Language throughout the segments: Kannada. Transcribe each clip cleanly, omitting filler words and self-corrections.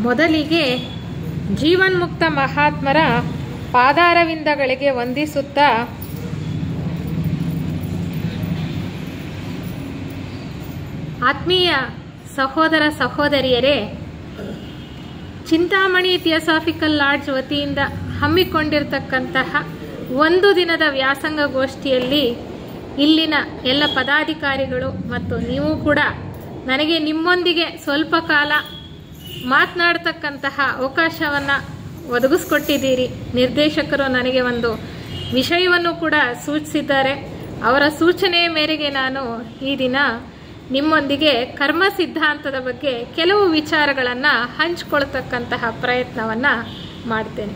ಮೊದಲಿಗೆ ಜೀವನ್ಮುಕ್ತ ಮಹಾತ್ಮರ ಪಾದಾರವಿಂದಗಳಿಗೆ ವಂದಿಸುತ್ತಾ ಆತ್ಮೀಯ ಸಹೋದರ ಸಹೋದರಿಯರೇ, ಚಿಂತಾಮಣಿ ಥಿಯೋಸಾಫಿಕಲ್ ಲಾಡ್ಜ್ ವತಿಯಿಂದ ಹಮ್ಮಿಕೊಂಡಿರತಕ್ಕಂತಹ ಒಂದು ದಿನದ ವ್ಯಾಸಂಗ ಗೋಷ್ಠಿಯಲ್ಲಿ ಇಲ್ಲಿನ ಎಲ್ಲ ಪದಾಧಿಕಾರಿಗಳು ಮತ್ತು ನೀವು ಕೂಡ ನನಗೆ ನಿಮ್ಮೊಂದಿಗೆ ಸ್ವಲ್ಪ ಕಾಲ ಮಾತನಾಡ್ತಕ್ಕಂತಹ ಅವಕಾಶವನ್ನು ಒದಗಿಸ್ಕೊಟ್ಟಿದ್ದೀರಿ. ನಿರ್ದೇಶಕರು ನನಗೆ ಒಂದು ವಿಷಯವನ್ನು ಕೂಡ ಸೂಚಿಸಿದ್ದಾರೆ. ಅವರ ಸೂಚನೆಯ ಮೇರೆಗೆ ನಾನು ಈ ದಿನ ನಿಮ್ಮೊಂದಿಗೆ ಕರ್ಮ ಸಿದ್ಧಾಂತದ ಬಗ್ಗೆ ಕೆಲವು ವಿಚಾರಗಳನ್ನು ಹಂಚಿಕೊಳ್ತಕ್ಕಂತಹ ಪ್ರಯತ್ನವನ್ನು ಮಾಡ್ತೇನೆ.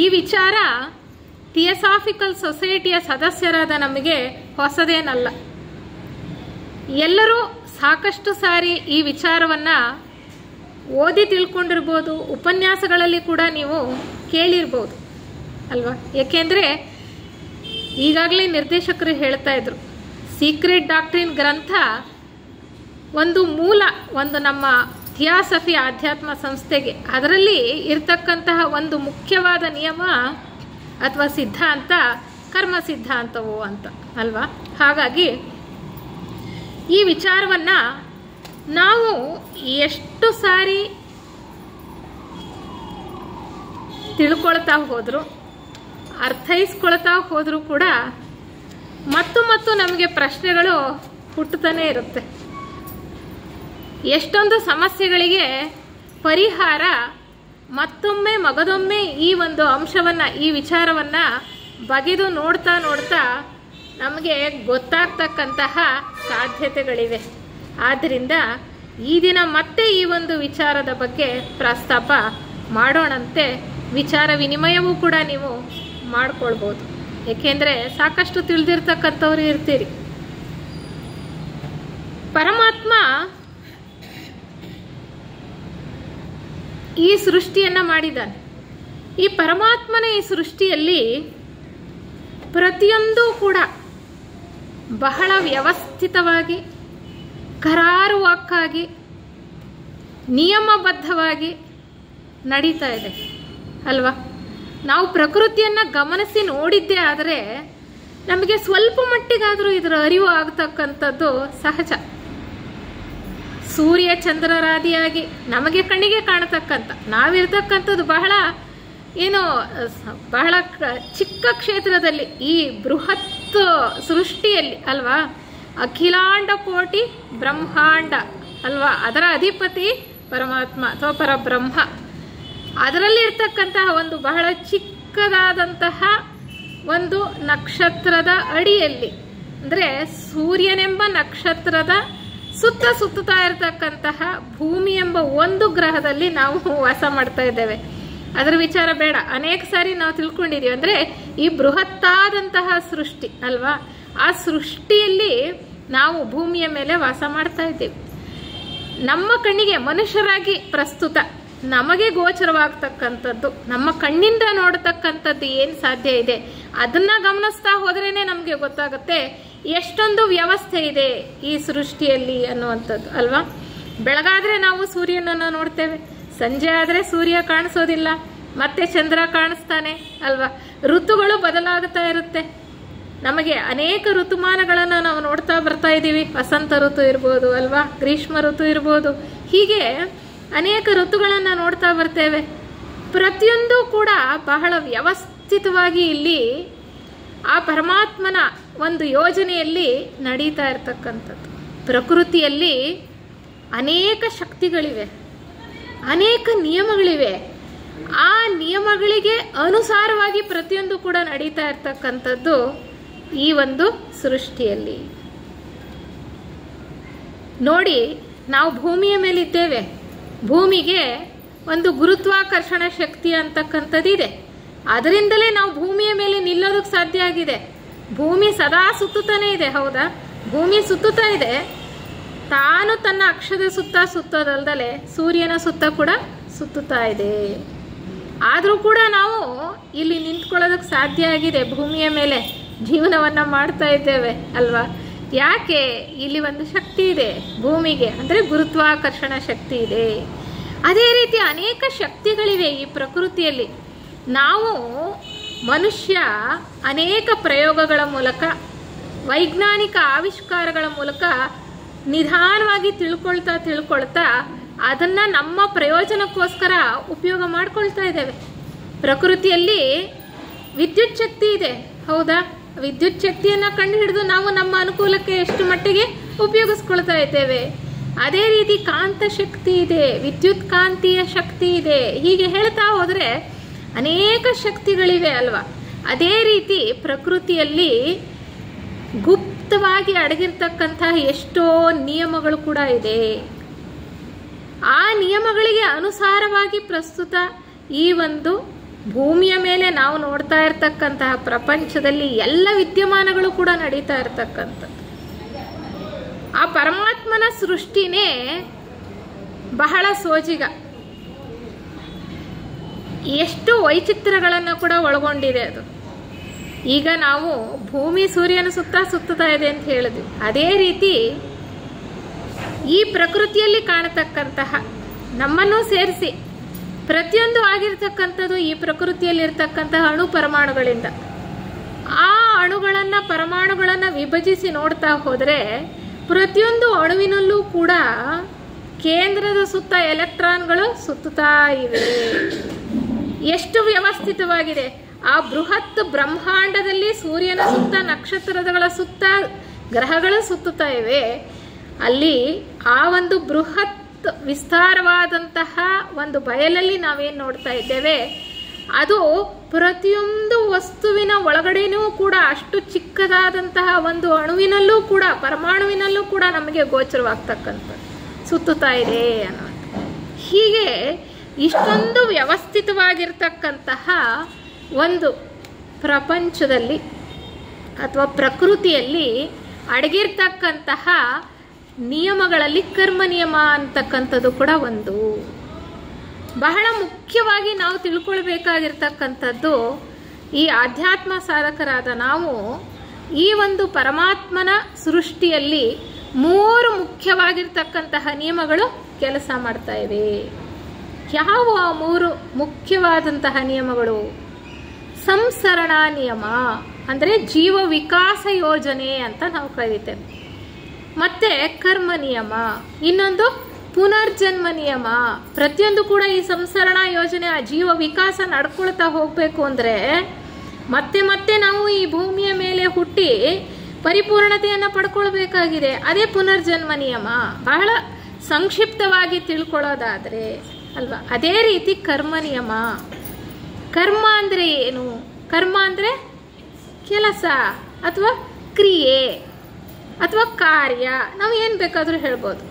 ಈ ವಿಚಾರ ಥಿಯೋಸಾಫಿಕಲ್ ಸೊಸೈಟಿಯ ಸದಸ್ಯರಾದ ನಮಗೆ ಹೊಸದೇನಲ್ಲ. ಎಲ್ಲರೂ ಸಾಕಷ್ಟು ಸಾರಿ ಈ ವಿಚಾರವನ್ನು ಓದಿ ತಿಳ್ಕೊಂಡಿರ್ಬೋದು, ಉಪನ್ಯಾಸಗಳಲ್ಲಿ ಕೂಡ ನೀವು ಕೇಳಿರ್ಬೋದು ಅಲ್ವಾ. ಏಕೆಂದರೆ ಈಗಾಗಲೇ ನಿರ್ದೇಶಕರು ಹೇಳ್ತಾ ಇದ್ರು, ಸೀಕ್ರೆಟ್ ಡಾಕ್ಟ್ರಿನ್ ಗ್ರಂಥ ಒಂದು ಮೂಲ, ಒಂದು ನಮ್ಮ ಥಿಯಾಸಫಿ ಆಧ್ಯಾತ್ಮ ಸಂಸ್ಥೆಗೆ ಅದರಲ್ಲಿ ಇರ್ತಕ್ಕಂತಹ ಒಂದು ಮುಖ್ಯವಾದ ನಿಯಮ ಅಥವಾ ಸಿದ್ಧಾಂತ ಕರ್ಮ ಸಿದ್ಧಾಂತವು ಅಂತ ಅಲ್ವಾ. ಹಾಗಾಗಿ ಈ ವಿಚಾರವನ್ನು ನಾವು ಎಷ್ಟು ಸಾರಿ ತಿಳ್ಕೊಳ್ತಾ ಹೋದ್ರು, ಅರ್ಥೈಸ್ಕೊಳ್ತಾ ಹೋದರೂ ಕೂಡ ಮತ್ತು ನಮಗೆ ಪ್ರಶ್ನೆಗಳು ಹುಟ್ಟುತ್ತಾನೆ ಇರುತ್ತೆ. ಎಷ್ಟೊಂದು ಸಮಸ್ಯೆಗಳಿಗೆ ಪರಿಹಾರ ಮತ್ತೊಮ್ಮೆ ಮಗದೊಮ್ಮೆ ಈ ಒಂದು ಅಂಶವನ್ನು, ಈ ವಿಚಾರವನ್ನು ಬಗೆದು ನೋಡ್ತಾ ನಮಗೆ ಗೊತ್ತಾಗ್ತಕ್ಕಂತಹ ಸಾಧ್ಯತೆಗಳಿವೆ. ಆದ್ದರಿಂದ ಈ ದಿನ ಮತ್ತೆ ಈ ಒಂದು ವಿಚಾರದ ಬಗ್ಗೆ ಪ್ರಸ್ತಾಪ ಮಾಡೋಣಂತೆ. ವಿಚಾರ ವಿನಿಮಯವೂ ಕೂಡ ನೀವು ಮಾಡ್ಕೊಳ್ಬೋದು, ಏಕೆಂದರೆ ಸಾಕಷ್ಟು ತಿಳಿದಿರ್ತಕ್ಕಂಥವ್ರು ಇರ್ತೀರಿ. ಪರಮಾತ್ಮ ಈ ಸೃಷ್ಟಿಯನ್ನು ಮಾಡಿದ್ದಾನೆ. ಈ ಪರಮಾತ್ಮನ ಈ ಸೃಷ್ಟಿಯಲ್ಲಿ ಪ್ರತಿಯೊಂದು ಕೂಡ ಬಹಳ ವ್ಯವಸ್ಥಿತವಾಗಿ, ಕರಾರುವಾಕ್ಕಾಗಿ, ನಿಯಮಬದ್ಧವಾಗಿ ನಡೀತಾ ಇದೆ ಅಲ್ವಾ. ನಾವು ಪ್ರಕೃತಿಯನ್ನು ಗಮನಿಸಿ ನೋಡಿದ್ದೇ ಆದರೆ ನಮಗೆ ಸ್ವಲ್ಪ ಮಟ್ಟಿಗಾದರೂ ಇದರ ಅರಿವು ಆಗ್ತಕ್ಕಂಥದ್ದು ಸಹಜ. ಸೂರ್ಯ ಚಂದ್ರರಾದಿಯಾಗಿ ನಮಗೆ ಕಣ್ಣಿಗೆ ಕಾಣತಕ್ಕಂಥ, ನಾವಿರ್ತಕ್ಕಂಥದ್ದು ಬಹಳ ಚಿಕ್ಕ ಕ್ಷೇತ್ರದಲ್ಲಿ, ಈ ಬೃಹತ್ ಸೃಷ್ಟಿಯಲ್ಲಿ ಅಲ್ವಾ. ಅಖಿಲಾಂಡ ಕೋಟಿ ಬ್ರಹ್ಮಾಂಡ ಅಲ್ವಾ, ಅದರ ಅಧಿಪತಿ ಪರಮಾತ್ಮ ಅಥವಾ ಪರಬ್ರಹ್ಮ. ಅದರಲ್ಲಿ ಇರ್ತಕ್ಕಂತಹ ಒಂದು ಬಹಳ ಚಿಕ್ಕದಾದಂತಹ ಒಂದು ನಕ್ಷತ್ರದ ಅಡಿಯಲ್ಲಿ, ಅಂದರೆ ಸೂರ್ಯನೆಂಬ ನಕ್ಷತ್ರದ ಸುತ್ತುತ್ತಾ ಇರತಕ್ಕಂತಹ ಭೂಮಿ ಎಂಬ ಒಂದು ಗ್ರಹದಲ್ಲಿ ನಾವು ವಾಸ ಮಾಡ್ತಾ ಇದ್ದೇವೆ. ಅದರ ವಿಚಾರ ಬೇಡ, ಅನೇಕ ಸಾರಿ ನಾವು ತಿಳ್ಕೊಂಡಿದ್ದೀವಿ. ಅಂದರೆ ಈ ಬೃಹತ್ತಾದಂತಹ ಸೃಷ್ಟಿ ಅಲ್ವಾ, ಆ ಸೃಷ್ಟಿಯಲ್ಲಿ ನಾವು ಭೂಮಿಯ ಮೇಲೆ ವಾಸ ಮಾಡ್ತಾ ಇದ್ದೇವೆ. ನಮ್ಮ ಕಣ್ಣಿಗೆ ಮನುಷ್ಯರಾಗಿ ಪ್ರಸ್ತುತ ನಮಗೆ ಗೋಚರವಾಗ್ತಕ್ಕಂಥದ್ದು, ನಮ್ಮ ಕಣ್ಣಿಂದ ನೋಡತಕ್ಕಂಥದ್ದು ಏನು ಸಾಧ್ಯ ಇದೆ ಅದನ್ನು ಗಮನಿಸ್ತಾ ಹೋದ್ರೇ ನಮಗೆ ಗೊತ್ತಾಗುತ್ತೆ ಎಷ್ಟೊಂದು ವ್ಯವಸ್ಥೆ ಇದೆ ಈ ಸೃಷ್ಟಿಯಲ್ಲಿ ಅನ್ನುವಂಥದ್ದು ಅಲ್ವಾ. ಬೆಳಗಾದರೆ ನಾವು ಸೂರ್ಯನನ್ನು ನೋಡ್ತೇವೆ, ಸಂಜೆ ಆದರೆ ಸೂರ್ಯ ಕಾಣಿಸೋದಿಲ್ಲ, ಮತ್ತೆ ಚಂದ್ರ ಕಾಣಿಸ್ತಾನೆ ಅಲ್ವಾ. ಋತುಗಳು ಬದಲಾಗುತ್ತಾ ಇರುತ್ತೆ. ನಮಗೆ ಅನೇಕ ಋತುಮಾನಗಳನ್ನು ನಾವು ನೋಡ್ತಾ ಬರ್ತಾ ಇದ್ದೀವಿ. ವಸಂತ ಋತು ಇರ್ಬೋದು ಅಲ್ವಾ, ಗ್ರೀಷ್ಮ ಋತು ಇರ್ಬೋದು, ಹೀಗೆ ಅನೇಕ ಋತುಗಳನ್ನು ನೋಡ್ತಾ ಬರ್ತೇವೆ. ಪ್ರತಿಯೊಂದು ಕೂಡ ಬಹಳ ವ್ಯವಸ್ಥಿತವಾಗಿ ಇಲ್ಲಿ ಆ ಪರಮಾತ್ಮನ ಒಂದು ಯೋಜನೆಯಲ್ಲಿ ನಡೀತಾ ಇರ್ತಕ್ಕಂಥದ್ದು. ಪ್ರಕೃತಿಯಲ್ಲಿ ಅನೇಕ ಶಕ್ತಿಗಳಿವೆ, ಅನೇಕ ನಿಯಮಗಳಿವೆ. ಆ ನಿಯಮಗಳಿಗೆ ಅನುಸಾರವಾಗಿ ಪ್ರತಿಯೊಂದು ಕೂಡ ನಡೀತಾ ಇರ್ತಕ್ಕಂಥದ್ದು ಈ ಒಂದು ಸೃಷ್ಟಿಯಲ್ಲಿ. ನೋಡಿ, ನಾವು ಭೂಮಿಯ ಮೇಲಿದ್ದೇವೆ. ಭೂಮಿಗೆ ಒಂದು ಗುರುತ್ವಾಕರ್ಷಣ ಶಕ್ತಿ ಅಂತಕ್ಕಂಥದ್ದಿದೆ. ಅದರಿಂದಲೇ ನಾವು ಭೂಮಿಯ ಮೇಲೆ ನಿಲ್ಲೋದಕ್ಕೆ ಸಾಧ್ಯ ಆಗಿದೆ. ಭೂಮಿ ಸದಾ ಸುತ್ತುತ್ತಾನೆ ಇದೆ, ಹೌದಾ. ಭೂಮಿ ಸುತ್ತುತ್ತಾ ಇದೆ, ತಾನು ತನ್ನ ಅಕ್ಷದ ಸುತ್ತೋದಲ್ದಲೆ ಸೂರ್ಯನ ಸುತ್ತ ಕೂಡ ಸುತ್ತುತ್ತಾ ಇದೆ. ಆದರೂ ಕೂಡ ನಾವು ಇಲ್ಲಿ ನಿಂತ್ಕೊಳ್ಳೋದಕ್ಕೆ ಸಾಧ್ಯ ಆಗಿದೆ, ಭೂಮಿಯ ಮೇಲೆ ಜೀವನವನ್ನು ಮಾಡ್ತಾ ಇದ್ದೇವೆ ಅಲ್ವಾ. ಯಾಕೆ? ಇಲ್ಲಿ ಒಂದು ಶಕ್ತಿ ಇದೆ ಭೂಮಿಗೆ, ಅಂದರೆ ಗುರುತ್ವಾಕರ್ಷಣ ಶಕ್ತಿ ಇದೆ. ಅದೇ ರೀತಿ ಅನೇಕ ಶಕ್ತಿಗಳಿವೆ ಈ ಪ್ರಕೃತಿಯಲ್ಲಿ. ನಾವು ಮನುಷ್ಯ ಅನೇಕ ಪ್ರಯೋಗಗಳ ಮೂಲಕ, ವೈಜ್ಞಾನಿಕ ಆವಿಷ್ಕಾರಗಳ ಮೂಲಕ ನಿಧಾನವಾಗಿ ತಿಳ್ಕೊಳ್ತಾ ಅದನ್ನು ನಮ್ಮ ಪ್ರಯೋಜನಕ್ಕೋಸ್ಕರ ಉಪಯೋಗ ಮಾಡ್ಕೊಳ್ತಾ ಇದ್ದೇವೆ. ಪ್ರಕೃತಿಯಲ್ಲಿ ವಿದ್ಯುತ್ ಶಕ್ತಿ ಇದೆ, ಹೌದಾ? ವಿದ್ಯುತ್ ಶಕ್ತಿಯನ್ನು ಕಂಡುಹಿಡಿದು ನಾವು ನಮ್ಮ ಅನುಕೂಲಕ್ಕೆ ಎಷ್ಟು ಮಟ್ಟಿಗೆ ಉಪಯೋಗಿಸ್ಕೊಳ್ತಾ ಇದ್ದೇವೆ. ಅದೇ ರೀತಿ ಕಾಂತ ಶಕ್ತಿ ಇದೆ, ವಿದ್ಯುತ್ ಕಾಂತೀಯ ಶಕ್ತಿ ಇದೆ, ಹೀಗೆ ಹೇಳ್ತಾ ಹೋದರೆ ಅನೇಕ ಶಕ್ತಿಗಳಿವೆ ಅಲ್ವಾ? ಅದೇ ರೀತಿ ಪ್ರಕೃತಿಯಲ್ಲಿ ಗುಪ್ತವಾಗಿ ಅಡಗಿರ್ತಕ್ಕಂತಹ ಎಷ್ಟೋ ನಿಯಮಗಳು ಕೂಡ ಇದೆ. ಆ ನಿಯಮಗಳಿಗೆ ಅನುಸಾರವಾಗಿ ಪ್ರಸ್ತುತ ಈ ಒಂದು ಭೂಮಿಯ ಮೇಲೆ ನಾವು ನೋಡ್ತಾ ಇರ್ತಕ್ಕಂತಹ ಪ್ರಪಂಚದಲ್ಲಿ ಎಲ್ಲ ವಿದ್ಯಮಾನಗಳು ಕೂಡ ನಡೀತಾ ಇರ್ತಕ್ಕಂಥದ್ದು. ಆ ಪರಮಾತ್ಮನ ಸೃಷ್ಟಿನೇ ಬಹಳ ಸೋಜಿಗ, ಎಷ್ಟು ವೈಚಿತ್ರ್ಯಗಳನ್ನು ಕೂಡ ಒಳಗೊಂಡಿದೆ ಅದು. ಈಗ ನಾವು ಭೂಮಿ ಸೂರ್ಯನ ಸುತ್ತಾ ಇದೆ ಅಂತ ಹೇಳಿದ್ವಿ. ಅದೇ ರೀತಿ ಈ ಪ್ರಕೃತಿಯಲ್ಲಿ ಕಾಣತಕ್ಕಂತಹ ನಮ್ಮನ್ನು ಸೇರಿಸಿ ಪ್ರತಿಯೊಂದು ಆಗಿರ್ತಕ್ಕಂಥದ್ದು ಈ ಪ್ರಕೃತಿಯಲ್ಲಿರ್ತಕ್ಕಂತಹ ಅಣು ಪರಮಾಣುಗಳಿಂದ. ಆ ಪರಮಾಣುಗಳನ್ನು ವಿಭಜಿಸಿ ನೋಡ್ತಾ ಹೋದರೆ ಪ್ರತಿಯೊಂದು ಅಣುವಿನಲ್ಲೂ ಕೂಡ ಕೇಂದ್ರದ ಸುತ್ತ ಎಲೆಕ್ಟ್ರಾನ್ಗಳು ಸುತ್ತುತ್ತಾ ಇವೆ. ಎಷ್ಟು ವ್ಯವಸ್ಥಿತವಾಗಿದೆ! ಆ ಬೃಹತ್ ಬ್ರಹ್ಮಾಂಡದಲ್ಲಿ ಸೂರ್ಯನ ಸುತ್ತ, ನಕ್ಷತ್ರಗಳ ಸುತ್ತ ಗ್ರಹಗಳು ಸುತ್ತುತ್ತಾ ಇವೆ. ಅಲ್ಲಿ ಆ ಒಂದು ಬೃಹತ್ ವಿಸ್ತಾರವಾದಂತಹ ಒಂದು ಬಯಲಲ್ಲಿ ನಾವೇನು ನೋಡ್ತಾ ಇದ್ದೇವೆ, ಅದು ಪ್ರತಿಯೊಂದು ವಸ್ತುವಿನ ಒಳಗಡೆನೂ ಕೂಡ ಅಷ್ಟು ಚಿಕ್ಕದಾದಂತಹ ಒಂದು ಅಣುವಿನಲ್ಲೂ ಕೂಡ, ಪರಮಾಣುವಿನಲ್ಲೂ ಕೂಡ ನಮಗೆ ಗೋಚರವಾಗ್ತಕ್ಕಂಥದ್ದು ಸುತ್ತುತ್ತಾ ಇದೆ ಅನ್ನೋದು. ಹೀಗೆ ಇಷ್ಟೊಂದು ವ್ಯವಸ್ಥಿತವಾಗಿರ್ತಕ್ಕಂತಹ ಒಂದು ಪ್ರಪಂಚದಲ್ಲಿ ಅಥವಾ ಪ್ರಕೃತಿಯಲ್ಲಿ ಅಡಗಿರ್ತಕ್ಕಂತಹ ನಿಯಮಗಳಲ್ಲಿ ಕರ್ಮ ನಿಯಮ ಅಂತಕ್ಕಂಥದ್ದು ಕೂಡ ಒಂದು. ಬಹಳ ಮುಖ್ಯವಾಗಿ ನಾವು ತಿಳ್ಕೊಳ್ಬೇಕಾಗಿರ್ತಕ್ಕಂಥದ್ದು, ಈ ಆಧ್ಯಾತ್ಮ ಸಾಧಕರಾದ ನಾವು ಈ ಒಂದು ಪರಮಾತ್ಮನ ಸೃಷ್ಟಿಯಲ್ಲಿ 3 ಮುಖ್ಯವಾಗಿರ್ತಕ್ಕಂತಹ ನಿಯಮಗಳು ಕೆಲಸ ಮಾಡ್ತಾ ಇವೆ. ಯಾವ 3 ಮುಖ್ಯವಾದಂತಹ ನಿಯಮಗಳು? ಸಂಸರಣಾ ನಿಯಮ ಅಂದರೆ ಜೀವ ವಿಕಾಸ ಯೋಜನೆ ಅಂತ ನಾವು ಕರೀತೇವೆ. ಮತ್ತೆ ಕರ್ಮ ನಿಯಮ, ಇನ್ನೊಂದು ಪುನರ್ಜನ್ಮ ನಿಯಮ. ಪ್ರತಿಯೊಂದು ಕೂಡ ಈ ಸಂಸರಣಾ ಯೋಜನೆ, ಆ ಜೀವ ವಿಕಾಸ ನಡ್ಕೊಳ್ತಾ ಹೋಗಬೇಕು ಅಂದರೆ ಮತ್ತೆ ಮತ್ತೆ ನಾವು ಈ ಭೂಮಿಯ ಮೇಲೆ ಹುಟ್ಟಿ ಪರಿಪೂರ್ಣತೆಯನ್ನು ಪಡ್ಕೊಳ್ಬೇಕಾಗಿದೆ. ಅದೇ ಪುನರ್ಜನ್ಮ ನಿಯಮ. ಬಹಳ ಸಂಕ್ಷಿಪ್ತವಾಗಿ ತಿಳ್ಕೊಳ್ಳೋದಾದರೆ ಅಲ್ವಾ? ಅದೇ ರೀತಿ ಕರ್ಮ ನಿಯಮ. ಕರ್ಮ ಅಂದರೆ ಏನು? ಕರ್ಮ ಅಂದರೆ ಕೆಲಸ ಅಥವಾ ಕ್ರಿಯೆ ಅಥವಾ ಕಾರ್ಯ, ನಾವು ಏನು ಬೇಕಾದರೂ ಹೇಳ್ಬೋದು.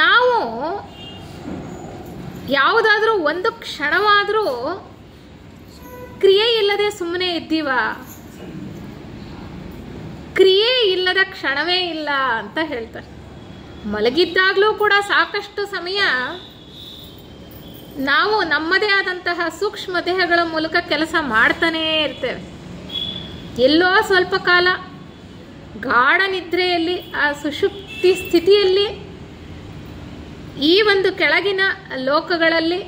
ನಾವು ಯಾವುದಾದ್ರೂ ಒಂದು ಕ್ಷಣವಾದರೂ ಕ್ರಿಯೆ ಇಲ್ಲದೆ ಸುಮ್ಮನೆ ಇದ್ದೀವ? ಕ್ರಿಯೆ ಇಲ್ಲದ ಕ್ಷಣವೇ ಇಲ್ಲ ಅಂತ ಹೇಳ್ತಾರೆ. ಮಲಗಿದ್ದಾಗಲೂ ಕೂಡ ಸಾಕಷ್ಟು ಸಮಯ ನಾವು ನಮ್ಮದೇ ಆದಂತಹ ಸೂಕ್ಷ್ಮ ದೇಹಗಳ ಮೂಲಕ ಕೆಲಸ ಮಾಡ್ತಾನೇ ಇರ್ತೇವೆ. ಎಲ್ಲೋ ಸ್ವಲ್ಪ ಕಾಲ ಗಾಢ ನಿದ್ರೆಯಲ್ಲಿ, ಆ ಸುಷುಪ್ತಿ ಸ್ಥಿತಿಯಲ್ಲಿ, ಈ ಒಂದು ಕೆಳಗಿನ ಲೋಕಗಳಲ್ಲಿ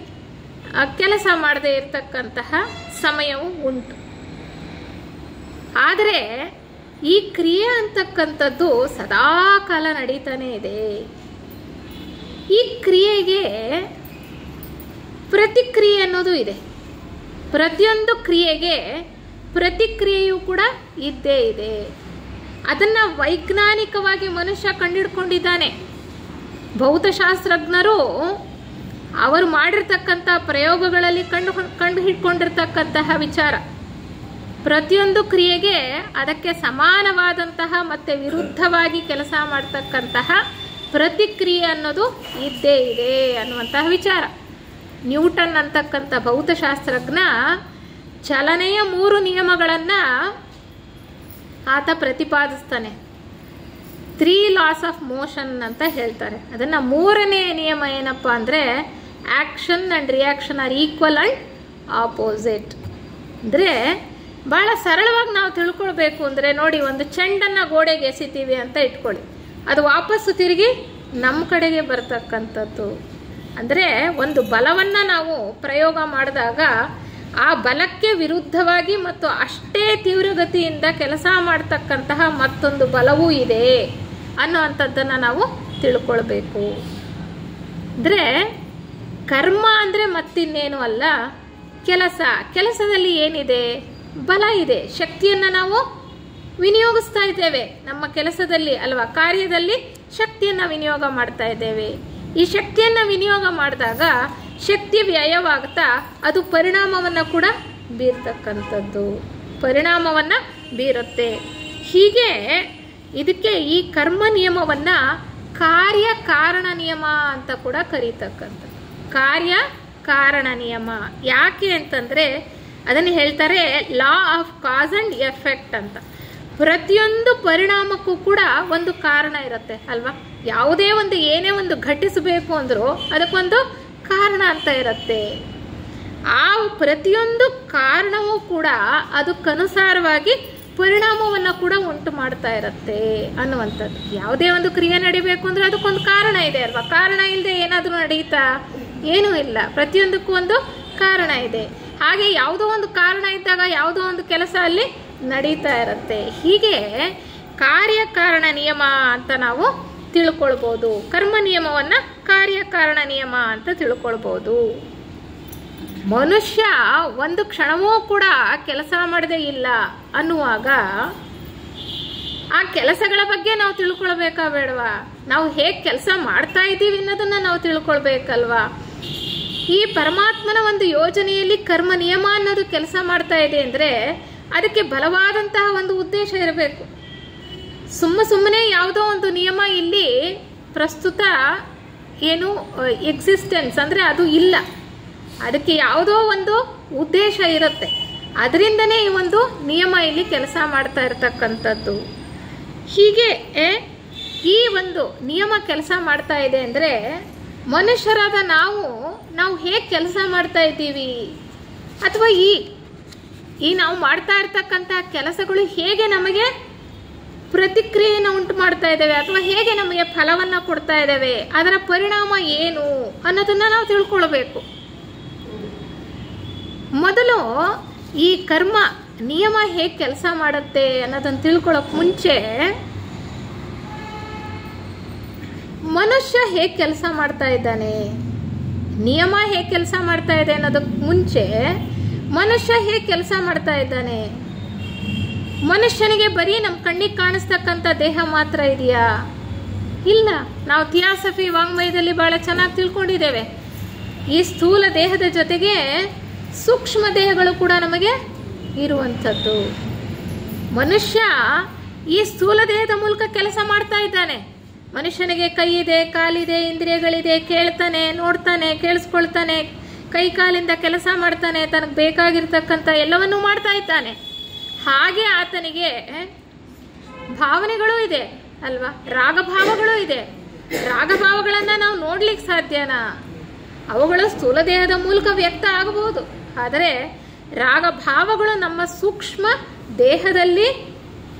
ಕೆಲಸ ಮಾಡದೇ ಇರತಕ್ಕಂತಹ ಸಮಯವು ಉಂಟು. ಆದರೆ ಈ ಕ್ರಿಯೆ ಅಂತಕ್ಕಂಥದ್ದು ಸದಾ ಕಾಲ ನಡೀತಾನೆ ಇದೆ. ಈ ಕ್ರಿಯೆಗೆ ಪ್ರತಿಕ್ರಿಯೆ ಅನ್ನೋದು ಇದೆ. ಪ್ರತಿಯೊಂದು ಕ್ರಿಯೆಗೆ ಪ್ರತಿಕ್ರಿಯೆಯೂ ಕೂಡ ಇದ್ದೇ ಇದೆ. ಅದನ್ನು ವೈಜ್ಞಾನಿಕವಾಗಿ ಮನುಷ್ಯ ಕಂಡುಹಿಡ್ಕೊಂಡಿದ್ದಾನೆ. ಭೌತಶಾಸ್ತ್ರಜ್ಞರು ಅವರು ಮಾಡಿರ್ತಕ್ಕಂಥ ಪ್ರಯೋಗಗಳಲ್ಲಿ ಕಂಡುಹಿಡ್ಕೊಂಡಿರ್ತಕ್ಕಂತಹ ವಿಚಾರ, ಪ್ರತಿಯೊಂದು ಕ್ರಿಯೆಗೆ ಅದಕ್ಕೆ ಸಮಾನವಾದಂತಹ ಮತ್ತು ವಿರುದ್ಧವಾಗಿ ಕೆಲಸ ಮಾಡ್ತಕ್ಕಂತಹ ಪ್ರತಿಕ್ರಿಯೆ ಅನ್ನೋದು ಇದ್ದೇ ಇದೆ ಅನ್ನುವಂತಹ ವಿಚಾರ. ನ್ಯೂಟನ್ ಅಂತಕ್ಕಂಥ ಭೌತಶಾಸ್ತ್ರಜ್ಞ ಚಲನೆಯ 3 ನಿಯಮಗಳನ್ನು ಆತ ಪ್ರತಿಪಾದಿಸ್ತಾನೆ. 3 laws ಆಫ್ ಮೋಷನ್ ಅಂತ ಹೇಳ್ತಾರೆ. ಅದನ್ನು 3ನೇ ನಿಯಮ ಏನಪ್ಪ ಅಂದರೆ, action and reaction are equal and opposite. ಅಂದರೆ ಭಾಳ ಸರಳವಾಗಿ ನಾವು ತಿಳ್ಕೊಳ್ಬೇಕು ಅಂದರೆ, ನೋಡಿ, ಒಂದು ಚೆಂಡನ್ನು ಗೋಡೆಗೆ ಎಸಿತೀವಿ ಅಂತ ಇಟ್ಕೊಳ್ಳಿ, ಅದು ವಾಪಸ್ಸು ತಿರುಗಿ ನಮ್ಮ ಕಡೆಗೆ ಬರ್ತಕ್ಕಂಥದ್ದು. ಅಂದರೆ ಒಂದು ಬಲವನ್ನು ನಾವು ಪ್ರಯೋಗ ಮಾಡಿದಾಗ ಆ ಬಲಕ್ಕೆ ವಿರುದ್ಧವಾಗಿ ಮತ್ತು ಅಷ್ಟೇ ತೀವ್ರಗತಿಯಿಂದ ಕೆಲಸ ಮಾಡ್ತಕ್ಕಂತಹ ಮತ್ತೊಂದು ಬಲವೂ ಇದೆ ಅನ್ನೋವಂಥದ್ದನ್ನು ನಾವು ತಿಳ್ಕೊಳ್ಬೇಕು. ಅಂದರೆ ಕರ್ಮ ಅಂದರೆ ಮತ್ತಿನ್ನೇನು ಅಲ್ಲ, ಕೆಲಸದಲ್ಲಿ ಏನಿದೆ? ಬಲ ಇದೆ, ಶಕ್ತಿಯನ್ನು ನಾವು ವಿನಿಯೋಗಿಸ್ತಾ ಇದ್ದೇವೆ ನಮ್ಮ ಕೆಲಸದಲ್ಲಿ ಅಲ್ವಾ, ಕಾರ್ಯದಲ್ಲಿ ಶಕ್ತಿಯನ್ನು ವಿನಿಯೋಗ ಮಾಡ್ತಾ ಇದ್ದೇವೆ. ಈ ಶಕ್ತಿಯನ್ನು ವಿನಿಯೋಗ ಮಾಡಿದಾಗ ಶಕ್ತಿ ವ್ಯಯವಾಗ್ತಾ ಅದು ಪರಿಣಾಮವನ್ನು ಕೂಡ ಬೀರ್ತಕ್ಕಂಥದ್ದು, ಪರಿಣಾಮವನ್ನು ಬೀರುತ್ತೆ. ಹೀಗೆ ಇದಕ್ಕೆ ಈ ಕರ್ಮ ನಿಯಮವನ್ನು ಕಾರ್ಯ ಕಾರಣ ನಿಯಮ ಅಂತ ಕೂಡ ಕರೀತಕ್ಕಂಥದ್ದು. ಕಾರ್ಯ ಕಾರಣ ನಿಯಮ ಯಾಕೆ ಅಂತಂದರೆ ಅದನ್ನು ಹೇಳ್ತಾರೆ law of cause and effect ಅಂತ. ಪ್ರತಿಯೊಂದು ಪರಿಣಾಮಕ್ಕೂ ಕೂಡ ಒಂದು ಕಾರಣ ಇರುತ್ತೆ ಅಲ್ವಾ. ಯಾವುದೇ ಒಂದು ಏನೇ ಒಂದು ಘಟಿಸಬೇಕು ಅಂದರೂ ಅದಕ್ಕೊಂದು ಕಾರಣ ಅಂತ ಇರುತ್ತೆ. ಆ ಪ್ರತಿಯೊಂದು ಕಾರಣವೂ ಕೂಡ ಅದಕ್ಕನುಸಾರವಾಗಿ ಪರಿಣಾಮವನ್ನು ಕೂಡ ಉಂಟು ಮಾಡ್ತಾ ಇರುತ್ತೆ ಅನ್ನುವಂಥದ್ದು. ಯಾವುದೇ ಒಂದು ಕ್ರಿಯೆ ನಡಿಬೇಕು ಅಂದ್ರೆ ಅದಕ್ಕೊಂದು ಕಾರಣ ಇದೆ ಅಲ್ವಾ. ಕಾರಣ ಇಲ್ಲದೆ ಏನಾದರೂ ನಡೀತಾ? ಏನೂ ಇಲ್ಲ. ಪ್ರತಿಯೊಂದಕ್ಕೂ ಒಂದು ಕಾರಣ ಇದೆ. ಹಾಗೆ ಯಾವುದೋ ಒಂದು ಕಾರಣ ಇದ್ದಾಗ ಯಾವುದೋ ಒಂದು ಕೆಲಸ ಅಲ್ಲಿ ನಡೀತಾ ಇರುತ್ತೆ. ಹೀಗೆ ಕಾರ್ಯಕಾರಣ ನಿಯಮ ಅಂತ ನಾವು ತಿಳ್ಕೊಳ್ಬೋದು. ಕರ್ಮ ನಿಯಮವನ್ನು ಕಾರ್ಯಕಾರಣ ನಿಯಮ ಅಂತ ತಿಳ್ಕೊಳ್ಬೋದು. ಮನುಷ್ಯ ಒಂದು ಕ್ಷಣವೂ ಕೂಡ ಕೆಲಸ ಮಾಡದೇ ಇಲ್ಲ ಅನ್ನುವಾಗ ಆ ಕೆಲಸಗಳ ಬಗ್ಗೆ ನಾವು ತಿಳ್ಕೊಳ್ಬೇಕಾ ಬೇಡವಾ? ನಾವು ಹೇಗೆ ಕೆಲಸ ಮಾಡ್ತಾ ಇದ್ದೀವಿ ಅನ್ನೋದನ್ನ ನಾವು ತಿಳ್ಕೊಳ್ಬೇಕಲ್ವಾ? ಈ ಪರಮಾತ್ಮನ ಒಂದು ಯೋಜನೆಯಲ್ಲಿ ಕರ್ಮ ನಿಯಮ ಅನ್ನೋದು ಕೆಲಸ ಮಾಡ್ತಾ ಇದೆ ಅಂದರೆ ಅದಕ್ಕೆ ಬಲವಾದಂತಹ ಒಂದು ಉದ್ದೇಶ ಇರಬೇಕು. ಸುಮ್ಮನೆ ಯಾವುದೋ ಒಂದು ನಿಯಮ ಇಲ್ಲಿ ಪ್ರಸ್ತುತ ಏನು ಎಕ್ಸಿಸ್ಟೆನ್ಸ್ ಅಂದರೆ ಅದು ಇಲ್ಲ. ಅದಕ್ಕೆ ಯಾವುದೋ ಒಂದು ಉದ್ದೇಶ ಇರುತ್ತೆ. ಅದರಿಂದನೇ ಈ ಒಂದು ನಿಯಮ ಇಲ್ಲಿ ಕೆಲಸ ಮಾಡ್ತಾ ಇರತಕ್ಕಂಥದ್ದು. ಹೀಗೆ ಈ ಒಂದು ನಿಯಮ ಕೆಲಸ ಮಾಡ್ತಾ ಇದೆ ಅಂದರೆ ಮನುಷ್ಯರಾದ ನಾವು ಹೇಗೆ ಕೆಲಸ ಮಾಡ್ತಾ ಇದ್ದೀವಿ, ಅಥವಾ ಈ ನಾವು ಮಾಡ್ತಾ ಇರ್ತಕ್ಕಂಥ ಕೆಲಸಗಳು ಹೇಗೆ ನಮಗೆ ಪ್ರತಿಕ್ರಿಯೆಯನ್ನು ಉಂಟು ಮಾಡ್ತಾ ಇದ್ದಾವೆ ಅಥವಾ ಹೇಗೆ ನಮಗೆ ಫಲವನ್ನು ಕೊಡ್ತಾ ಇದ್ದಾವೆ, ಅದರ ಪರಿಣಾಮ ಏನು ಅನ್ನೋದನ್ನ ನಾವು ತಿಳ್ಕೊಳ್ಬೇಕು. ಮೊದಲು ಈ ಕರ್ಮ ನಿಯಮ ಹೇಗೆ ಕೆಲಸ ಮಾಡುತ್ತೆ ಅನ್ನೋದನ್ನು ತಿಳ್ಕೊಳ್ಳೋಕೆ ಮುಂಚೆ ಮನುಷ್ಯ ಹೇಗೆ ಕೆಲಸ ಮಾಡ್ತಾ ಇದ್ದಾನೆ, ನಿಯಮ ಹೇಗೆ ಕೆಲಸ ಮಾಡ್ತಾ ಇದೆ ಅನ್ನೋದಕ್ಕೆ ಮುಂಚೆ ಮನುಷ್ಯ ಹೇಗೆ ಕೆಲಸ ಮಾಡ್ತಾ ಇದ್ದಾನೆ. ಮನುಷ್ಯನಿಗೆ ಬರೀ ನಮ್ಮ ಕಣ್ಣಿಗೆ ಕಾಣಿಸ್ತಕ್ಕಂಥ ದೇಹ ಮಾತ್ರ ಇದೆಯಾ? ಇಲ್ಲ. ನಾವು ಥಿಯಾಸಫಿ ವಾಂಗ್ಮಯದಲ್ಲಿ ಬಹಳ ಚೆನ್ನಾಗಿ ತಿಳ್ಕೊಂಡಿದ್ದೇವೆ. ಈ ಸ್ಥೂಲ ದೇಹದ ಜೊತೆಗೆ ಸೂಕ್ಷ್ಮ ದೇಹಗಳು ಕೂಡ ನಮಗೆ ಇರುವಂಥದ್ದು. ಮನುಷ್ಯ ಈ ಸ್ಥೂಲ ದೇಹದ ಮೂಲಕ ಕೆಲಸ ಮಾಡ್ತಾ ಇದ್ದಾನೆ. ಮನುಷ್ಯನಿಗೆ ಕೈ ಇದೆ, ಕಾಲಿದೆ, ಇಂದ್ರಿಯಗಳಿದೆ, ಕೇಳ್ತಾನೆ, ನೋಡ್ತಾನೆ, ಕೇಳಿಸ್ಕೊಳ್ತಾನೆ, ಕೈ ಕಾಲಿಂದ ಕೆಲಸ ಮಾಡ್ತಾನೆ, ತನಗೆ ಬೇಕಾಗಿರ್ತಕ್ಕಂಥ ಎಲ್ಲವನ್ನೂ ಮಾಡ್ತಾ ಇದ್ದಾನೆ. ಹಾಗೆ ಆತನಿಗೆ ಭಾವನೆಗಳು ಇದೆ ಅಲ್ವಾ, ರಾಗಭಾವಗಳು ಇದೆ. ರಾಗಭಾವಗಳನ್ನು ನಾವು ನೋಡ್ಲಿಕ್ಕೆ ಸಾಧ್ಯನಾ? ಅವುಗಳು ಸ್ಥೂಲ ದೇಹದ ಮೂಲಕ ವ್ಯಕ್ತ ಆಗಬಹುದು. ಆದರೆ ರಾಗಭಾವಗಳು ನಮ್ಮ ಸೂಕ್ಷ್ಮ ದೇಹದಲ್ಲಿ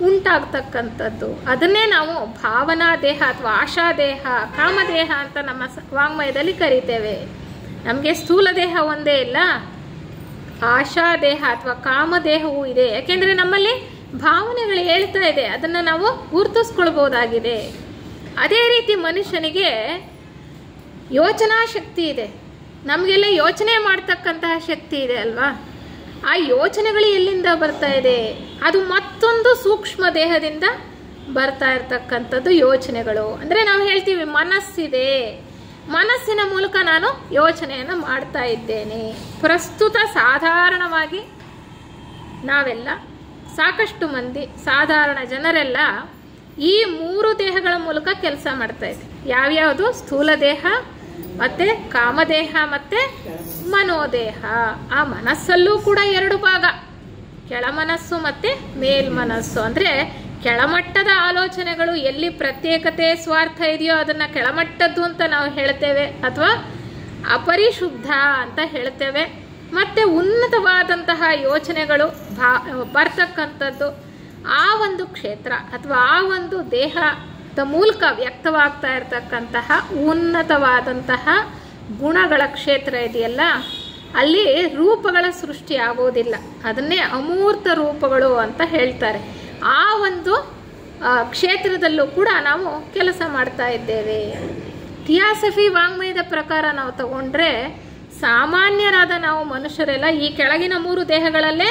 ಉಂಟಾಗ್ತಕ್ಕಂಥದ್ದು. ಅದನ್ನೇ ನಾವು ಭಾವನಾ ದೇಹ ಅಥವಾ ಆಶಾ ದೇಹ, ಕಾಮದೇಹ ಅಂತ ನಮ್ಮ ವಾಂಗ್ಮಯದಲ್ಲಿ ಕರಿತೇವೆ. ನಮಗೆ ಸ್ಥೂಲ ದೇಹ ಒಂದೇ ಇಲ್ಲ, ಆಶಾ ದೇಹ ಅಥವಾ ಕಾಮದೇಹವೂ ಇದೆ. ಯಾಕೆಂದರೆ ನಮ್ಮಲ್ಲಿ ಭಾವನೆಗಳು ಹೇಳ್ತಾ ಇದೆ, ಅದನ್ನು ನಾವು ಗುರುತಿಸ್ಕೊಳ್ಬೋದಾಗಿದೆ. ಅದೇ ರೀತಿ ಮನುಷ್ಯನಿಗೆ ಯೋಚನಾ ಶಕ್ತಿ ಇದೆ. ನಮಗೆಲ್ಲ ಯೋಚನೆ ಮಾಡ್ತಕ್ಕಂತಹ ಶಕ್ತಿ ಇದೆ ಅಲ್ವಾ. ಆ ಯೋಚನೆಗಳು ಎಲ್ಲಿಂದ ಬರ್ತಾ ಇದೆ? ಅದು ಮತ್ತೊಂದು ಸೂಕ್ಷ್ಮ ದೇಹದಿಂದ ಬರ್ತಾ ಇರ್ತಕ್ಕಂಥದ್ದು ಯೋಚನೆಗಳು. ಅಂದರೆ ನಾವು ಹೇಳ್ತೀವಿ ಮನಸ್ಸಿದೆ, ಮನಸ್ಸಿನ ಮೂಲಕ ನಾನು ಯೋಚನೆಯನ್ನು ಮಾಡ್ತಾ ಇದ್ದೇನೆ. ಪ್ರಸ್ತುತ ಸಾಧಾರಣವಾಗಿ ನಾವೆಲ್ಲ ಸಾಕಷ್ಟು ಮಂದಿ ಸಾಧಾರಣ ಜನರೆಲ್ಲ ಈ ಮೂರು ದೇಹಗಳ ಮೂಲಕ ಕೆಲಸ ಮಾಡ್ತಾ ಇದ್ದೀವಿ. ಯಾವ್ಯಾವುದು? ಸ್ಥೂಲ ದೇಹ, ಮತ್ತೆ ಕಾಮದೇಹ, ಮತ್ತೆ ಮನೋದೇಹ. ಆ ಮನಸ್ಸಲ್ಲೂ ಕೂಡ ಎರಡು ಭಾಗ, ಕೆಳಮನಸ್ಸು ಮತ್ತೆ ಮೇಲ್ಮನಸ್ಸು. ಅಂದರೆ ಕೆಳಮಟ್ಟದ ಆಲೋಚನೆಗಳು ಎಲ್ಲಿ ಪ್ರತ್ಯೇಕತೆ ಸ್ವಾರ್ಥ ಇದೆಯೋ ಅದನ್ನು ಕೆಳಮಟ್ಟದ್ದು ಅಂತ ನಾವು ಹೇಳ್ತೇವೆ, ಅಥವಾ ಅಪರಿಶುದ್ಧ ಅಂತ ಹೇಳ್ತೇವೆ. ಮತ್ತು ಉನ್ನತವಾದಂತಹ ಯೋಚನೆಗಳು ಬರ್ತಕ್ಕಂಥದ್ದು ಆ ಒಂದು ಕ್ಷೇತ್ರ ಅಥವಾ ಆ ಒಂದು ದೇಹದ ಮೂಲಕ ವ್ಯಕ್ತವಾಗ್ತಾ ಇರತಕ್ಕಂತಹ ಉನ್ನತವಾದಂತಹ ಗುಣಗಳ ಕ್ಷೇತ್ರ ಇದೆಯಲ್ಲ, ಅಲ್ಲಿ ರೂಪಗಳ ಸೃಷ್ಟಿ ಆಗೋದಿಲ್ಲ. ಅದನ್ನೇ ಅಮೂರ್ತ ರೂಪಗಳು ಅಂತ ಹೇಳ್ತಾರೆ. ಆ ಒಂದು ಕ್ಷೇತ್ರದಲ್ಲೂ ಕೂಡ ನಾವು ಕೆಲಸ ಮಾಡ್ತಾ ಇದ್ದೇವೆ. ಥಿಯಾಸಫಿ ವಾಂಗ್ಮಯದ ಪ್ರಕಾರ ನಾವು ತಗೊಂಡ್ರೆ ಸಾಮಾನ್ಯರಾದ ನಾವು ಮನುಷ್ಯರೆಲ್ಲ ಈ ಕೆಳಗಿನ 3 ದೇಹಗಳಲ್ಲೇ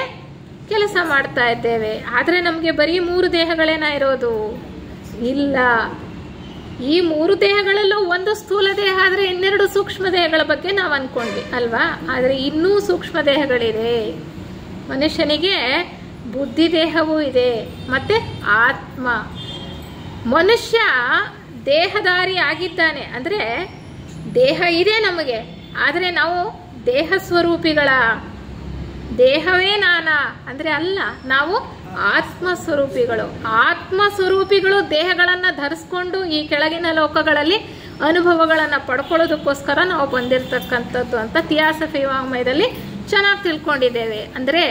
ಕೆಲಸ ಮಾಡ್ತಾ ಇದ್ದೇವೆ. ಆದರೆ ನಮಗೆ ಬರೀ 3 ದೇಹಗಳೇನ ಇರೋದು? ಇಲ್ಲ. ಈ 3 ದೇಹಗಳಲ್ಲೂ ಒಂದು ಸ್ಥೂಲ ದೇಹ ಆದರೆ 12 ಸೂಕ್ಷ್ಮ ದೇಹಗಳ ಬಗ್ಗೆ ನಾವು ಅನ್ಕೊಂಡ್ವಿ ಅಲ್ವಾ? ಆದರೆ ಇನ್ನೂ ಸೂಕ್ಷ್ಮ ದೇಹಗಳಿದೆ. ಮನುಷ್ಯನಿಗೆ ಬುದ್ಧಿ ದೇಹವೂ ಇದೆ, ಮತ್ತೆ ಆತ್ಮ. ಮನುಷ್ಯ ದೇಹಧಾರಿ ಆಗಿದ್ದಾನೆ, ಅಂದರೆ ದೇಹ ಇದೆ ನಮಗೆ, ಆದರೆ ನಾವು ದೇಹ ಸ್ವರೂಪಿಗಳ. ದೇಹವೇ ನಾನಾ ಅಂದರೆ ಅಲ್ಲ, ನಾವು ಆತ್ಮ ಸ್ವರೂಪಿಗಳು. ಆತ್ಮ ಸ್ವರೂಪಿಗಳು ದೇಹಗಳನ್ನು ಧರಿಸ್ಕೊಂಡು ಈ ಕೆಳಗಿನ ಲೋಕಗಳಲ್ಲಿ ಅನುಭವಗಳನ್ನು ಪಡ್ಕೊಳ್ಳೋದಕ್ಕೋಸ್ಕರ ನಾವು ಬಂದಿರತಕ್ಕಂಥದ್ದು ಅಂತ ಥಿಯಾಸಫಿ ವಾಂಗ್ಮಯದಲ್ಲಿ ಚೆನ್ನಾಗಿ ತಿಳ್ಕೊಂಡಿದ್ದೇವೆ. ಅಂದರೆ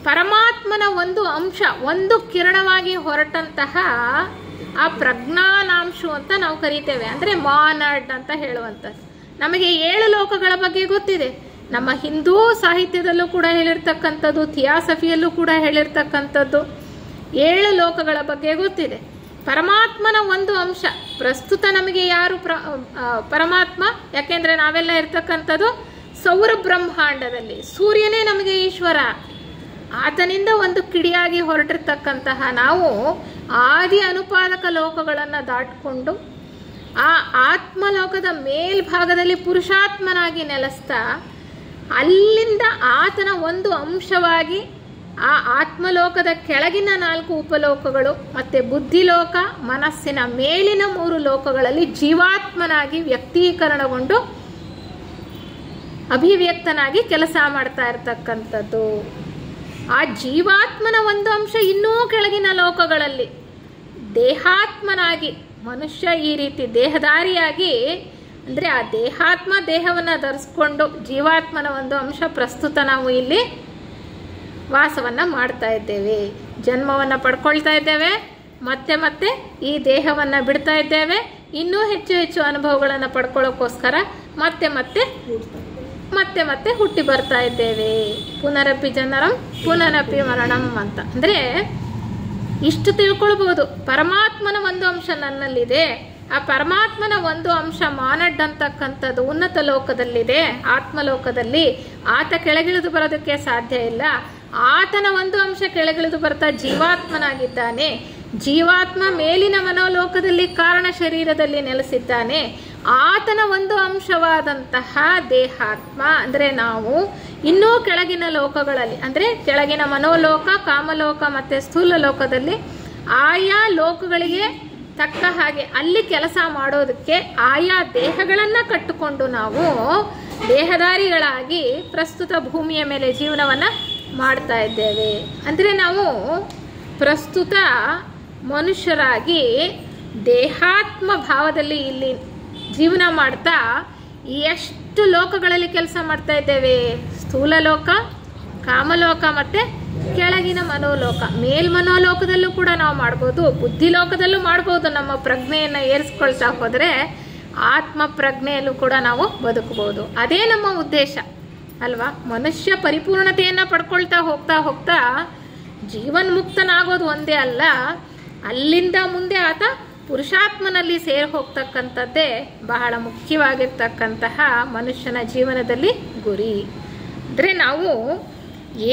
ಪರಮಾತ್ಮನ ಒಂದು ಅಂಶ, ಒಂದು ಕಿರಣವಾಗಿ ಹೊರಟಂತಹ ಆ ಪ್ರಜ್ಞಾನಾಂಶ ಅಂತ ನಾವು ಕರಿತೇವೆ. ಅಂದರೆ ಮಾನಡ್ ಅಂತ ಹೇಳುವಂಥದ್ದು. ನಮಗೆ 7 ಲೋಕಗಳ ಬಗ್ಗೆ ಗೊತ್ತಿದೆ. ನಮ್ಮ ಹಿಂದೂ ಸಾಹಿತ್ಯದಲ್ಲೂ ಕೂಡ ಹೇಳಿರ್ತಕ್ಕಂಥದ್ದು, ಥಿಯಾಸಫಿಯಲ್ಲೂ ಕೂಡ ಹೇಳಿರ್ತಕ್ಕಂಥದ್ದು 7 ಲೋಕಗಳ ಬಗ್ಗೆ ಗೊತ್ತಿದೆ. ಪರಮಾತ್ಮನ ಒಂದು ಅಂಶ. ಪ್ರಸ್ತುತ ನಮಗೆ ಯಾರು ಪರಮಾತ್ಮ? ಯಾಕೆಂದರೆ ನಾವೆಲ್ಲ ಇರ್ತಕ್ಕಂಥದ್ದು ಸೌರ ಬ್ರಹ್ಮಾಂಡದಲ್ಲಿ. ಸೂರ್ಯನೇ ನಮಗೆ ಈಶ್ವರ. ಆತನಿಂದ ಒಂದು ಕಿಡಿಯಾಗಿ ಹೊರಟಿರ್ತಕ್ಕಂತಹ ನಾವು ಆದಿ ಅನುಪಾದಕ ಲೋಕಗಳನ್ನು ದಾಟಿಕೊಂಡು ಆ ಆತ್ಮಲೋಕದ ಮೇಲ್ಭಾಗದಲ್ಲಿ ಪುರುಷಾತ್ಮನಾಗಿ ನೆಲೆಸ್ತಾ ಅಲ್ಲಿಂದ ಆತನ ಒಂದು ಅಂಶವಾಗಿ ಆ ಆತ್ಮಲೋಕದ ಕೆಳಗಿನ 4 ಉಪಲೋಕಗಳು ಮತ್ತು ಬುದ್ಧಿಲೋಕ, ಮನಸ್ಸಿನ ಮೇಲಿನ 3 ಲೋಕಗಳಲ್ಲಿ ಜೀವಾತ್ಮನಾಗಿ ವ್ಯಕ್ತೀಕರಣಗೊಂಡು ಅಭಿವ್ಯಕ್ತನಾಗಿ ಕೆಲಸ ಮಾಡ್ತಾ ಇರ್ತಕ್ಕಂಥದ್ದು. ಆ ಜೀವಾತ್ಮನ ಒಂದು ಅಂಶ ಇನ್ನೂ ಕೆಳಗಿನ ಲೋಕಗಳಲ್ಲಿ ದೇಹಾತ್ಮನಾಗಿ ಮನುಷ್ಯ ಈ ರೀತಿ ದೇಹಧಾರಿಯಾಗಿ, ಅಂದರೆ ಆ ದೇಹಾತ್ಮ ದೇಹವನ್ನು ಧರಿಸ್ಕೊಂಡು ಜೀವಾತ್ಮನ ಒಂದು ಅಂಶ ಪ್ರಸ್ತುತ ನಾವು ಇಲ್ಲಿ ವಾಸವನ್ನು ಮಾಡ್ತಾ ಇದ್ದೇವೆ, ಜನ್ಮವನ್ನು ಪಡ್ಕೊಳ್ತಾ ಇದ್ದೇವೆ, ಮತ್ತೆ ಮತ್ತೆ ಈ ದೇಹವನ್ನು ಬಿಡ್ತಾ ಇದ್ದೇವೆ. ಇನ್ನೂ ಹೆಚ್ಚು ಹೆಚ್ಚು ಅನುಭವಗಳನ್ನು ಪಡ್ಕೊಳ್ಳೋಕ್ಕೋಸ್ಕರ ಮತ್ತೆ ಮತ್ತೆ ಹುಟ್ಟಿ ಬರ್ತಾ ಇದ್ದೇವೆ. ಪುನರಪಿ ಜನರಂ ಪುನರಪಿ ಮರಣಂ ಅಂತ. ಅಂದರೆ ಇಷ್ಟು ತಿಳ್ಕೊಳ್ಬೋದು. ಪರಮಾತ್ಮನ ಒಂದು ಅಂಶ ನನ್ನಲ್ಲಿದೆ. ಆ ಪರಮಾತ್ಮನ ಒಂದು ಅಂಶ ಮಾನಡ್ ಅಂತಕ್ಕಂಥದ್ದು ಉನ್ನತ ಲೋಕದಲ್ಲಿದೆ, ಆತ್ಮಲೋಕದಲ್ಲಿ. ಆತ ಕೆಳಗಿಳಿದು ಬರೋದಕ್ಕೆ ಸಾಧ್ಯ ಇಲ್ಲ. ಆತನ ಒಂದು ಅಂಶ ಕೆಳಗಿಳಿದು ಬರ್ತಾ ಜೀವಾತ್ಮನಾಗಿದ್ದಾನೆ. ಜೀವಾತ್ಮ ಮೇಲಿನ ಮನೋಲೋಕದಲ್ಲಿ ಕಾರಣ ಶರೀರದಲ್ಲಿ ನೆಲೆಸಿದ್ದಾನೆ. ಆತನ ಒಂದು ಅಂಶವಾದಂತಹ ದೇಹಾತ್ಮ ಅಂದರೆ ನಾವು ಇನ್ನೂ ಕೆಳಗಿನ ಲೋಕಗಳಲ್ಲಿ, ಅಂದರೆ ಕೆಳಗಿನ ಮನೋಲೋಕ, ಕಾಮಲೋಕ ಮತ್ತು ಸ್ಥೂಲ ಲೋಕದಲ್ಲಿ ಆಯಾ ಲೋಕಗಳಿಗೆ ತಕ್ಕ ಹಾಗೆ ಅಲ್ಲಿ ಕೆಲಸ ಮಾಡೋದಕ್ಕೆ ಆಯಾ ದೇಹಗಳನ್ನು ಕಟ್ಟಿಕೊಂಡು ನಾವು ದೇಹಧಾರಿಗಳಾಗಿ ಪ್ರಸ್ತುತ ಭೂಮಿಯ ಮೇಲೆ ಜೀವನವನ್ನು ಮಾಡ್ತಾ ಇದ್ದೇವೆ. ಅಂದರೆ ನಾವು ಪ್ರಸ್ತುತ ಮನುಷ್ಯರಾಗಿ ದೇಹಾತ್ಮ ಭಾವದಲ್ಲಿ ಇಲ್ಲಿ ಜೀವನ ಮಾಡ್ತಾ ಎಷ್ಟು ಲೋಕಗಳಲ್ಲಿ ಕೆಲಸ ಮಾಡ್ತಾ ಇದ್ದೇವೆ? ಸ್ಥೂಲ ಲೋಕ, ಕಾಮಲೋಕ ಮತ್ತು ಕೆಳಗಿನ ಮನೋಲೋಕ. ಮೇಲ್ಮನೋಲೋಕದಲ್ಲೂ ಕೂಡ ನಾವು ಮಾಡ್ಬೋದು, ಬುದ್ಧಿಲೋಕದಲ್ಲೂ ಮಾಡ್ಬೋದು. ನಮ್ಮ ಪ್ರಜ್ಞೆಯನ್ನು ಏರಿಸ್ಕೊಳ್ತಾ ಹೋದರೆ ಆತ್ಮ ಪ್ರಜ್ಞೆಯಲ್ಲೂ ಕೂಡ ನಾವು ಬದುಕಬಹುದು. ಅದೇ ನಮ್ಮ ಉದ್ದೇಶ ಅಲ್ವಾ? ಮನುಷ್ಯ ಪರಿಪೂರ್ಣತೆಯನ್ನು ಪಡ್ಕೊಳ್ತಾ ಹೋಗ್ತಾ ಜೀವನ್ಮುಕ್ತನಾಗೋದು ಒಂದೇ ಅಲ್ಲ, ಅಲ್ಲಿಂದ ಮುಂದೆ ಆತ ಪುರುಷಾತ್ಮನಲ್ಲಿ ಸೇರಿ ಹೋಗ್ತಕ್ಕಂಥದ್ದೇ ಬಹಳ ಮುಖ್ಯವಾಗಿರ್ತಕ್ಕಂತಹ ಮನುಷ್ಯನ ಜೀವನದಲ್ಲಿ ಗುರಿ. ಅಂದರೆ ನಾವು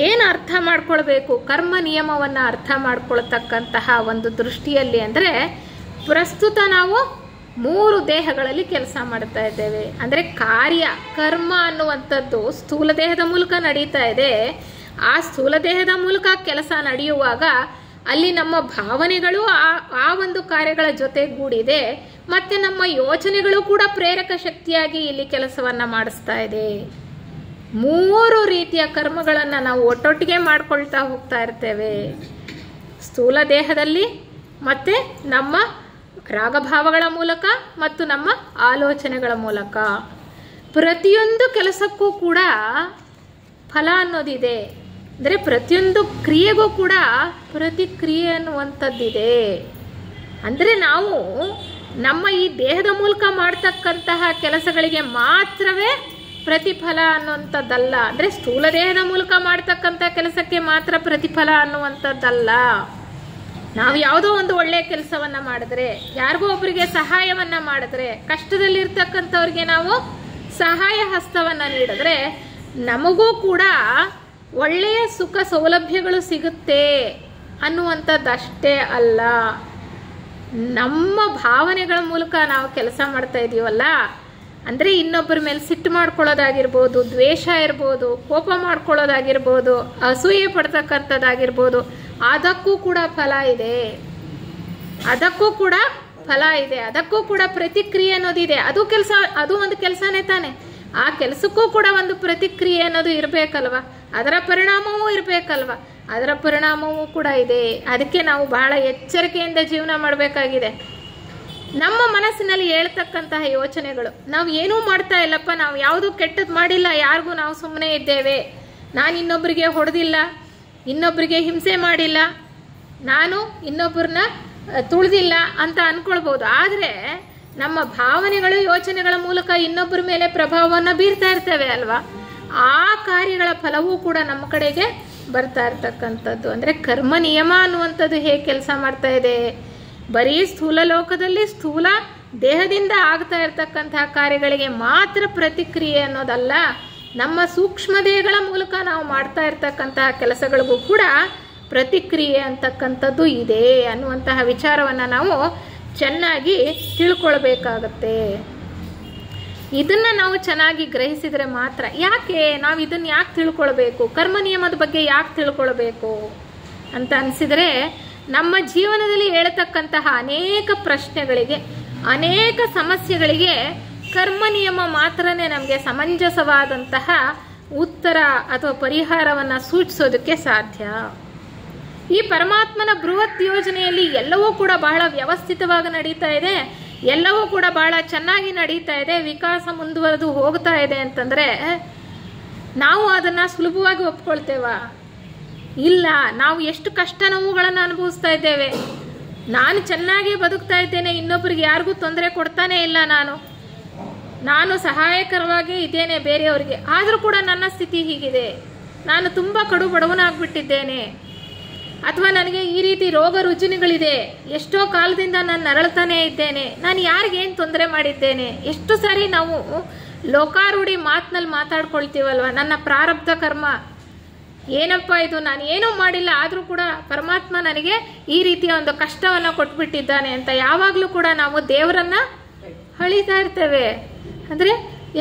ಏನು ಅರ್ಥ ಮಾಡ್ಕೊಳ್ಬೇಕು, ಕರ್ಮ ನಿಯಮವನ್ನು ಅರ್ಥ ಮಾಡ್ಕೊಳ್ತಕ್ಕಂತಹ ಒಂದು ದೃಷ್ಟಿಯಲ್ಲಿ, ಅಂದರೆ ಪ್ರಸ್ತುತ ನಾವು 3 ದೇಹಗಳಲ್ಲಿ ಕೆಲಸ ಮಾಡ್ತಾ ಇದ್ದೇವೆ. ಅಂದರೆ ಕಾರ್ಯ ಕರ್ಮ ಅನ್ನುವಂಥದ್ದು ಸ್ಥೂಲ ದೇಹದ ಮೂಲಕ ನಡೀತಾ ಇದೆ. ಆ ಸ್ಥೂಲ ದೇಹದ ಮೂಲಕ ಕೆಲಸ ನಡೆಯುವಾಗ ಅಲ್ಲಿ ನಮ್ಮ ಭಾವನೆಗಳು ಆ ಒಂದು ಕಾರ್ಯಗಳ ಜೊತೆಗೂಡಿದೆ, ಮತ್ತು ನಮ್ಮ ಯೋಚನೆಗಳು ಕೂಡ ಪ್ರೇರಕ ಶಕ್ತಿಯಾಗಿ ಇಲ್ಲಿ ಕೆಲಸವನ್ನು ಮಾಡಿಸ್ತಾ ಇದೆ. 3 ರೀತಿಯ ಕರ್ಮಗಳನ್ನು ನಾವು ಒಟ್ಟೊಟ್ಟಿಗೆ ಮಾಡ್ಕೊಳ್ತಾ ಹೋಗ್ತಾ ಇರ್ತೇವೆ. ಸ್ಥೂಲ ದೇಹದಲ್ಲಿ ಮತ್ತು ನಮ್ಮ ರಾಗಭಾವಗಳ ಮೂಲಕ ಮತ್ತು ನಮ್ಮ ಆಲೋಚನೆಗಳ ಮೂಲಕ. ಪ್ರತಿಯೊಂದು ಕೆಲಸಕ್ಕೂ ಕೂಡ ಫಲ ಅನ್ನೋದಿದೆ. ಅಂದರೆ ಪ್ರತಿಯೊಂದು ಕ್ರಿಯೆಗೂ ಕೂಡ ಪ್ರತಿಕ್ರಿಯೆ ಅನ್ನುವಂಥದ್ದಿದೆ. ಅಂದರೆ ನಾವು ನಮ್ಮ ಈ ದೇಹದ ಮೂಲಕ ಮಾಡ್ತಕ್ಕಂತಹ ಕೆಲಸಗಳಿಗೆ ಮಾತ್ರವೇ ಪ್ರತಿಫಲ ಅನ್ನುವಂಥದ್ದಲ್ಲ. ಅಂದರೆ ಸ್ಥೂಲ ದೇಹದ ಮೂಲಕ ಮಾಡ್ತಕ್ಕಂಥ ಕೆಲಸಕ್ಕೆ ಮಾತ್ರ ಪ್ರತಿಫಲ ಅನ್ನುವಂಥದ್ದಲ್ಲ. ನಾವು ಯಾವುದೋ ಒಂದು ಒಳ್ಳೆಯ ಕೆಲಸವನ್ನು ಮಾಡಿದ್ರೆ, ಯಾರಿಗೋ ಒಬ್ಬರಿಗೆ ಸಹಾಯವನ್ನು ಮಾಡಿದ್ರೆ, ಕಷ್ಟದಲ್ಲಿರ್ತಕ್ಕಂಥವ್ರಿಗೆ ನಾವು ಸಹಾಯ ಹಸ್ತವನ್ನು ನೀಡಿದ್ರೆ ನಮಗೂ ಕೂಡ ಒಳ್ಳೆಯ ಸುಖ ಸೌಲಭ್ಯಗಳು ಸಿಗುತ್ತೆ ಅನ್ನುವಂಥದ್ದಷ್ಟೇ ಅಲ್ಲ. ನಮ್ಮ ಭಾವನೆಗಳ ಮೂಲಕ ನಾವು ಕೆಲಸ ಮಾಡ್ತಾ ಇದೀವಲ್ಲ, ಅಂದರೆ ಇನ್ನೊಬ್ಬರ ಮೇಲೆ ಸಿಟ್ಟು ಮಾಡ್ಕೊಳ್ಳೋದಾಗಿರ್ಬೋದು, ದ್ವೇಷ ಇರ್ಬೋದು, ಕೋಪ ಮಾಡ್ಕೊಳ್ಳೋದಾಗಿರ್ಬೋದು, ಅಸೂಯೆ ಪಡ್ತಕ್ಕಂಥದ್ದಾಗಿರ್ಬೋದು, ಅದಕ್ಕೂ ಕೂಡ ಫಲ ಇದೆ. ಅದಕ್ಕೂ ಕೂಡ ಫಲ ಇದೆ, ಅದಕ್ಕೂ ಕೂಡ ಪ್ರತಿಕ್ರಿಯೆ ಅನ್ನೋದಿದೆ. ಅದು ಒಂದು ಕೆಲಸನೇ ತಾನೆ. ಆ ಕೆಲಸಕ್ಕೂ ಕೂಡ ಒಂದು ಪ್ರತಿಕ್ರಿಯೆ ಅನ್ನೋದು ಇರಬೇಕಲ್ವ, ಅದರ ಪರಿಣಾಮವೂ ಇರಬೇಕಲ್ವ, ಅದರ ಪರಿಣಾಮವೂ ಕೂಡ ಇದೆ. ಅದಕ್ಕೆ ನಾವು ಬಹಳ ಎಚ್ಚರಿಕೆಯಿಂದ ಜೀವನ ಮಾಡಬೇಕಾಗಿದೆ. ನಮ್ಮ ಮನಸ್ಸಿನಲ್ಲಿ ಹೇಳ್ತಕ್ಕಂತಹ ಯೋಚನೆಗಳು, ನಾವು ಏನೂ ಮಾಡ್ತಾ ಇಲ್ಲಪ್ಪ, ನಾವು ಯಾವುದೂ ಕೆಟ್ಟದ್ದು ಮಾಡಿಲ್ಲ, ಯಾರಿಗೂ ನಾವು ಸುಮ್ಮನೆ ಇದ್ದೇವೆ, ನಾನು ಇನ್ನೊಬ್ಬರಿಗೆ ಹೊಡೆದಿಲ್ಲ, ಇನ್ನೊಬ್ಬರಿಗೆ ಹಿಂಸೆ ಮಾಡಿಲ್ಲ, ನಾನು ಇನ್ನೊಬ್ಬರನ್ನ ತುಳಿದಿಲ್ಲ ಅಂತ ಅಂದ್ಕೊಳ್ಬೋದು. ಆದರೆ ನಮ್ಮ ಭಾವನೆಗಳು ಯೋಚನೆಗಳ ಮೂಲಕ ಇನ್ನೊಬ್ಬರ ಮೇಲೆ ಪ್ರಭಾವವನ್ನು ಬೀರ್ತಾ ಇರ್ತೇವೆ ಅಲ್ವಾ, ಆ ಕಾರ್ಯಗಳ ಫಲವೂ ಕೂಡ ನಮ್ಮ ಕಡೆಗೆ ಬರ್ತಾ ಇರ್ತಕ್ಕಂಥದ್ದು. ಅಂದರೆ ಕರ್ಮ ನಿಯಮ ಅನ್ನುವಂಥದ್ದು ಹೇಗೆ ಕೆಲಸ ಮಾಡ್ತಾ ಇದೆ, ಬರೀ ಸ್ಥೂಲ ಲೋಕದಲ್ಲಿ ಸ್ಥೂಲ ದೇಹದಿಂದ ಆಗ್ತಾ ಇರ್ತಕ್ಕಂತಹ ಕಾರ್ಯಗಳಿಗೆ ಮಾತ್ರ ಪ್ರತಿಕ್ರಿಯೆ ಅನ್ನೋದಲ್ಲ, ನಮ್ಮ ಸೂಕ್ಷ್ಮ ದೇಹಗಳ ಮೂಲಕ ನಾವು ಮಾಡ್ತಾ ಇರ್ತಕ್ಕಂತಹ ಕೆಲಸಗಳಿಗೂ ಕೂಡ ಪ್ರತಿಕ್ರಿಯೆ ಅಂತಕ್ಕಂಥದ್ದು ಇದೆ ಅನ್ನುವಂತಹ ವಿಚಾರವನ್ನು ನಾವು ಚೆನ್ನಾಗಿ ತಿಳ್ಕೊಳ್ಬೇಕಾಗತ್ತೆ. ಇದನ್ನು ನಾವು ಚೆನ್ನಾಗಿ ಗ್ರಹಿಸಿದರೆ ಮಾತ್ರ. ಯಾಕೆ ನಾವು ಇದನ್ನು ಯಾಕೆ ತಿಳ್ಕೊಳ್ಬೇಕು, ಕರ್ಮ ನಿಯಮದ ಬಗ್ಗೆ ಯಾಕೆ ತಿಳ್ಕೊಳ್ಬೇಕು ಅಂತ ಅನಿಸಿದರೆ, ನಮ್ಮ ಜೀವನದಲ್ಲಿ ಹೇಳ್ತಕ್ಕಂತಹ ಅನೇಕ ಪ್ರಶ್ನೆಗಳಿಗೆ, ಅನೇಕ ಸಮಸ್ಯೆಗಳಿಗೆ ಕರ್ಮ ನಿಯಮ ಮಾತ್ರನೇ ನಮಗೆ ಸಮಂಜಸವಾದಂತಹ ಉತ್ತರ ಅಥವಾ ಪರಿಹಾರವನ್ನು ಸೂಚಿಸೋದಕ್ಕೆ ಸಾಧ್ಯ. ಈ ಪರಮಾತ್ಮನ ಬೃಹತ್ ಯೋಜನೆಯಲ್ಲಿ ಎಲ್ಲವೂ ಕೂಡ ಬಹಳ ವ್ಯವಸ್ಥಿತವಾಗಿ ನಡೀತಾ ಇದೆ, ಎಲ್ಲವೂ ಕೂಡ ಬಹಳ ಚೆನ್ನಾಗಿ ನಡೀತಾ ಇದೆ, ವಿಕಾಸ ಮುಂದುವರೆದು ಹೋಗ್ತಾ ಇದೆ ಅಂತಂದರೆ ನಾವು ಅದನ್ನು ಸುಲಭವಾಗಿ ಒಪ್ಕೊಳ್ತೇವಾ? ಇಲ್ಲ. ನಾವು ಎಷ್ಟು ಕಷ್ಟ ನೋವುಗಳನ್ನು ಅನುಭವಿಸ್ತಾ ಇದ್ದೇವೆ. ನಾನು ಚೆನ್ನಾಗಿ ಬದುಕ್ತಾ ಇದ್ದೇನೆ, ಇನ್ನೊಬ್ಬರಿಗೆ ಯಾರಿಗೂ ತೊಂದರೆ ಕೊಡ್ತಾನೆ ಇಲ್ಲ, ನಾನು ಸಹಾಯಕರವಾಗಿ ಇದ್ದೇನೆ ಬೇರೆಯವರಿಗೆ, ಆದರೂ ಕೂಡ ನನ್ನ ಸ್ಥಿತಿ ಹೀಗಿದೆ, ನಾನು ತುಂಬ ಕಡು ಬಡವನಾಗ್ಬಿಟ್ಟಿದ್ದೇನೆ, ಅಥವಾ ನನಗೆ ಈ ರೀತಿ ರೋಗ ರುಜಿನಗಳಿದೆ, ಎಷ್ಟೋ ಕಾಲದಿಂದ ನಾನು ನರಳ್ತಾನೆ ಇದ್ದೇನೆ, ನಾನು ಯಾರಿಗೇನು ತೊಂದರೆ ಮಾಡಿದ್ದೇನೆ. ಎಷ್ಟು ಸಾರಿ ನಾವು ಲೋಕಾರೂಢಿ ಮಾತಿನಲ್ಲಿ ಮಾತಾಡ್ಕೊಳ್ತೀವಲ್ವ, ನನ್ನ ಪ್ರಾರಬ್ಧ ಕರ್ಮ ಏನಪ್ಪ ಇದು, ನಾನು ಏನೂ ಮಾಡಿಲ್ಲ, ಆದರೂ ಕೂಡ ಪರಮಾತ್ಮ ನನಗೆ ಈ ರೀತಿಯ ಒಂದು ಕಷ್ಟವನ್ನು ಕೊಟ್ಬಿಟ್ಟಿದ್ದಾನೆ ಅಂತ ಯಾವಾಗಲೂ ಕೂಡ ನಾವು ದೇವರನ್ನ ಹಳಿತಾ ಇರ್ತೇವೆ. ಅಂದರೆ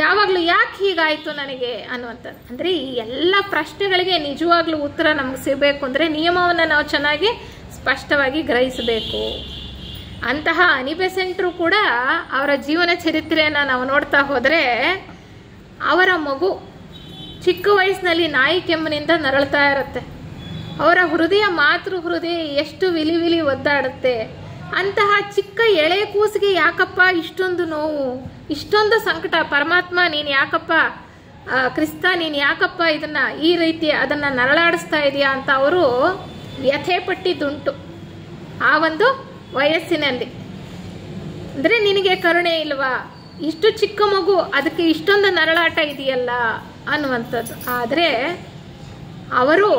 ಯಾವಾಗಲೂ ಯಾಕೆ ಹೀಗಾಯಿತು ನನಗೆ ಅನ್ನುವಂಥದ್ದು. ಅಂದರೆ ಈ ಎಲ್ಲ ಪ್ರಶ್ನೆಗಳಿಗೆ ನಿಜವಾಗ್ಲೂ ಉತ್ತರ ನಮ್ಗೆ ಸಿಗಬೇಕು ಅಂದರೆ ನಿಯಮವನ್ನು ನಾವು ಚೆನ್ನಾಗಿ ಸ್ಪಷ್ಟವಾಗಿ ಗ್ರಹಿಸಬೇಕು. ಅಂತಹ ಅನಿ ಬೆಸೆಂಟ್ರು ಕೂಡ ಅವರ ಜೀವನ ಚರಿತ್ರೆಯನ್ನು ನಾವು ನೋಡ್ತಾ ಹೋದರೆ, ಅವರ ಮಗು ಚಿಕ್ಕ ವಯಸ್ಸಿನಲ್ಲಿ ನಾಯಿ ಕೆಮ್ಮಿನಿಂದ ನರಳ್ತಾ ಇರುತ್ತೆ, ಅವರ ಹೃದಯ ಮಾತೃ ಹೃದಯ ಎಷ್ಟು ವಿಲಿ ವಿಲಿ ಒದ್ದಾಡುತ್ತೆ. ಅಂತಹ ಚಿಕ್ಕ ಎಳೆ ಕೂಸಿಗೆ ಯಾಕಪ್ಪ ಇಷ್ಟೊಂದು ನೋವು, ಇಷ್ಟೊಂದು ಸಂಕಟ, ಪರಮಾತ್ಮ ನೀನು ಯಾಕಪ್ಪ, ಕ್ರಿಸ್ತ ನೀನು ಯಾಕಪ್ಪ ಇದನ್ನ ಈ ರೀತಿ ಅದನ್ನು ನರಳಾಡಿಸ್ತಾ ಇದೆಯಾ ಅಂತ ಅವರು ವ್ಯಥೆ ಪಟ್ಟಿದ್ದುಂಟು ಆ ಒಂದು ವಯಸ್ಸಿನಲ್ಲಿ. ಅಂದರೆ ನಿನಗೆ ಕರುಣೆ ಇಲ್ವಾ, ಇಷ್ಟು ಚಿಕ್ಕ ಮಗು ಅದಕ್ಕೆ ಇಷ್ಟೊಂದು ನರಳಾಟ ಇದೆಯಲ್ಲ ಅನ್ನುವಂಥದ್ದು. ಆದರೆ ಅವರು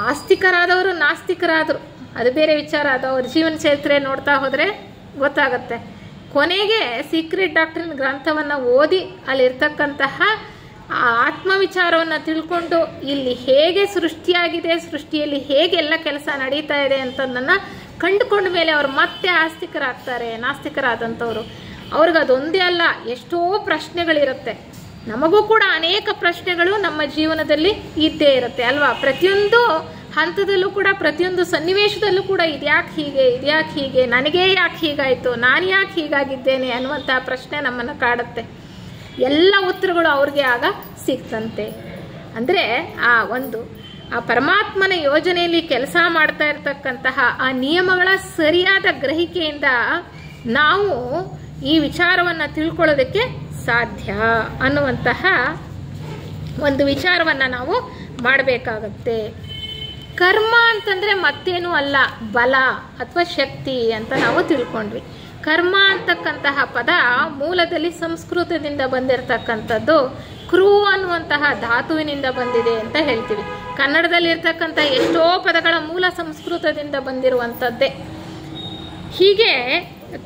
ಆಸ್ತಿಕರಾದವರು ನಾಸ್ತಿಕರಾದರು, ಅದು ಬೇರೆ ವಿಚಾರ. ಅದು ಅವ್ರ ಜೀವನ ಚರಿತ್ರೆ ನೋಡ್ತಾ ಹೋದರೆ ಗೊತ್ತಾಗತ್ತೆ. ಕೊನೆಗೆ ಸೀಕ್ರೆಟ್ ಡಾಕ್ಟ್ರಿನ್ ಗ್ರಂಥವನ್ನು ಓದಿ ಅಲ್ಲಿರ್ತಕ್ಕಂತಹ ಆತ್ಮವಿಚಾರವನ್ನು ತಿಳ್ಕೊಂಡು ಇಲ್ಲಿ ಹೇಗೆ ಸೃಷ್ಟಿಯಾಗಿದೆ, ಸೃಷ್ಟಿಯಲ್ಲಿ ಹೇಗೆಲ್ಲ ಕೆಲಸ ನಡೀತಾ ಇದೆ ಅಂತದನ್ನು ಕಂಡುಕೊಂಡ ಮೇಲೆ ಅವರು ಮತ್ತೆ ಆಸ್ತಿಕರಾಗ್ತಾರೆ. ನಾಸ್ತಿಕರಾದಂಥವ್ರು ಅವ್ರಿಗೆ ಅದೊಂದೇ ಅಲ್ಲ, ಎಷ್ಟೋ ಪ್ರಶ್ನೆಗಳಿರುತ್ತೆ. ನಮಗೂ ಕೂಡ ಅನೇಕ ಪ್ರಶ್ನೆಗಳು ನಮ್ಮ ಜೀವನದಲ್ಲಿ ಇದ್ದೇ ಇರುತ್ತೆ ಅಲ್ವಾ. ಪ್ರತಿಯೊಂದು ಹಂತದಲ್ಲೂ ಕೂಡ, ಪ್ರತಿಯೊಂದು ಸನ್ನಿವೇಶದಲ್ಲೂ ಕೂಡ ಇದ್ಯಾಕೆ ಹೀಗೆ, ಇದ್ಯಾಕೆ ಹೀಗೆ, ನನಗೇ ಯಾಕೆ ಹೀಗಾಯಿತು, ನಾನು ಯಾಕೆ ಹೀಗಾಗಿದ್ದೇನೆ ಅನ್ನುವಂಥ ಪ್ರಶ್ನೆ ನಮ್ಮನ್ನು ಕಾಡುತ್ತೆ. ಎಲ್ಲ ಉತ್ತರಗಳು ಅವ್ರಿಗೆ ಆಗ ಸಿಗ್ತಂತೆ. ಅಂದರೆ ಆ ಪರಮಾತ್ಮನ ಯೋಜನೆಯಲ್ಲಿ ಕೆಲಸ ಮಾಡ್ತಾ ಇರ್ತಕ್ಕಂತಹ ಆ ನಿಯಮಗಳ ಸರಿಯಾದ ಗ್ರಹಿಕೆಯಿಂದ ನಾವು ಈ ವಿಚಾರವನ್ನು ತಿಳ್ಕೊಳ್ಳೋದಕ್ಕೆ ಸಾಧ್ಯ ಅನ್ನುವಂತಹ ಒಂದು ವಿಚಾರವನ್ನು ನಾವು ಮಾಡಬೇಕಾಗತ್ತೆ. ಕರ್ಮ ಅಂತಂದರೆ ಮತ್ತೇನೂ ಅಲ್ಲ, ಬಲ ಅಥವಾ ಶಕ್ತಿ ಅಂತ ನಾವು ತಿಳ್ಕೊಂಡ್ವಿ. ಕರ್ಮ ಅಂತಕ್ಕಂತಹ ಪದ ಮೂಲದಲ್ಲಿ ಸಂಸ್ಕೃತದಿಂದ ಬಂದಿರತಕ್ಕಂಥದ್ದು. ಕ್ರೂ ಅನ್ನುವಂತಹ ಧಾತುವಿನಿಂದ ಬಂದಿದೆ ಅಂತ ಹೇಳ್ತೀವಿ. ಕನ್ನಡದಲ್ಲಿ ಇರ್ತಕ್ಕಂಥ ಎಷ್ಟೋ ಪದಗಳ ಮೂಲ ಸಂಸ್ಕೃತದಿಂದ ಬಂದಿರುವಂಥದ್ದೇ. ಹೀಗೆ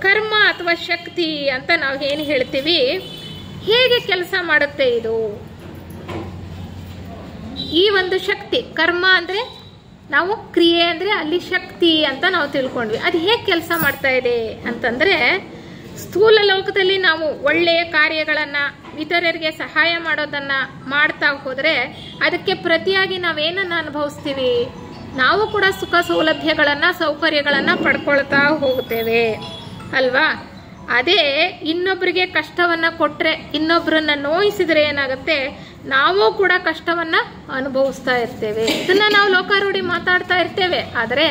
ಕರ್ಮ ಅಥವಾ ಶಕ್ತಿ ಅಂತ ನಾವು ಏನು ಹೇಳ್ತೀವಿ, ಹೇಗೆ ಕೆಲಸ ಮಾಡುತ್ತೆ ಇದು? ಈ ಒಂದು ಶಕ್ತಿ, ಕರ್ಮ ಅಂದರೆ ನಾವು ಕ್ರಿಯೆ ಅಂದರೆ ಅಲ್ಲಿ ಶಕ್ತಿ ಅಂತ ನಾವು ತಿಳ್ಕೊಂಡ್ವಿ. ಅದು ಹೇಗೆ ಕೆಲಸ ಮಾಡ್ತಾ ಇದೆ ಅಂತಂದರೆ, ಸ್ಥೂಲ ಲೋಕದಲ್ಲಿ ನಾವು ಒಳ್ಳೆಯ ಕಾರ್ಯಗಳನ್ನು, ಇತರರಿಗೆ ಸಹಾಯ ಮಾಡೋದನ್ನು ಮಾಡ್ತಾ ಹೋದರೆ ಅದಕ್ಕೆ ಪ್ರತಿಯಾಗಿ ನಾವೇನನ್ನು ಅನುಭವಿಸ್ತೀವಿ? ನಾವು ಕೂಡ ಸುಖ ಸೌಲಭ್ಯಗಳನ್ನು, ಸೌಕರ್ಯಗಳನ್ನು ಪಡ್ಕೊಳ್ತಾ ಹೋಗ್ತೇವೆ ಅಲ್ವಾ? ಅದೇ ಇನ್ನೊಬ್ಬರಿಗೆ ಕಷ್ಟವನ್ನು ಕೊಟ್ಟರೆ, ಇನ್ನೊಬ್ಬರನ್ನ ನೋಯಿಸಿದರೆ ಏನಾಗುತ್ತೆ, ನಾವು ಕೂಡ ಕಷ್ಟವನ್ನು ಅನುಭವಿಸ್ತಾ ಇರ್ತೇವೆ. ಇದನ್ನು ನಾವು ಲೋಕಾರೂಢಿ ಮಾತಾಡ್ತಾ ಇರ್ತೇವೆ. ಆದರೆ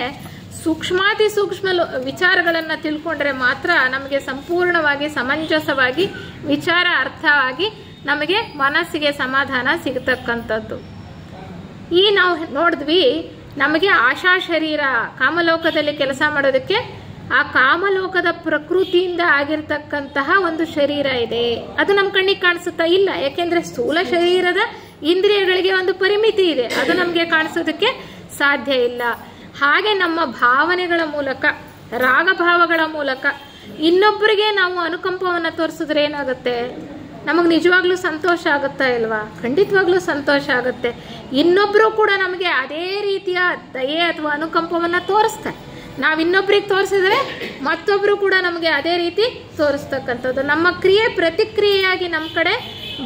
ಸೂಕ್ಷ್ಮಾತಿ ಸೂಕ್ಷ್ಮ ವಿಚಾರಗಳನ್ನು ತಿಳ್ಕೊಂಡ್ರೆ ಮಾತ್ರ ನಮಗೆ ಸಂಪೂರ್ಣವಾಗಿ ಸಮಂಜಸವಾಗಿ ವಿಚಾರ ಅರ್ಥವಾಗಿ ನಮಗೆ ಮನಸ್ಸಿಗೆ ಸಮಾಧಾನ ಸಿಗತಕ್ಕಂಥದ್ದು. ಈ ನಾವು ನೋಡಿದ್ವಿ, ನಮಗೆ ಆಶಾ ಶರೀರ ಕಾಮಲೋಕದಲ್ಲಿ ಕೆಲಸ ಮಾಡೋದಕ್ಕೆ ಆ ಕಾಮಲೋಕದ ಪ್ರಕೃತಿಯಿಂದ ಆಗಿರ್ತಕ್ಕಂತಹ ಒಂದು ಶರೀರ ಇದೆ. ಅದು ನಮ್ಮ ಕಣ್ಣಿಗೆ ಕಾಣಿಸುತ್ತಾ ಇಲ್ಲ, ಯಾಕೆಂದ್ರೆ ಸ್ಥೂಲ ಶರೀರದ ಇಂದ್ರಿಯಗಳಿಗೆ ಒಂದು ಪರಿಮಿತಿ ಇದೆ, ಅದು ನಮಗೆ ಕಾಣಿಸೋದಕ್ಕೆ ಸಾಧ್ಯ ಇಲ್ಲ. ಹಾಗೆ ನಮ್ಮ ಭಾವನೆಗಳ ಮೂಲಕ, ರಾಗಭಾವಗಳ ಮೂಲಕ ಇನ್ನೊಬ್ಬರಿಗೆ ನಾವು ಅನುಕಂಪವನ್ನು ತೋರಿಸಿದ್ರೆ ಏನಾಗುತ್ತೆ? ನಮಗೆ ನಿಜವಾಗ್ಲೂ ಸಂತೋಷ ಆಗುತ್ತಾ ಇಲ್ವಾ? ಖಂಡಿತವಾಗ್ಲೂ ಸಂತೋಷ ಆಗುತ್ತೆ. ಇನ್ನೊಬ್ಬರು ಕೂಡ ನಮಗೆ ಅದೇ ರೀತಿಯ ದಯೆ ಅಥವಾ ಅನುಕಂಪವನ್ನು ತೋರಿಸ್ತಾರೆ. ನಾವು ಇನ್ನೊಬ್ರಿಗೆ ತೋರಿಸಿದ್ರೆ ಮತ್ತೊಬ್ರು ಕೂಡ ನಮಗೆ ಅದೇ ರೀತಿ ತೋರಿಸ್ತಕ್ಕಂಥದ್ದು. ನಮ್ಮ ಕ್ರಿಯೆ ಪ್ರತಿಕ್ರಿಯೆಯಾಗಿ ನಮ್ಮ ಕಡೆ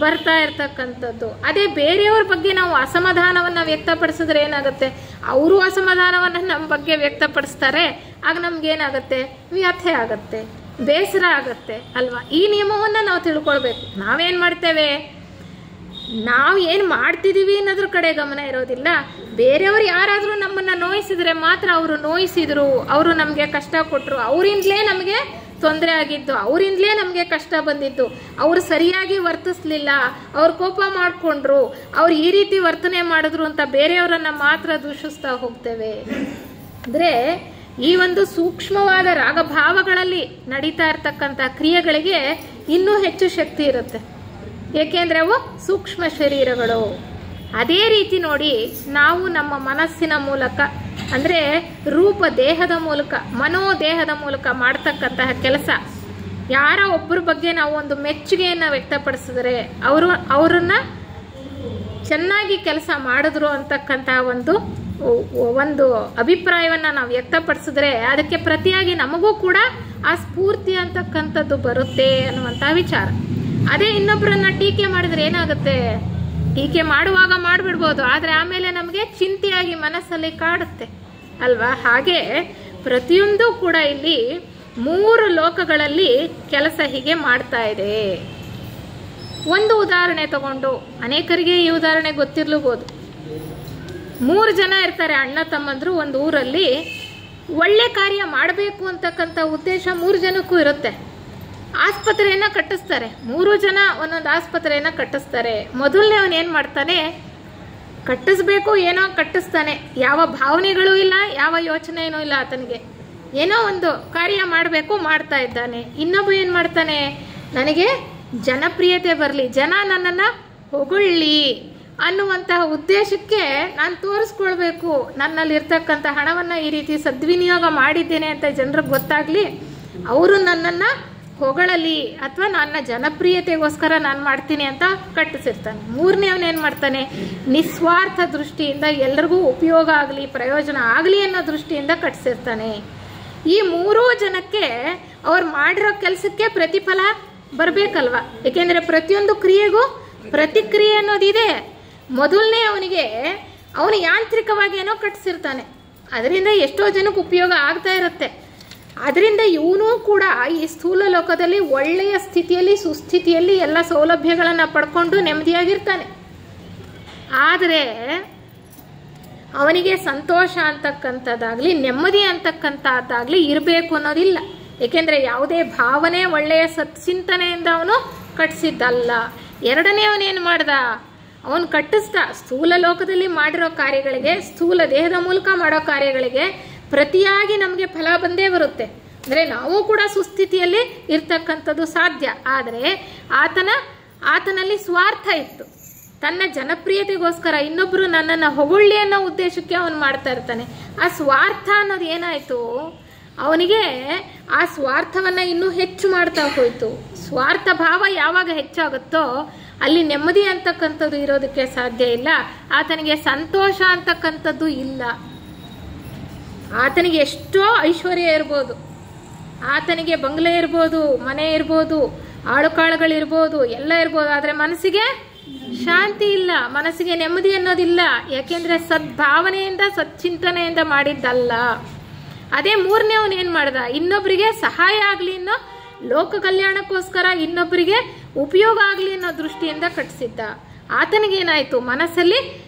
ಬರ್ತಾ ಇರ್ತಕ್ಕಂಥದ್ದು. ಅದೇ ಬೇರೆಯವ್ರ ಬಗ್ಗೆ ನಾವು ಅಸಮಾಧಾನವನ್ನು ವ್ಯಕ್ತಪಡಿಸಿದ್ರೆ ಏನಾಗುತ್ತೆ? ಅವರು ಅಸಮಾಧಾನವನ್ನು ನಮ್ಮ ಬಗ್ಗೆ ವ್ಯಕ್ತಪಡಿಸ್ತಾರೆ. ಆಗ ನಮ್ಗೇನಾಗುತ್ತೆ? ವ್ಯಥೆ ಆಗುತ್ತೆ, ಬೇಸರ ಆಗುತ್ತೆ ಅಲ್ವಾ? ಈ ನಿಯಮವನ್ನು ನಾವು ತಿಳ್ಕೊಳ್ಬೇಕು. ನಾವೇನು ಮಾಡ್ತೇವೆ, ನಾವು ಏನು ಮಾಡ್ತಿದ್ದೀವಿ ಅನ್ನೋದ್ರ ಕಡೆ ಗಮನ ಇರೋದಿಲ್ಲ. ಬೇರೆಯವರು ಯಾರಾದರೂ ನಮ್ಮನ್ನು ನೋಯಿಸಿದ್ರೆ ಮಾತ್ರ, ಅವರು ನೋಯಿಸಿದ್ರು, ಅವರು ನಮಗೆ ಕಷ್ಟ ಕೊಟ್ಟರು, ಅವರಿಂದಲೇ ನಮಗೆ ತೊಂದರೆ ಆಗಿದ್ದು, ಅವರಿಂದಲೇ ನಮಗೆ ಕಷ್ಟ ಬಂದಿದ್ದು, ಅವರು ಸರಿಯಾಗಿ ವರ್ತಿಸ್ಲಿಲ್ಲ, ಅವ್ರು ಕೋಪ ಮಾಡಿಕೊಂಡ್ರು, ಅವ್ರು ಈ ರೀತಿ ವರ್ತನೆ ಮಾಡಿದ್ರು ಅಂತ ಬೇರೆಯವರನ್ನ ಮಾತ್ರ ದೂಷಿಸ್ತಾ ಹೋಗ್ತೇವೆ. ಅಂದರೆ ಈ ಒಂದು ಸೂಕ್ಷ್ಮವಾದ ರಾಗಭಾವಗಳಲ್ಲಿ ನಡೀತಾ ಇರ್ತಕ್ಕಂಥ ಕ್ರಿಯೆಗಳಿಗೆ ಇನ್ನೂ ಹೆಚ್ಚು ಶಕ್ತಿ ಇರುತ್ತೆ, ಏಕೆಂದರೆ ಅವು ಸೂಕ್ಷ್ಮ ಶರೀರಗಳು. ಅದೇ ರೀತಿ ನೋಡಿ, ನಾವು ನಮ್ಮ ಮನಸ್ಸಿನ ಮೂಲಕ, ಅಂದರೆ ರೂಪ ದೇಹದ ಮೂಲಕ, ಮನೋದೇಹದ ಮೂಲಕ ಮಾಡ್ತಕ್ಕಂತಹ ಕೆಲಸ, ಯಾರ ಒಬ್ಬರ ಬಗ್ಗೆ ನಾವು ಒಂದು ಮೆಚ್ಚುಗೆಯನ್ನು ವ್ಯಕ್ತಪಡಿಸಿದ್ರೆ, ಅವರನ್ನ ಚೆನ್ನಾಗಿ ಕೆಲಸ ಮಾಡಿದ್ರು ಅಂತಕ್ಕಂತಹ ಒಂದು ಅಭಿಪ್ರಾಯವನ್ನು ನಾವು ವ್ಯಕ್ತಪಡಿಸಿದ್ರೆ ಅದಕ್ಕೆ ಪ್ರತಿಯಾಗಿ ನಮಗೂ ಕೂಡ ಆ ಸ್ಫೂರ್ತಿ ಅಂತಕ್ಕಂಥದ್ದು ಬರುತ್ತೆ ಅನ್ನುವಂಥ ವಿಚಾರ. ಅದೇ ಇನ್ನೊಬ್ಬರನ್ನ ಟೀಕೆ ಮಾಡಿದ್ರೆ ಏನಾಗುತ್ತೆ? ಟೀಕೆ ಮಾಡುವಾಗ ಮಾಡಿಬಿಡ್ಬೋದು, ಆದರೆ ಆಮೇಲೆ ನಮಗೆ ಚಿಂತೆಯಾಗಿ ಮನಸ್ಸಲ್ಲಿ ಕಾಡುತ್ತೆ ಅಲ್ವಾ? ಹಾಗೆ ಪ್ರತಿಯೊಂದು ಕೂಡ ಇಲ್ಲಿ 3 ಲೋಕಗಳಲ್ಲಿ ಕೆಲಸ ಹೀಗೆ ಮಾಡ್ತಾ ಇದೆ. ಒಂದು ಉದಾಹರಣೆ ತಗೊಂಡು, ಅನೇಕರಿಗೆ ಈ ಉದಾಹರಣೆ ಗೊತ್ತಿರಲೂಬಹುದು. 3 ಜನ ಇರ್ತಾರೆ, ಅಣ್ಣ ತಮ್ಮಂದ್ರು. ಒಂದು ಊರಲ್ಲಿ ಒಳ್ಳೆ ಕಾರ್ಯ ಮಾಡಬೇಕು ಅಂತಕ್ಕಂಥ ಉದ್ದೇಶ 3 ಜನಕ್ಕೂ ಇರುತ್ತೆ. ಆಸ್ಪತ್ರೆಯನ್ನ ಕಟ್ಟಿಸ್ತಾರೆ, 3 ಜನ ಒಂದೊಂದು ಆಸ್ಪತ್ರೆಯನ್ನ ಕಟ್ಟಿಸ್ತಾರೆ. ಮೊದಲನೇ ಅವನು ಏನು ಮಾಡ್ತಾನೆ? ಕಟ್ಟಿಸ್ಬೇಕು, ಏನೋ ಕಟ್ಟಿಸ್ತಾನೆ. ಯಾವ ಭಾವನೆಗಳು ಇಲ್ಲ, ಯಾವ ಯೋಚನೆನೂ ಇಲ್ಲ ಆತನಿಗೆ. ಏನೋ ಒಂದು ಕಾರ್ಯ ಮಾಡಬೇಕು, ಮಾಡ್ತಾ ಇದ್ದಾನೆ. ಇನ್ನೊಬ್ಬ ಏನು ಮಾಡ್ತಾನೆ? ನನಗೆ ಜನಪ್ರಿಯತೆ ಬರಲಿ, ಜನ ನನ್ನನ್ನು ಹೊಗಳ್ಳಿ ಅನ್ನುವಂತಹ ಉದ್ದೇಶಕ್ಕೆ ನಾನು ತೋರಿಸ್ಕೊಳ್ಬೇಕು, ನನ್ನಲ್ಲಿರ್ತಕ್ಕಂಥ ಹಣವನ್ನು ಈ ರೀತಿ ಸದ್ವಿನಿಯೋಗ ಮಾಡಿದ್ದೇನೆ ಅಂತ ಜನರಿಗೆ ಗೊತ್ತಾಗಲಿ, ಅವರು ನನ್ನನ್ನು ಹೊಗಳಲಿ, ಅಥವಾ ನನ್ನ ಜನಪ್ರಿಯತೆಗೋಸ್ಕರ ನಾನು ಮಾಡ್ತೀನಿ ಅಂತ ಕಟ್ಟಿಸಿರ್ತಾನೆ. 3ನೇ ಅವನೇನು ಮಾಡ್ತಾನೆ? ನಿಸ್ವಾರ್ಥ ದೃಷ್ಟಿಯಿಂದ ಎಲ್ರಿಗೂ ಉಪಯೋಗ ಆಗಲಿ, ಪ್ರಯೋಜನ ಆಗಲಿ ಅನ್ನೋ ದೃಷ್ಟಿಯಿಂದ ಕಟ್ಟಿಸಿರ್ತಾನೆ. ಈ 3 ಜನಕ್ಕೆ ಅವ್ರು ಮಾಡಿರೋ ಕೆಲಸಕ್ಕೆ ಪ್ರತಿಫಲ ಬರಬೇಕಲ್ವ? ಏಕೆಂದರೆ ಪ್ರತಿಯೊಂದು ಕ್ರಿಯೆಗೂ ಪ್ರತಿಕ್ರಿಯೆ ಅನ್ನೋದಿದೆ. ಮೊದಲನೇ ಅವನಿಗೆ ಅವನು ಯಾಂತ್ರಿಕವಾಗಿ ಏನೋ ಕಟ್ಟಿಸಿರ್ತಾನೆ, ಅದರಿಂದ ಎಷ್ಟೋ ಜನಕ್ಕೆ ಉಪಯೋಗ ಆಗ್ತಾ ಇರುತ್ತೆ. ಅದರಿಂದ ಇವನು ಕೂಡ ಈ ಸ್ಥೂಲ ಲೋಕದಲ್ಲಿ ಒಳ್ಳೆಯ ಸ್ಥಿತಿಯಲ್ಲಿ, ಸುಸ್ಥಿತಿಯಲ್ಲಿ ಎಲ್ಲ ಸೌಲಭ್ಯಗಳನ್ನು ಪಡ್ಕೊಂಡು ನೆಮ್ಮದಿಯಾಗಿರ್ತಾನೆ. ಆದರೆ ಅವನಿಗೆ ಸಂತೋಷ ಅಂತಕ್ಕಂಥದ್ದಾಗಲಿ, ನೆಮ್ಮದಿ ಅಂತಕ್ಕಂಥದ್ದಾಗಲಿ ಇರಬೇಕು ಅನ್ನೋದಿಲ್ಲ. ಏಕೆಂದರೆ ಯಾವುದೇ ಭಾವನೆ, ಒಳ್ಳೆಯ ಸತ್ಚಿಂತನೆಯಿಂದ ಅವನು ಕಟ್ಟಿಸಿದ್ದಲ್ಲ. 2ನೇ ಅವನೇನು ಮಾಡ್ದ? ಅವನು ಕಟ್ಟಿಸ್ದ. ಸ್ಥೂಲ ಲೋಕದಲ್ಲಿ ಮಾಡಿರೋ ಕಾರ್ಯಗಳಿಗೆ, ಸ್ಥೂಲ ದೇಹದ ಮೂಲಕ ಮಾಡೋ ಕಾರ್ಯಗಳಿಗೆ ಪ್ರತಿಯಾಗಿ ನಮಗೆ ಫಲ ಬಂದೇ ಬರುತ್ತೆ. ಅಂದರೆ ನಾವು ಕೂಡ ಸುಸ್ಥಿತಿಯಲ್ಲಿ ಇರ್ತಕ್ಕಂಥದ್ದು ಸಾಧ್ಯ. ಆದರೆ ಆತನಲ್ಲಿ ಸ್ವಾರ್ಥ ಇತ್ತು. ತನ್ನ ಜನಪ್ರಿಯತೆಗೋಸ್ಕರ ಇನ್ನೊಬ್ಬರು ನನ್ನನ್ನು ಹೊಗಳ್ಳಿ ಅನ್ನೋ ಉದ್ದೇಶಕ್ಕೆ ಅವನು ಮಾಡ್ತಾ ಇರ್ತಾನೆ. ಆ ಸ್ವಾರ್ಥ ಅನ್ನೋದು ಏನಾಯಿತು, ಅವನಿಗೆ ಆ ಸ್ವಾರ್ಥವನ್ನು ಇನ್ನೂ ಹೆಚ್ಚು ಮಾಡ್ತಾ ಹೋಯಿತು. ಸ್ವಾರ್ಥ ಭಾವ ಯಾವಾಗ ಹೆಚ್ಚಾಗುತ್ತೋ ಅಲ್ಲಿ ನೆಮ್ಮದಿ ಅಂತಕ್ಕಂಥದ್ದು ಇರೋದಕ್ಕೆ ಸಾಧ್ಯ ಇಲ್ಲ. ಆತನಿಗೆ ಸಂತೋಷ ಅಂತಕ್ಕಂಥದ್ದು ಇಲ್ಲ. ಆತನಿಗೆ ಎಷ್ಟೋ ಐಶ್ವರ್ಯ ಇರ್ಬೋದು, ಆತನಿಗೆ ಬಂಗ್ಲೆ ಇರ್ಬೋದು, ಮನೆ ಇರ್ಬೋದು, ಆಳುಕಾಳುಗಳಿರ್ಬೋದು, ಎಲ್ಲ ಇರ್ಬೋದು. ಆದರೆ ಮನಸ್ಸಿಗೆ ಶಾಂತಿ ಇಲ್ಲ, ಮನಸ್ಸಿಗೆ ನೆಮ್ಮದಿ ಅನ್ನೋದಿಲ್ಲ. ಯಾಕೆಂದ್ರೆ ಸದ್ಭಾವನೆಯಿಂದ ಸಚ್ಚಿಂತನೆಯಿಂದ ಮಾಡಿದ್ದಲ್ಲ. ಅದೇ ಮೂರನೇ ಅವನು ಏನ್ ಮಾಡ್ದ, ಇನ್ನೊಬ್ಬರಿಗೆ ಸಹಾಯ ಆಗ್ಲಿ ಅನ್ನೋ ಲೋಕ ಕಲ್ಯಾಣಕ್ಕೋಸ್ಕರ, ಇನ್ನೊಬ್ಬರಿಗೆ ಉಪಯೋಗ ಆಗ್ಲಿ ಅನ್ನೋ ದೃಷ್ಟಿಯಿಂದ ಕಟ್ಟಿಸಿದ್ದ. ಆತನಿಗೇನಾಯ್ತು, ಮನಸ್ಸಲ್ಲಿ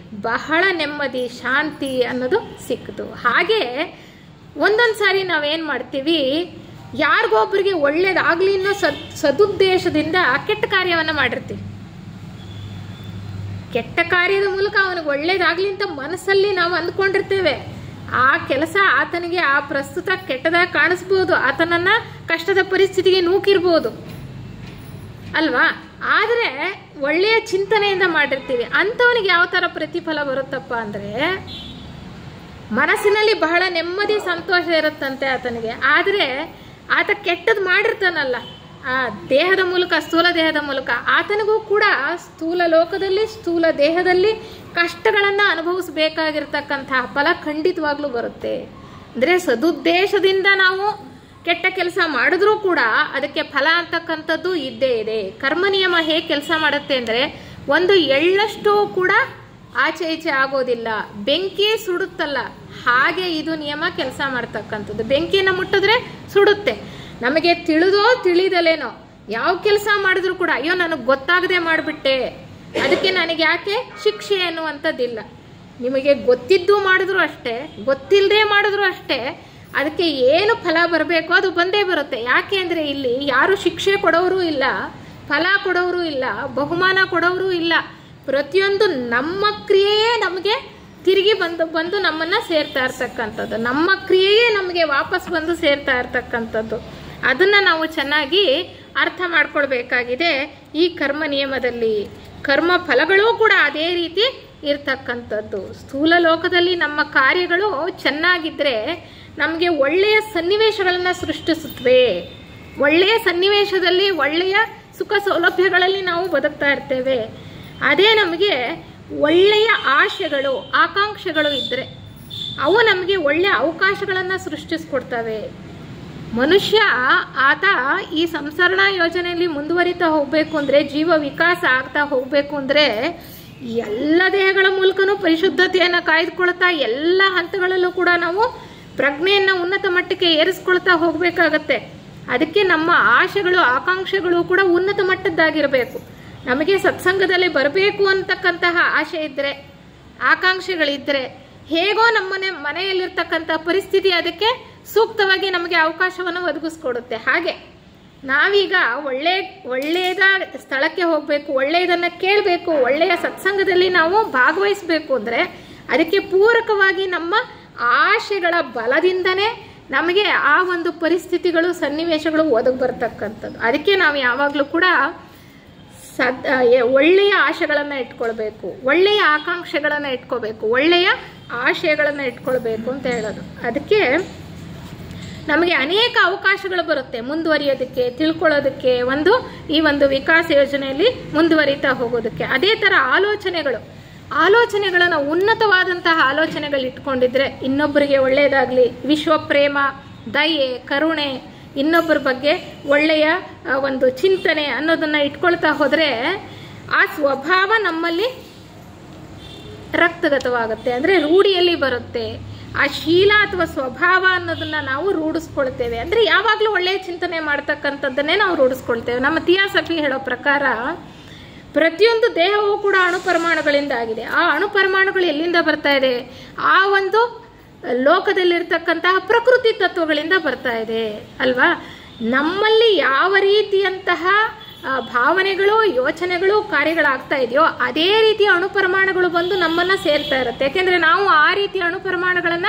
ಬಹಳ ನೆಮ್ಮದಿ ಶಾಂತಿ ಅನ್ನೋದು ಸಿಕ್ಕಿತು. ಹಾಗೆ ಒಂದೊಂದು ಸಾರಿ ನಾವೇನ್ ಮಾಡ್ತೀವಿ, ಯಾರಿಗೊಬ್ಬರಿಗೆ ಒಳ್ಳೇದಾಗ್ಲಿ ಅನ್ನೋ ಸದುದ್ದೇಶದಿಂದ ಕೆಟ್ಟ ಕಾರ್ಯವನ್ನು ಮಾಡಿರ್ತೀವಿ. ಕೆಟ್ಟ ಕಾರ್ಯದ ಮೂಲಕ ಅವನಿಗೆ ಒಳ್ಳೇದಾಗ್ಲಿ ಅಂತ ಮನಸ್ಸಲ್ಲಿ ನಾವು ಅಂದ್ಕೊಂಡಿರ್ತೇವೆ. ಆ ಕೆಲಸ ಆತನಿಗೆ ಆ ಪ್ರಸ್ತುತ ಕೆಟ್ಟದಾಗಿ ಕಾಣಿಸ್ಬೋದು, ಆತನನ್ನ ಕಷ್ಟದ ಪರಿಸ್ಥಿತಿಗೆ ನೂಕಿರ್ಬೋದು ಅಲ್ವಾ. ಆದರೆ ಒಳ್ಳೆಯ ಚಿಂತನೆಯಿಂದ ಮಾಡಿರ್ತೀವಿ. ಅಂಥವನಿಗೆ ಯಾವ ಥರ ಪ್ರತಿಫಲ ಬರುತ್ತಪ್ಪ ಅಂದರೆ, ಮನಸ್ಸಿನಲ್ಲಿ ಬಹಳ ನೆಮ್ಮದಿ ಸಂತೋಷ ಇರುತ್ತಂತೆ ಆತನಿಗೆ. ಆದರೆ ಆತ ಕೆಟ್ಟದ್ದು ಮಾಡಿರ್ತಾನಲ್ಲ, ಆ ದೇಹದ ಮೂಲಕ, ಸ್ಥೂಲ ದೇಹದ ಮೂಲಕ, ಆತನಿಗೂ ಕೂಡ ಸ್ಥೂಲ ಲೋಕದಲ್ಲಿ ಸ್ಥೂಲ ದೇಹದಲ್ಲಿ ಕಷ್ಟಗಳನ್ನು ಅನುಭವಿಸಬೇಕಾಗಿರ್ತಕ್ಕಂತಹ ಫಲ ಖಂಡಿತವಾಗ್ಲೂ ಬರುತ್ತೆ. ಅಂದರೆ ಸದುದ್ದೇಶದಿಂದ ನಾವು ಕೆಟ್ಟ ಕೆಲಸ ಮಾಡಿದ್ರೂ ಕೂಡ ಅದಕ್ಕೆ ಫಲ ಅಂತಕ್ಕಂಥದ್ದು ಇದ್ದೇ ಇದೆ. ಕರ್ಮ ನಿಯಮ ಹೇಗೆ ಕೆಲಸ ಮಾಡುತ್ತೆ ಅಂದರೆ, ಒಂದು ಎಳ್ಳಷ್ಟು ಕೂಡ ಆಚೆ ಈಚೆ ಆಗೋದಿಲ್ಲ. ಬೆಂಕಿ ಸುಡುತ್ತಲ್ಲ, ಹಾಗೆ ಇದು ನಿಯಮ ಕೆಲಸ ಮಾಡ್ತಕ್ಕಂಥದ್ದು. ಬೆಂಕಿಯನ್ನು ಮುಟ್ಟಿದ್ರೆ ಸುಡುತ್ತೆ. ನಮಗೆ ತಿಳಿದೋ ತಿಳಿದಲೇನೋ ಯಾವ ಕೆಲಸ ಮಾಡಿದ್ರು ಕೂಡ, ಅಯ್ಯೋ ನನಗೆ ಗೊತ್ತಾಗದೆ ಮಾಡಿಬಿಟ್ಟೆ, ಅದಕ್ಕೆ ನನಗೆ ಯಾಕೆ ಶಿಕ್ಷೆ ಅನ್ನುವಂಥದ್ದಿಲ್ಲ. ನಿಮಗೆ ಗೊತ್ತಿದ್ದು ಮಾಡಿದ್ರು ಅಷ್ಟೇ, ಗೊತ್ತಿಲ್ಲದೆ ಮಾಡಿದ್ರು ಅಷ್ಟೇ, ಅದಕ್ಕೆ ಏನು ಫಲ ಬರಬೇಕು ಅದು ಬಂದೇ ಬರುತ್ತೆ. ಯಾಕೆ ಅಂದರೆ ಇಲ್ಲಿ ಯಾರು ಶಿಕ್ಷೆ ಕೊಡೋರು ಇಲ್ಲ, ಫಲ ಕೊಡೋರು ಇಲ್ಲ, ಬಹುಮಾನ ಕೊಡೋರು ಇಲ್ಲ. ಪ್ರತಿಯೊಂದು ನಮ್ಮ ಕ್ರಿಯೆಯೇ ನಮಗೆ ತಿರುಗಿ ಬಂದು ನಮ್ಮನ್ನು ಸೇರ್ತಾ ಇರ್ತಕ್ಕಂಥದ್ದು. ನಮ್ಮ ಕ್ರಿಯೆಯೇ ನಮಗೆ ವಾಪಸ್ ಬಂದು ಸೇರ್ತಾ ಇರ್ತಕ್ಕಂಥದ್ದು. ಅದನ್ನು ನಾವು ಚೆನ್ನಾಗಿ ಅರ್ಥ ಮಾಡ್ಕೊಳ್ಬೇಕಾಗಿದೆ. ಈ ಕರ್ಮ ನಿಯಮದಲ್ಲಿ ಕರ್ಮ ಫಲಗಳೂ ಕೂಡ ಅದೇ ರೀತಿ ಇರ್ತಕ್ಕಂಥದ್ದು. ಸ್ಥೂಲ ಲೋಕದಲ್ಲಿ ನಮ್ಮ ಕಾರ್ಯಗಳು ಚೆನ್ನಾಗಿದ್ದರೆ ನಮಗೆ ಒಳ್ಳೆಯ ಸನ್ನಿವೇಶಗಳನ್ನು ಸೃಷ್ಟಿಸುತ್ತವೆ. ಒಳ್ಳೆಯ ಸನ್ನಿವೇಶದಲ್ಲಿ ಒಳ್ಳೆಯ ಸುಖ ಸೌಲಭ್ಯಗಳಲ್ಲಿ ನಾವು ಬದುಕ್ತಾ ಇರ್ತೇವೆ. ಅದೇ ನಮಗೆ ಒಳ್ಳೆಯ ಆಶೆಗಳು ಆಕಾಂಕ್ಷೆಗಳು ಇದ್ದರೆ ಅವು ನಮಗೆ ಒಳ್ಳೆಯ ಅವಕಾಶಗಳನ್ನು ಸೃಷ್ಟಿಸ್ಕೊಡ್ತವೆ. ಮನುಷ್ಯ ಆತ ಈ ಸಂಸರಣಾ ಯೋಜನೆಯಲ್ಲಿ ಮುಂದುವರಿತಾ ಹೋಗಬೇಕು ಅಂದರೆ, ಜೀವ ವಿಕಾಸ ಆಗ್ತಾ ಹೋಗಬೇಕು ಅಂದರೆ, ಎಲ್ಲ ದೇಹಗಳ ಮೂಲಕನೂ ಪರಿಶುದ್ಧತೆಯನ್ನು ಕಾಯ್ದುಕೊಳ್ತಾ ಎಲ್ಲ ಹಂತಗಳಲ್ಲೂ ಕೂಡ ನಾವು ಪ್ರಜ್ಞೆಯನ್ನು ಉನ್ನತ ಮಟ್ಟಕ್ಕೆ ಏರಿಸ್ಕೊಳ್ತಾ ಹೋಗಬೇಕಾಗತ್ತೆ. ಅದಕ್ಕೆ ನಮ್ಮ ಆಶೆಗಳು ಆಕಾಂಕ್ಷೆಗಳು ಕೂಡ ಉನ್ನತ ಮಟ್ಟದ್ದಾಗಿರಬೇಕು. ನಮಗೆ ಸತ್ಸಂಗದಲ್ಲಿ ಬರಬೇಕು ಅಂತಕ್ಕಂತಹ ಆಶೆ ಇದ್ದರೆ, ಆಕಾಂಕ್ಷೆಗಳಿದ್ದರೆ, ಹೇಗೋ ನಮ್ಮನೆ ಮನೆಯಲ್ಲಿರ್ತಕ್ಕಂಥ ಪರಿಸ್ಥಿತಿ ಅದಕ್ಕೆ ಸೂಕ್ತವಾಗಿ ನಮಗೆ ಅವಕಾಶವನ್ನು ಒದಗಿಸ್ಕೊಡುತ್ತೆ. ಹಾಗೆ ನಾವೀಗ ಒಳ್ಳೆಯದ ಸ್ಥಳಕ್ಕೆ ಹೋಗಬೇಕು, ಒಳ್ಳೆಯದನ್ನು ಕೇಳಬೇಕು, ಒಳ್ಳೆಯ ಸತ್ಸಂಗದಲ್ಲಿ ನಾವು ಭಾಗವಹಿಸಬೇಕು ಅಂದರೆ ಅದಕ್ಕೆ ಪೂರಕವಾಗಿ ನಮ್ಮ ಆಶೆಗಳ ಬಲದಿಂದನೇ ನಮಗೆ ಆ ಒಂದು ಪರಿಸ್ಥಿತಿಗಳು ಸನ್ನಿವೇಶಗಳು ಒದಗಿ ಬರ್ತಕ್ಕಂಥದ್ದು. ಅದಕ್ಕೆ ನಾವು ಯಾವಾಗಲೂ ಕೂಡ ಒಳ್ಳೆಯ ಆಶೆಗಳನ್ನು ಇಟ್ಕೊಳ್ಬೇಕು, ಒಳ್ಳೆಯ ಆಕಾಂಕ್ಷೆಗಳನ್ನು ಇಟ್ಕೋಬೇಕು, ಒಳ್ಳೆಯ ಆಶಯಗಳನ್ನು ಇಟ್ಕೊಳ್ಬೇಕು ಅಂತ ಹೇಳೋದು. ಅದಕ್ಕೆ ನಮಗೆ ಅನೇಕ ಅವಕಾಶಗಳು ಬರುತ್ತೆ ಮುಂದುವರಿಯೋದಕ್ಕೆ, ತಿಳ್ಕೊಳ್ಳೋದಕ್ಕೆ, ಈ ಒಂದು ವಿಕಾಸ ಯೋಜನೆಯಲ್ಲಿ ಮುಂದುವರಿತಾ ಹೋಗೋದಕ್ಕೆ. ಅದೇ ಥರ ಆಲೋಚನೆಗಳನ್ನು ಉನ್ನತವಾದಂತಹ ಆಲೋಚನೆಗಳು ಇಟ್ಕೊಂಡಿದ್ರೆ, ಇನ್ನೊಬ್ಬರಿಗೆ ಒಳ್ಳೆಯದಾಗಲಿ, ವಿಶ್ವಪ್ರೇಮ, ದಯೆ, ಕರುಣೆ, ಇನ್ನೊಬ್ಬರ ಬಗ್ಗೆ ಒಳ್ಳೆಯ ಒಂದು ಚಿಂತನೆ ಅನ್ನೋದನ್ನು ಇಟ್ಕೊಳ್ತಾ ಹೋದರೆ ಆ ಸ್ವಭಾವ ನಮ್ಮಲ್ಲಿ ರಕ್ತಗತವಾಗುತ್ತೆ. ಅಂದರೆ ರೂಢಿಯಲ್ಲಿ ಬರುತ್ತೆ. ಆ ಶೀಲ ಅಥವಾ ಸ್ವಭಾವ ಅನ್ನೋದನ್ನ ನಾವು ರೂಢಿಸ್ಕೊಳ್ತೇವೆ. ಅಂದರೆ ಯಾವಾಗಲೂ ಒಳ್ಳೆಯ ಚಿಂತನೆ ಮಾಡ್ತಕ್ಕಂಥದ್ದನ್ನೇ ನಾವು ರೂಢಿಸ್ಕೊಳ್ತೇವೆ. ನಮ್ಮ ಥಿಯಾಸಫಿ ಹೇಳೋ ಪ್ರಕಾರ ಪ್ರತಿಯೊಂದು ದೇಹವೂ ಕೂಡ ಅಣುಪರಮಾಣುಗಳಿಂದ ಆಗಿದೆ. ಆ ಅಣುಪರಮಾಣುಗಳು ಎಲ್ಲಿಂದ ಬರ್ತಾ ಇದೆ? ಆ ಒಂದು ಲೋಕದಲ್ಲಿರ್ತಕ್ಕಂತಹ ಪ್ರಕೃತಿ ತತ್ವಗಳಿಂದ ಬರ್ತಾ ಇದೆ ಅಲ್ವಾ. ನಮ್ಮಲ್ಲಿ ಯಾವ ರೀತಿಯಂತಹ ಭಾವನೆಗಳು, ಯೋಚನೆಗಳು, ಕಾರ್ಯಗಳಾಗ್ತಾ ಇದೆಯೋ ಅದೇ ರೀತಿಯ ಅಣುಪರಮಾಣುಗಳು ಬಂದು ನಮ್ಮನ್ನ ಸೇರ್ತಾ ಇರುತ್ತೆ. ಯಾಕೆಂದ್ರೆ ನಾವು ಆ ರೀತಿಯ ಅಣುಪರಮಾಣುಗಳನ್ನ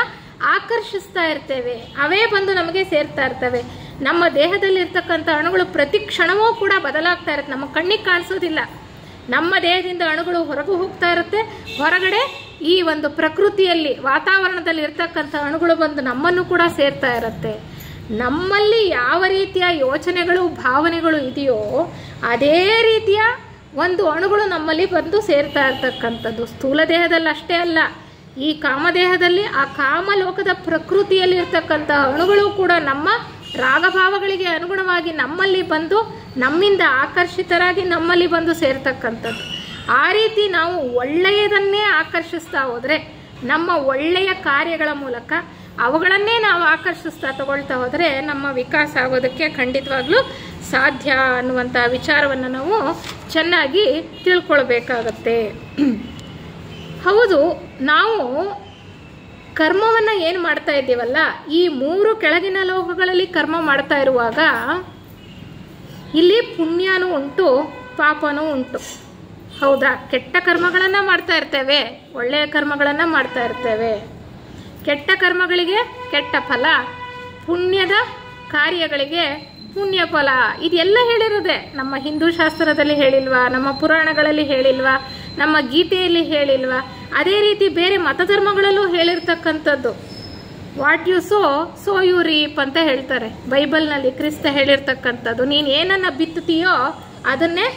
ಆಕರ್ಷಿಸ್ತಾ ಇರ್ತೇವೆ, ಅವೇ ಬಂದು ನಮಗೆ ಸೇರ್ತಾ ಇರ್ತವೆ. ನಮ್ಮ ದೇಹದಲ್ಲಿರ್ತಕ್ಕಂಥ ಅಣುಗಳು ಪ್ರತಿ ಕ್ಷಣವೂ ಕೂಡ ಬದಲಾಗ್ತಾ ಇರುತ್ತೆ, ನಮ್ಮ ಕಣ್ಣಿಗೆ ಕಾಣಿಸೋದಿಲ್ಲ. ನಮ್ಮ ದೇಹದಿಂದ ಅಣುಗಳು ಹೊರಗೂ ಹೋಗ್ತಾ ಇರುತ್ತೆ, ಹೊರಗಡೆ ಈ ಒಂದು ಪ್ರಕೃತಿಯಲ್ಲಿ ವಾತಾವರಣದಲ್ಲಿ ಇರ್ತಕ್ಕಂಥ ಅಣುಗಳು ಬಂದು ನಮ್ಮನ್ನು ಕೂಡ ಸೇರ್ತಾ ಇರುತ್ತೆ. ನಮ್ಮಲ್ಲಿ ಯಾವ ರೀತಿಯ ಯೋಚನೆಗಳು ಭಾವನೆಗಳು ಇದೆಯೋ ಅದೇ ರೀತಿಯ ಒಂದು ಅಣುಗಳು ನಮ್ಮಲ್ಲಿ ಬಂದು ಸೇರ್ತಾ ಇರ್ತಕ್ಕಂಥದ್ದು. ಸ್ಥೂಲ ದೇಹದಲ್ಲಿ ಅಷ್ಟೇ ಅಲ್ಲ, ಈ ಕಾಮದೇಹದಲ್ಲಿ ಆ ಕಾಮಲೋಕದ ಪ್ರಕೃತಿಯಲ್ಲಿ ಇರ್ತಕ್ಕಂಥ ಅಣುಗಳು ಕೂಡ ನಮ್ಮ ರಾಗಭಾವಗಳಿಗೆ ಅನುಗುಣವಾಗಿ ನಮ್ಮಲ್ಲಿ ಬಂದು ನಮ್ಮಿಂದ ಆಕರ್ಷಿತರಾಗಿ ನಮ್ಮಲ್ಲಿ ಬಂದು ಸೇರ್ತಕ್ಕಂಥದ್ದು. ಆ ರೀತಿ ನಾವು ಒಳ್ಳೆಯದನ್ನೇ ಆಕರ್ಷಿಸ್ತಾ ಹೋದರೆ, ನಮ್ಮ ಒಳ್ಳೆಯ ಕಾರ್ಯಗಳ ಮೂಲಕ ಅವುಗಳನ್ನೇ ನಾವು ಆಕರ್ಷಿಸ್ತಾ ತಗೊಳ್ತಾ ಹೋದರೆ ನಮ್ಮ ವಿಕಾಸ ಆಗೋದಕ್ಕೆ ಖಂಡಿತವಾಗ್ಲೂ ಸಾಧ್ಯ ಅನ್ನುವಂಥ ವಿಚಾರವನ್ನು ನಾವು ಚೆನ್ನಾಗಿ ತಿಳ್ಕೊಳ್ಬೇಕಾಗತ್ತೆ. ಹೌದು, ನಾವು ಕರ್ಮವನ್ನು ಏನು ಮಾಡ್ತಾ ಇದ್ದೀವಲ್ಲ, ಈ 3 ಕೆಳಗಿನ ಲೋಕಗಳಲ್ಲಿ ಕರ್ಮ ಮಾಡ್ತಾ ಇರುವಾಗ ಇಲ್ಲಿ ಪುಣ್ಯನೂ ಉಂಟು, ಪಾಪನೂ ಉಂಟು. ಹೌದಾ? ಕೆಟ್ಟ ಕರ್ಮಗಳನ್ನು ಮಾಡ್ತಾ ಇರ್ತೇವೆ, ಒಳ್ಳೆಯ ಕರ್ಮಗಳನ್ನು ಮಾಡ್ತಾ ಇರ್ತೇವೆ. ಕೆಟ್ಟ ಕರ್ಮಗಳಿಗೆ ಕೆಟ್ಟ ಫಲ, ಪುಣ್ಯದ ಕಾರ್ಯಗಳಿಗೆ ಪುಣ್ಯ ಫಲ. ಇದೆಲ್ಲ ಹೇಳಿರೋದೆ. ನಮ್ಮ ಹಿಂದೂ ಶಾಸ್ತ್ರದಲ್ಲಿ ಹೇಳಿಲ್ವಾ? ನಮ್ಮ ಪುರಾಣಗಳಲ್ಲಿ ಹೇಳಿಲ್ವಾ? ನಮ್ಮ ಗೀತೆಯಲ್ಲಿ ಹೇಳಿಲ್ವಾ? ಅದೇ ರೀತಿ ಬೇರೆ ಮತಧರ್ಮಗಳಲ್ಲೂ ಹೇಳಿರ್ತಕ್ಕಂಥದ್ದು. What you sow you reap ಅಂತ ಹೇಳ್ತಾರೆ ಬೈಬಲ್ನಲ್ಲಿ. ಕ್ರಿಸ್ತ ಹೇಳಿರ್ತಕ್ಕಂಥದ್ದು, ನೀನು ಏನನ್ನ ಬಿತ್ತುತ್ತೀಯೋ ಅದನ್ನೇ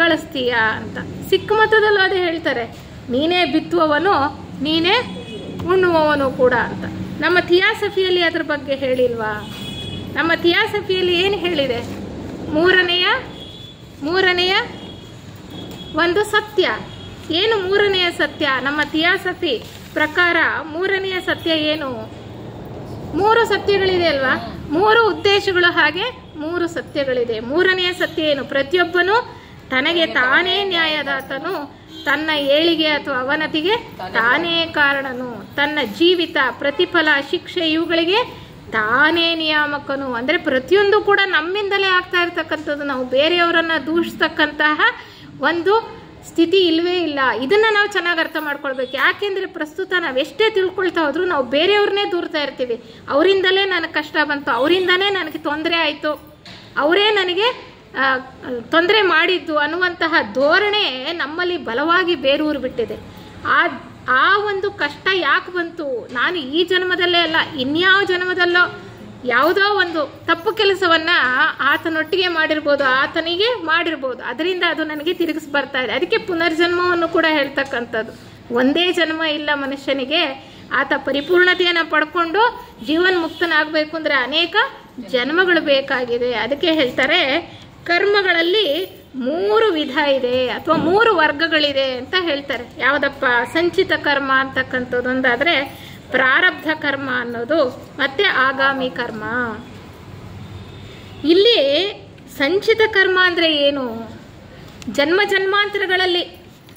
ಗಳಿಸ್ತೀಯ ಅಂತ. ಸಿಖ್ ಮತದಲ್ಲೂ ಅದೇ ಹೇಳ್ತಾರೆ, ನೀನೇ ಬಿತ್ತುವವನು ನೀನೇ ಉಣ್ಣುವವನು ಕೂಡ ಅಂತ. ನಮ್ಮ ಥಿಯಾಸಫಿಯಲ್ಲಿ ಅದ್ರ ಬಗ್ಗೆ ಹೇಳಿಲ್ವಾ? ನಮ್ಮ ಥಿಯಾಸಫಿಯಲ್ಲಿ ಏನು ಹೇಳಿದೆ? ಮೂರನೆಯ ಒಂದು ಸತ್ಯ. ಏನು ಮೂರನೆಯ ಸತ್ಯ? ನಮ್ಮ ಥಿಯಾಸಫಿ ಪ್ರಕಾರ ಮೂರನೆಯ ಸತ್ಯ ಏನು? 3 ಸತ್ಯಗಳಿದೆ ಅಲ್ವಾ? 3 ಉದ್ದೇಶಗಳು, ಹಾಗೆ 3 ಸತ್ಯಗಳಿದೆ. ಮೂರನೆಯ ಸತ್ಯ ಏನು? ಪ್ರತಿಯೊಬ್ಬನು ತನಗೆ ತಾನೇ ನ್ಯಾಯದಾತನು, ತನ್ನ ಏಳಿಗೆ ಅಥವಾ ಅವನತಿಗೆ ತಾನೇ ಕಾರಣನು, ತನ್ನ ಜೀವಿತ ಪ್ರತಿಫಲ ಶಿಕ್ಷೆ ಇವುಗಳಿಗೆ ತಾನೇ ನಿಯಾಮಕನು. ಅಂದರೆ ಪ್ರತಿಯೊಂದು ಕೂಡ ನಮ್ಮಿಂದಲೇ ಆಗ್ತಾ ಇರ್ತಕ್ಕಂಥದ್ದು. ನಾವು ಬೇರೆಯವರನ್ನ ದೂಷಿಸ್ತಕ್ಕಂತಹ ಒಂದು ಸ್ಥಿತಿ ಇಲ್ಲವೇ ಇಲ್ಲ. ಇದನ್ನ ನಾವು ಚೆನ್ನಾಗಿ ಅರ್ಥ ಮಾಡ್ಕೊಳ್ಬೇಕು. ಯಾಕೆಂದ್ರೆ ಪ್ರಸ್ತುತ ನಾವೆಷ್ಟೇ ತಿಳ್ಕೊಳ್ತಾ ಹೋದ್ರು ನಾವು ಬೇರೆಯವ್ರನ್ನೇ ದೂರ್ತಾ ಇರ್ತೀವಿ. ಅವರಿಂದಲೇ ನನಗೆ ಕಷ್ಟ ಬಂತು, ಅವರಿಂದನೇ ನನಗೆ ತೊಂದರೆ ಆಯಿತು, ಅವರೇ ನನಗೆ ತೊಂದರೆ ಮಾಡಿದ್ದು ಅನ್ನುವಂತಹ ಧೋರಣೆ ನಮ್ಮಲ್ಲಿ ಬಲವಾಗಿ ಬೇರೂರು ಬಿಟ್ಟಿದೆ. ಆ ಒಂದು ಕಷ್ಟ ಯಾಕೆ ಬಂತು? ನಾನು ಈ ಜನ್ಮದಲ್ಲೇ ಅಲ್ಲ, ಇನ್ಯಾವ ಜನ್ಮದಲ್ಲೋ ಯಾವುದೋ ಒಂದು ತಪ್ಪು ಕೆಲಸವನ್ನ ಆತನೊಟ್ಟಿಗೆ ಮಾಡಿರ್ಬೋದು, ಆತನಿಗೆ ಮಾಡಿರ್ಬೋದು, ಅದರಿಂದ ಅದು ನನಗೆ ತಿರುಗಿಸಿ ಬರ್ತಾ ಇದೆ. ಅದಕ್ಕೆ ಪುನರ್ಜನ್ಮವನ್ನು ಕೂಡ ಹೇಳ್ತಕ್ಕಂಥದ್ದು. ಒಂದೇ ಜನ್ಮ ಇಲ್ಲ ಮನುಷ್ಯನಿಗೆ. ಆತ ಪರಿಪೂರ್ಣತೆಯನ್ನು ಪಡ್ಕೊಂಡು ಜೀವನ್ಮುಕ್ತನಾಗಬೇಕು ಅಂದರೆ ಅನೇಕ ಜನ್ಮಗಳು ಬೇಕಾಗಿದೆ. ಅದಕ್ಕೆ ಹೇಳ್ತಾರೆ ಕರ್ಮಗಳಲ್ಲಿ 3 ವಿಧ ಇದೆ ಅಥವಾ 3 ವರ್ಗಗಳಿದೆ ಅಂತ ಹೇಳ್ತಾರೆ. ಯಾವುದಪ್ಪ? ಸಂಚಿತ ಕರ್ಮ ಅಂತಕ್ಕಂಥದ್ದು ಒಂದಾದ್ರೆ, ಪ್ರಾರಬ್ಧ ಕರ್ಮ ಅನ್ನೋದು, ಮತ್ತೆ ಆಗಾಮಿ ಕರ್ಮ. ಇಲ್ಲಿ ಸಂಚಿತ ಕರ್ಮ ಅಂದ್ರೆ ಏನು? ಜನ್ಮ ಜನ್ಮಾಂತರಗಳಲ್ಲಿ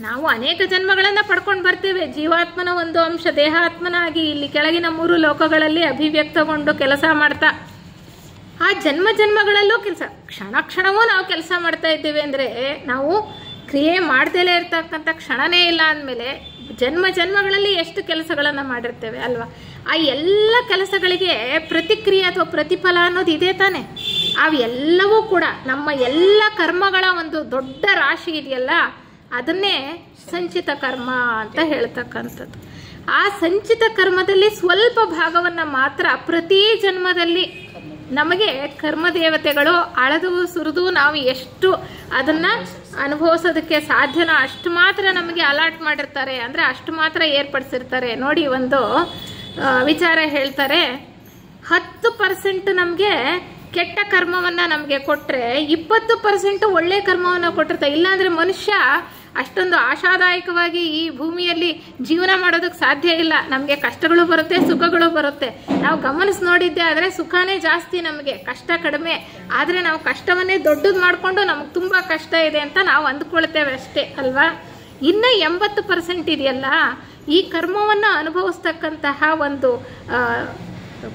ನಾವು ಅನೇಕ ಜನ್ಮಗಳನ್ನು ಪಡ್ಕೊಂಡು ಬರ್ತೇವೆ. ಜೀವಾತ್ಮನ ಒಂದು ಅಂಶ ದೇಹಾತ್ಮನಾಗಿ ಇಲ್ಲಿ ಕೆಳಗಿನ 3 ಲೋಕಗಳಲ್ಲಿ ಅಭಿವ್ಯಕ್ತಗೊಂಡು ಕೆಲಸ ಮಾಡ್ತಾ, ಆ ಜನ್ಮ ಜನ್ಮಗಳಲ್ಲೂ ಕೆಲಸ, ಕ್ಷಣ ಕ್ಷಣವೂ ನಾವು ಕೆಲಸ ಮಾಡ್ತಾ ಇದ್ದೇವೆ ಅಂದರೆ ನಾವು ಕ್ರಿಯೆ ಮಾಡ್ದಲೇ ಇರ್ತಕ್ಕಂಥ ಕ್ಷಣನೇ ಇಲ್ಲ ಅಂದಮೇಲೆ ಜನ್ಮ ಜನ್ಮಗಳಲ್ಲಿ ಎಷ್ಟು ಕೆಲಸಗಳನ್ನು ಮಾಡಿರ್ತೇವೆ ಅಲ್ವಾ? ಆ ಎಲ್ಲ ಕೆಲಸಗಳಿಗೆ ಪ್ರತಿಕ್ರಿಯೆ ಅಥವಾ ಪ್ರತಿಫಲ ಅನ್ನೋದು ಇದೆ ತಾನೆ. ಅವೆಲ್ಲವೂ ಕೂಡ ನಮ್ಮ ಎಲ್ಲ ಕರ್ಮಗಳ ಒಂದು ದೊಡ್ಡ ರಾಶಿ ಇದೆಯಲ್ಲ, ಅದನ್ನೇ ಸಂಚಿತ ಕರ್ಮ ಅಂತ ಹೇಳ್ತಕ್ಕಂಥದ್ದು. ಆ ಸಂಚಿತ ಕರ್ಮದಲ್ಲಿ ಸ್ವಲ್ಪ ಭಾಗವನ್ನು ಮಾತ್ರ ಪ್ರತಿ ಜನ್ಮದಲ್ಲಿ ನಮಗೆ ಕರ್ಮದೇವತೆಗಳು ಅಳೆದು ಸುರಿದು ನಾವು ಎಷ್ಟು ಅದನ್ನ ಅನುಭವಿಸೋದಕ್ಕೆ ಸಾಧ್ಯನೋ ಅಷ್ಟು ಮಾತ್ರ ನಮಗೆ ಅಲಾಟ್ ಮಾಡಿರ್ತಾರೆ, ಅಂದರೆ ಅಷ್ಟು ಮಾತ್ರ ಏರ್ಪಡಿಸಿರ್ತಾರೆ. ನೋಡಿ, ಒಂದು ವಿಚಾರ ಹೇಳ್ತಾರೆ, 10% ನಮಗೆ ಕೆಟ್ಟ ಕರ್ಮವನ್ನು ನಮಗೆ ಕೊಟ್ಟರೆ 20% ಒಳ್ಳೆ ಕರ್ಮವನ್ನು ಕೊಟ್ಟಿರ್ತಾರೆ. ಇಲ್ಲಾಂದರೆ ಮನುಷ್ಯ ಅಷ್ಟೊಂದು ಆಶಾದಾಯಕವಾಗಿ ಈ ಭೂಮಿಯಲ್ಲಿ ಜೀವನ ಮಾಡೋದಕ್ಕೆ ಸಾಧ್ಯ ಇಲ್ಲ. ನಮಗೆ ಕಷ್ಟಗಳು ಬರುತ್ತೆ, ಸುಖಗಳು ಬರುತ್ತೆ. ನಾವು ಗಮನಿಸಿ ನೋಡಿದ್ದೆ ಆದರೆ ಸುಖನೇ ಜಾಸ್ತಿ, ನಮಗೆ ಕಷ್ಟ ಕಡಿಮೆ. ಆದರೆ ನಾವು ಕಷ್ಟವನ್ನೇ ದೊಡ್ಡದು ಮಾಡಿಕೊಂಡು ನಮಗೆ ತುಂಬ ಕಷ್ಟ ಇದೆ ಅಂತ ನಾವು ಅಂದ್ಕೊಳ್ತೇವೆ ಅಷ್ಟೇ ಅಲ್ವಾ? ಇನ್ನು 80% ಇದೆಯಲ್ಲ, ಈ ಕರ್ಮವನ್ನು ಅನುಭವಿಸ್ತಕ್ಕಂತಹ ಒಂದು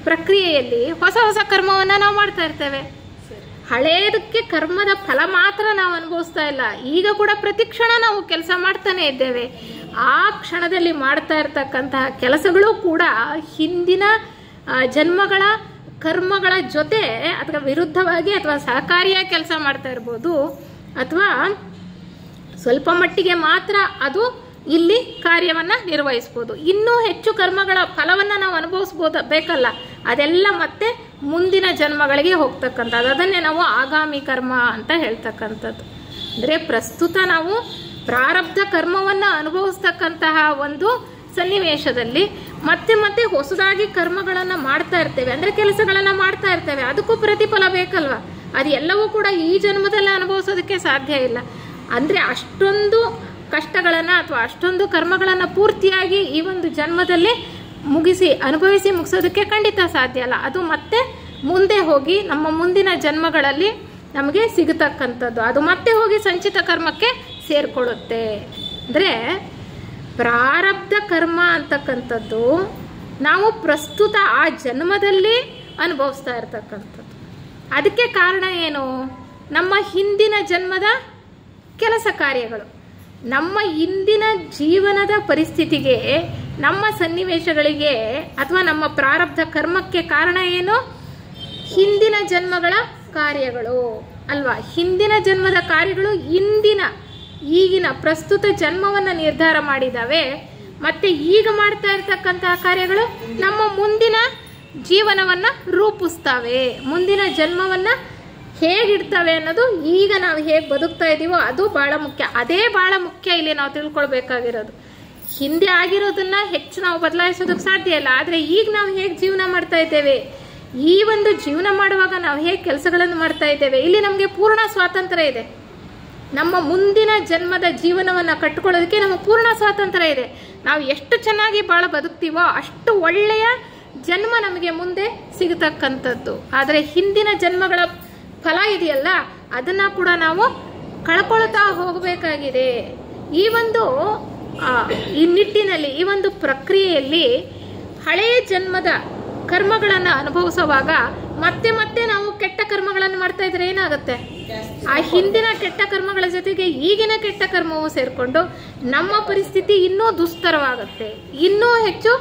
ಪ್ರಕ್ರಿಯೆಯಲ್ಲಿ ಹೊಸ ಹೊಸ ಕರ್ಮವನ್ನು ನಾವು ಮಾಡ್ತಾ ಇರ್ತೇವೆ. ಹಳೇದಕ್ಕೆ ಕರ್ಮದ ಫಲ ಮಾತ್ರ ನಾವು ಅನುಭವಿಸ್ತಾ ಇಲ್ಲ. ಈಗ ಕೂಡ ಪ್ರತಿಕ್ಷಣ ನಾವು ಕೆಲಸ ಮಾಡ್ತಾನೆ ಇದ್ದೇವೆ. ಆ ಕ್ಷಣದಲ್ಲಿ ಮಾಡ್ತಾ ಇರ್ತಕ್ಕಂತಹ ಕೆಲಸಗಳು ಕೂಡ ಹಿಂದಿನ ಜನ್ಮಗಳ ಕರ್ಮಗಳ ಜೊತೆ ಅಥವಾ ವಿರುದ್ಧವಾಗಿ ಅಥವಾ ಸಹಕಾರಿಯಾಗಿ ಕೆಲಸ ಮಾಡ್ತಾ ಇರ್ಬೋದು, ಅಥವಾ ಸ್ವಲ್ಪ ಮಟ್ಟಿಗೆ ಮಾತ್ರ ಅದು ಇಲ್ಲಿ ಕಾರ್ಯವನ್ನು ನಿರ್ವಹಿಸ್ಬೋದು. ಇನ್ನೂ ಹೆಚ್ಚು ಕರ್ಮಗಳ ಫಲವನ್ನು ನಾವು ಅನುಭವಿಸ್ಬೋದು ಬೇಕಲ್ಲ, ಅದೆಲ್ಲ ಮತ್ತೆ ಮುಂದಿನ ಜನ್ಮಗಳಿಗೆ ಹೋಗ್ತಕ್ಕಂಥದ್ದು. ಅದನ್ನೇ ನಾವು ಆಗಾಮಿ ಕರ್ಮ ಅಂತ ಹೇಳ್ತಕ್ಕಂಥದ್ದು. ಅಂದರೆ ಪ್ರಸ್ತುತ ನಾವು ಪ್ರಾರಬ್ಧ ಕರ್ಮವನ್ನು ಅನುಭವಿಸ್ತಕ್ಕಂತಹ ಒಂದು ಸನ್ನಿವೇಶದಲ್ಲಿ ಮತ್ತೆ ಮತ್ತೆ ಹೊಸದಾಗಿ ಕರ್ಮಗಳನ್ನು ಮಾಡ್ತಾ ಇರ್ತೇವೆ, ಅಂದರೆ ಕೆಲಸಗಳನ್ನು ಮಾಡ್ತಾ ಇರ್ತೇವೆ. ಅದಕ್ಕೂ ಪ್ರತಿಫಲ ಬೇಕಲ್ವ? ಅದು ಎಲ್ಲವೂ ಕೂಡ ಈ ಜನ್ಮದಲ್ಲಿ ಅನುಭವಿಸೋದಕ್ಕೆ ಸಾಧ್ಯ ಇಲ್ಲ. ಅಂದರೆ ಅಷ್ಟೊಂದು ಕಷ್ಟಗಳನ್ನು ಅಥವಾ ಅಷ್ಟೊಂದು ಕರ್ಮಗಳನ್ನು ಪೂರ್ತಿಯಾಗಿ ಈ ಒಂದು ಜನ್ಮದಲ್ಲಿ ಅನುಭವಿಸಿ ಮುಗಿಸೋದಕ್ಕೆ ಖಂಡಿತ ಸಾಧ್ಯ ಅಲ್ಲ. ಅದು ಮತ್ತೆ ಮುಂದೆ ಹೋಗಿ ನಮ್ಮ ಮುಂದಿನ ಜನ್ಮಗಳಲ್ಲಿ ನಮಗೆ ಸಿಗತಕ್ಕಂಥದ್ದು. ಅದು ಮತ್ತೆ ಹೋಗಿ ಸಂಚಿತ ಕರ್ಮಕ್ಕೆ ಸೇರಿಕೊಳ್ಳುತ್ತೆ. ಅಂದರೆ ಪ್ರಾರಬ್ಧ ಕರ್ಮ ಅಂತಕ್ಕಂಥದ್ದು ನಾವು ಪ್ರಸ್ತುತ ಆ ಜನ್ಮದಲ್ಲಿ ಅನುಭವಿಸ್ತಾ ಇರ್ತಕ್ಕಂಥದ್ದು. ಅದಕ್ಕೆ ಕಾರಣ ಏನು? ನಮ್ಮ ಹಿಂದಿನ ಜನ್ಮದ ಕೆಲಸ ಕಾರ್ಯಗಳು, ನಮ್ಮ ಇಂದಿನ ಜೀವನದ ಪರಿಸ್ಥಿತಿಗೆ, ನಮ್ಮ ಸನ್ನಿವೇಶಗಳಿಗೆ ಅಥವಾ ನಮ್ಮ ಪ್ರಾರಬ್ಧ ಕರ್ಮಕ್ಕೆ ಕಾರಣ ಏನು? ಹಿಂದಿನ ಜನ್ಮಗಳ ಕಾರ್ಯಗಳು ಅಲ್ವಾ? ಹಿಂದಿನ ಜನ್ಮದ ಕಾರ್ಯಗಳು ಈಗಿನ ಪ್ರಸ್ತುತ ಜನ್ಮವನ್ನು ನಿರ್ಧಾರ ಮಾಡಿದಾವೆ. ಮತ್ತೆ ಈಗ ಮಾಡ್ತಾ ಇರ್ತಕ್ಕಂತಹ ಕಾರ್ಯಗಳು ನಮ್ಮ ಮುಂದಿನ ಜೀವನವನ್ನು ರೂಪಿಸ್ತವೆ, ಮುಂದಿನ ಜನ್ಮವನ್ನು ಹೇಗಿಡ್ತವೆ ಅನ್ನೋದು ಈಗ ನಾವು ಹೇಗೆ ಬದುಕ್ತಾ ಇದ್ದೀವೋ ಅದು ಬಹಳ ಮುಖ್ಯ. ಅದೇ ಬಹಳ ಮುಖ್ಯ ಇಲ್ಲಿ ನಾವು ತಿಳ್ಕೊಳ್ಬೇಕಾಗಿರೋದು. ಹಿಂದೆ ಆಗಿರೋದನ್ನ ಹೆಚ್ಚು ನಾವು ಬದಲಾಯಿಸೋದಕ್ಕೆ ಸಾಧ್ಯ ಇಲ್ಲ, ಆದರೆ ಈಗ ನಾವು ಹೇಗೆ ಜೀವನ ಮಾಡ್ತಾ ಇದ್ದೇವೆ, ಈ ಒಂದು ಜೀವನ ಮಾಡುವಾಗ ನಾವು ಹೇಗೆ ಕೆಲಸಗಳನ್ನು ಮಾಡ್ತಾ ಇದ್ದೇವೆ, ಇಲ್ಲಿ ನಮಗೆ ಪೂರ್ಣ ಸ್ವಾತಂತ್ರ್ಯ ಇದೆ. ನಮ್ಮ ಮುಂದಿನ ಜನ್ಮದ ಜೀವನವನ್ನು ಕಟ್ಟಿಕೊಳ್ಳೋದಕ್ಕೆ ನಮಗೆ ಪೂರ್ಣ ಸ್ವಾತಂತ್ರ್ಯ ಇದೆ. ನಾವು ಎಷ್ಟು ಚೆನ್ನಾಗಿ ಬಾಳ ಬದುಕ್ತೀವೋ ಅಷ್ಟು ಒಳ್ಳೆಯ ಜನ್ಮ ನಮಗೆ ಮುಂದೆ ಸಿಗತಕ್ಕಂಥದ್ದು. ಆದರೆ ಹಿಂದಿನ ಜನ್ಮಗಳ ಫಲ ಇದೆಯಲ್ಲ, ಅದನ್ನ ಕೂಡ ನಾವು ಕಳ್ಕೊಳ್ತಾ ಹೋಗಬೇಕಾಗಿದೆ. ಈ ನಿಟ್ಟಿನಲ್ಲಿ, ಈ ಒಂದು ಪ್ರಕ್ರಿಯೆಯಲ್ಲಿ ಹಳೆಯ ಜನ್ಮದ ಕರ್ಮಗಳನ್ನು ಅನುಭವಿಸುವಾಗ ಮತ್ತೆ ಮತ್ತೆ ನಾವು ಕೆಟ್ಟ ಕರ್ಮಗಳನ್ನು ಮಾಡ್ತಾ ಇದ್ರೆ ಏನಾಗುತ್ತೆ? ಆ ಹಿಂದಿನ ಕೆಟ್ಟ ಕರ್ಮಗಳ ಜೊತೆಗೆ ಈಗಿನ ಕೆಟ್ಟ ಕರ್ಮವು ಸೇರಿಕೊಂಡು ನಮ್ಮ ಪರಿಸ್ಥಿತಿ ಇನ್ನೂ ದುಸ್ತರವಾಗುತ್ತೆ, ಇನ್ನೂ ಹೆಚ್ಚು